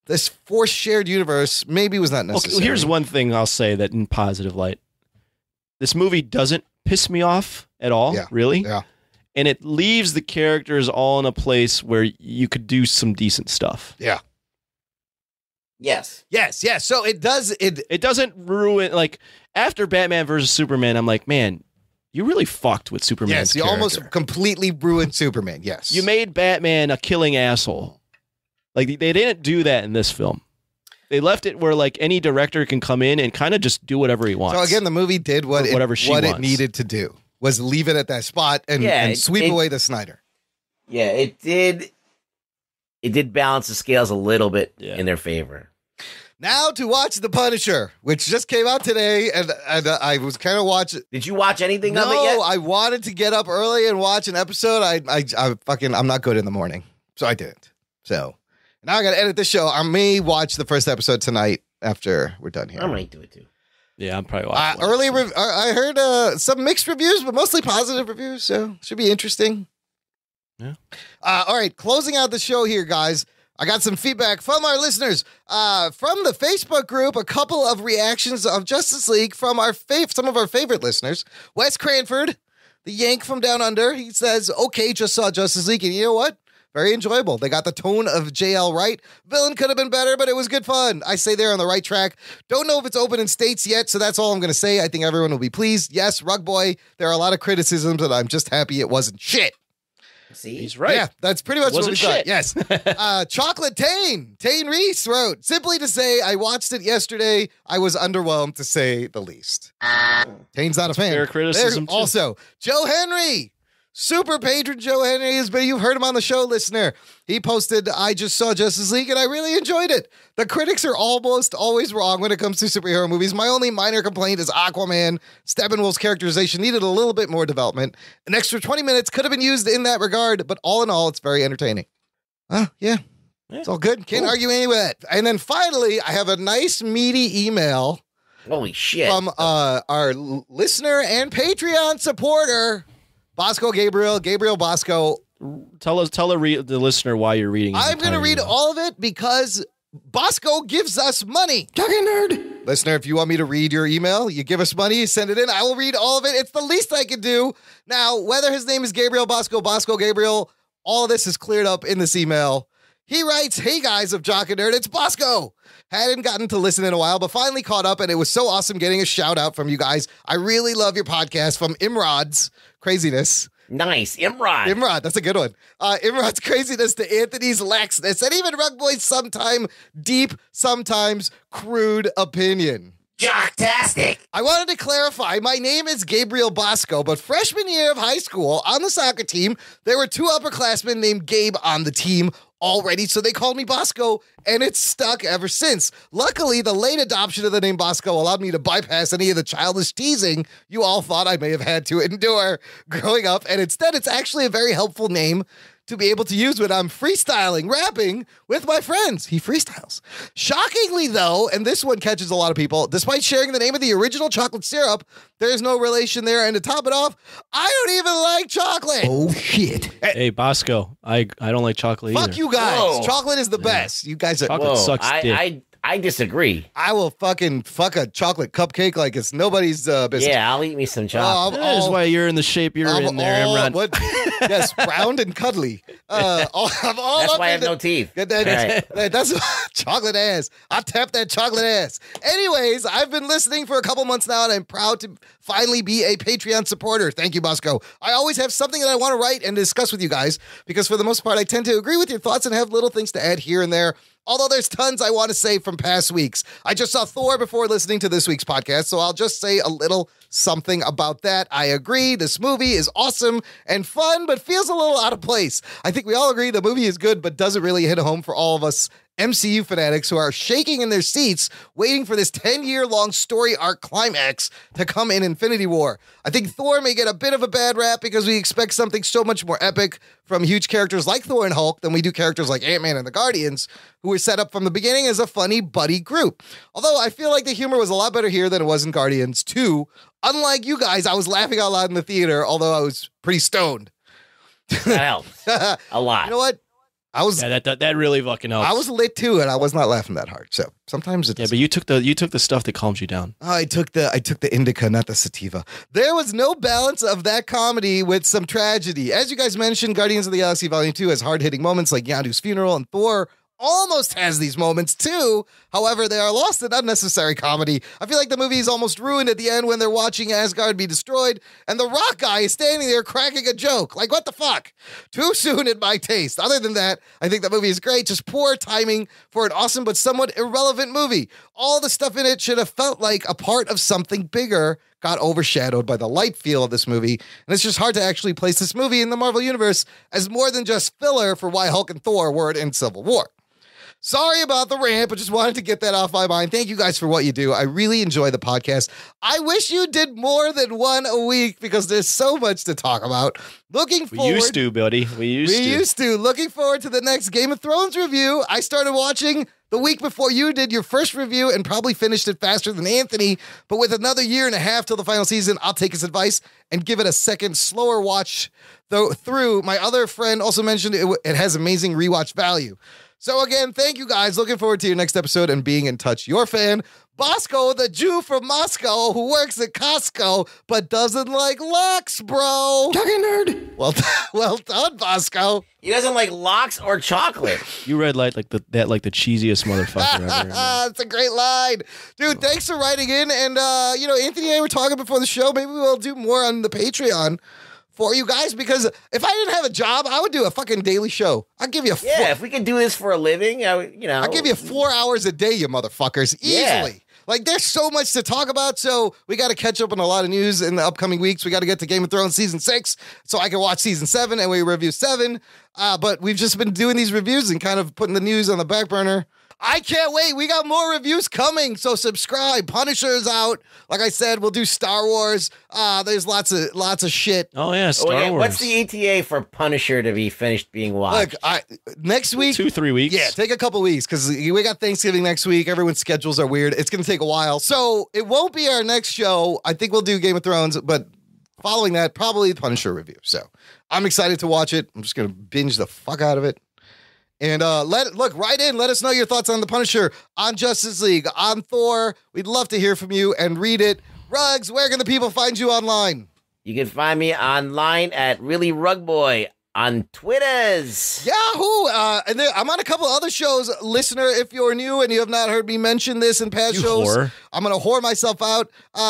This forced shared universe maybe was not necessary.
Okay, here's one thing I'll say that in positive light. This movie doesn't piss me off at all, really.
Yeah.
And it leaves the characters all in a place where you could do some decent stuff.
Yeah.
Yes.
Yes. So it does.
It doesn't ruin, like, after Batman versus Superman, I'm like, man, you really fucked with Superman's
Yes, you
character.
almost completely ruined Superman. Yes.
You made Batman a killing asshole. Like, they didn't do that in this film. They left it where, like, any director can come in and kind of just do whatever he wants.
So again, the movie did what it
wants.
needed to do, was leave it at that spot and sweep away the Snyder.
Yeah, it did. It did balance the scales a little bit in their favor.
Now to watch The Punisher, which just came out today, and I was kind of watching.
Did you watch anything of it
No,
yet?
I wanted to get up early and watch an episode. I'm not good in the morning, so I didn't. So now I got to edit the show. I may watch the first episode tonight after we're done here.
I might do it too.
Yeah, I'm probably watching.
I heard some mixed reviews, but mostly positive reviews, so should be interesting.
Yeah.
All right, closing out the show here, guys. I got some feedback from our listeners. From the Facebook group, a couple of reactions of Justice League from some of our favorite listeners. Wes Cranford, the Yank from Down Under, he says, okay, just saw Justice League, and you know what? Very enjoyable. They got the tone of JL right. Villain could have been better, but it was good fun. I say they're on the right track. Don't know if it's open in states yet, so that's all I'm going to say. I think everyone will be pleased. Yes, Rug Boy, there are a lot of criticisms, and I'm just happy it wasn't shit.
See?
He's right.
Yeah, that's pretty much what we thought.
Shit.
Yes. Chocolate Tane Reese wrote, simply to say, I watched it yesterday. I was underwhelmed, to say the least. Tane's not a fan.
Fair criticism, too.
Also, Joe Henry. Super patron Joe Henry has been, you've heard him on the show, listener. He posted, I just saw Justice League and I really enjoyed it. The critics are almost always wrong when it comes to superhero movies. My only minor complaint is Aquaman. Steppenwolf's characterization needed a little bit more development. An extra 20 minutes could have been used in that regard, but all in all, it's very entertaining. Yeah. It's all good. Can't argue any with it. And then finally, I have a nice meaty email.
Holy shit.
From our listener and Patreon supporter, Bosco Gabriel Bosco.
Tell the listener why you're reading.
I'm going to read all of it because Bosco gives us money.
Talking nerd.
Listener, if you want me to read your email, you give us money, you send it in. I will read all of it. It's the least I can do. Now, whether his name is Gabriel Bosco, Bosco Gabriel, all of this is cleared up in this email. He writes, hey guys of Jock and Nerd, it's Bosco. Hadn't gotten to listen in a while, but finally caught up, and it was so awesome getting a shout out from you guys. I really love your podcast from Imrod's Craziness.
Nice. Imrod,
that's a good one. Imrod's Craziness to Anthony's laxness, and even Rug Boy's sometimes crude opinion.
Jocktastic.
I wanted to clarify, my name is Gabriel Bosco, but freshman year of high school, on the soccer team, there were 2 upperclassmen named Gabe on the team already, so they called me Bosco, and it's stuck ever since. Luckily, the late adoption of the name Bosco allowed me to bypass any of the childish teasing you all thought I may have had to endure growing up, and instead, it's actually a very helpful name to be able to use when I'm freestyling, rapping with my friends. He freestyles. Shockingly, though, and this one catches a lot of people, despite sharing the name of the original chocolate syrup, there's no relation there. And to top it off, I don't even like chocolate.
Oh, shit.
Hey, Bosco, I don't like chocolate either.
Fuck you guys.
Whoa.
Chocolate is the best. You guys are...
Chocolate sucks dick.
I disagree.
I will fucking fuck a chocolate cupcake like it's nobody's business.
Yeah, I'll eat me some chocolate.
That is why you're in the shape you're in there, Imran.
Yes, round and cuddly.
That's why I have no teeth.
That's Chocolate ass. I tap that chocolate ass. Anyways, I've been listening for a couple months now, and I'm proud to finally be a Patreon supporter. Thank you, Bosco. I always have something that I want to write and discuss with you guys, because for the most part, I tend to agree with your thoughts and have little things to add here and there. Although there's tons I want to say from past weeks. I just saw Thor before listening to this week's podcast, so I'll just say a little something about that. I agree, this movie is awesome and fun, but feels a little out of place. I think we all agree the movie is good, but doesn't really hit home for all of us MCU fanatics who are shaking in their seats waiting for this 10-year-long story arc climax to come in Infinity War. I think Thor may get a bit of a bad rap because we expect something so much more epic from huge characters like Thor and Hulk than we do characters like Ant-Man and the Guardians, who were set up from the beginning as a funny buddy group. Although I feel like the humor was a lot better here than it was in Guardians 2. Unlike you guys, I was laughing out loud in the theater, although I was pretty stoned.
That helps a lot.
You know what?
That really fucking helps.
I was lit too, and I was not laughing that hard. So sometimes it's
but you took the stuff that calms you down.
Oh, I took the indica, not the sativa. There was no balance of that comedy with some tragedy. As you guys mentioned, Guardians of the Galaxy Volume 2 has hard-hitting moments like Yondu's funeral, and Thor almost has these moments too. However, they are lost in unnecessary comedy. I feel like the movie is almost ruined at the end when they're watching Asgard be destroyed and the Rock guy is standing there cracking a joke. Like, what the fuck? Too soon in my taste. Other than that, I think the movie is great. Just poor timing for an awesome but somewhat irrelevant movie. All the stuff in it should have felt like a part of something bigger, got overshadowed by the light feel of this movie, and it's just hard to actually place this movie in the Marvel Universe as more than just filler for why Hulk and Thor were in Civil War. Sorry about the rant, but just wanted to get that off my mind. Thank you guys for what you do. I really enjoy the podcast. I wish you did more than one a week because there's so much to talk about. Looking forward.
We used to, buddy. We used to.
Looking forward to the next Game of Thrones review. I started watching the week before you did your first review and probably finished it faster than Anthony. But with another year and a half till the final season, I'll take his advice and give it a second, slower watch through. My other friend also mentioned it has amazing rewatch value. So again, thank you guys. Looking forward to your next episode and being in touch. Your fan, Bosco, the Jew from Moscow who works at Costco but doesn't like locks, bro.
Talking nerd.
Well done, Bosco.
He doesn't like locks or chocolate.
You read like the cheesiest motherfucker ever.
That's a great line. Dude, thanks for writing in. And, Anthony and I were talking before the show. Maybe we'll do more on the Patreon for you guys, because if I didn't have a job, I would do a fucking daily show. I'll give you
if we could do this for a living,
I'll give you 4 hours a day, you motherfuckers, easily. Yeah. Like, there's so much to talk about, so we got to catch up on a lot of news in the upcoming weeks. We got to get to Game of Thrones Season 6 so I can watch Season 7 and we review 7. But we've just been doing these reviews and kind of putting the news on the back burner. I can't wait. We got more reviews coming, so subscribe. Punisher's out. Like I said, we'll do Star Wars. There's lots of shit.
Oh, yeah, Star Wars.
What's the ETA for Punisher to be finished being watched?
Look, next week.
2-3 weeks.
Yeah, take a couple weeks, because we got Thanksgiving next week. Everyone's schedules are weird. It's going to take a while. So it won't be our next show. I think we'll do Game of Thrones, but following that, probably the Punisher review. So I'm excited to watch it. I'm just going to binge the fuck out of it. And write in. Let us know your thoughts on The Punisher, on Justice League, on Thor. We'd love to hear from you and read it. Ruggs, where can the people find you online?
You can find me online at Really Rug Boy on Twitters.
Yahoo! And then I'm on a couple other shows. Listener, if you're new and you have not heard me mention this in past shows,
whore.
I'm going to whore myself out.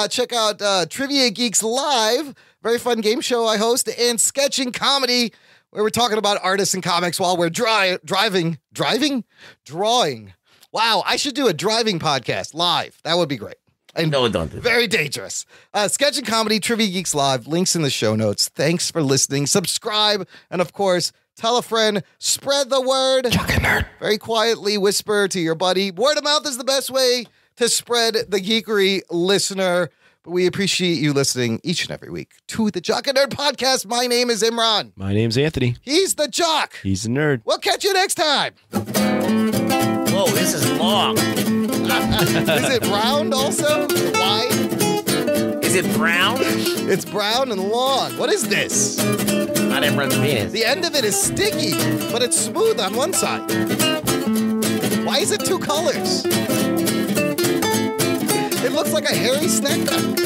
Check out Trivia Geeks Live, very fun game show I host, and Sketching Comedy, where we're talking about artists and comics while we're drawing. Wow, I should do a driving podcast live. That would be great. And
no, don't do that.
Very dangerous. Sketching Comedy, Trivia Geeks Live, links in the show notes. Thanks for listening. Subscribe, and of course, tell a friend. Spread the word. Very quietly whisper to your buddy. Word of mouth is the best way to spread the geekery, listener. But we appreciate you listening each and every week to the Jock and Nerd Podcast. My name is Imran.
My name's Anthony.
He's the Jock.
He's the nerd.
We'll catch you next time.
Whoa, this is long.
Is it round also? Wide?
Is it brown?
It's brown and long. What is this?
Not Imran's penis.
The end of it is sticky, but it's smooth on one side. Why is it two colors? It looks like a hairy snack nut.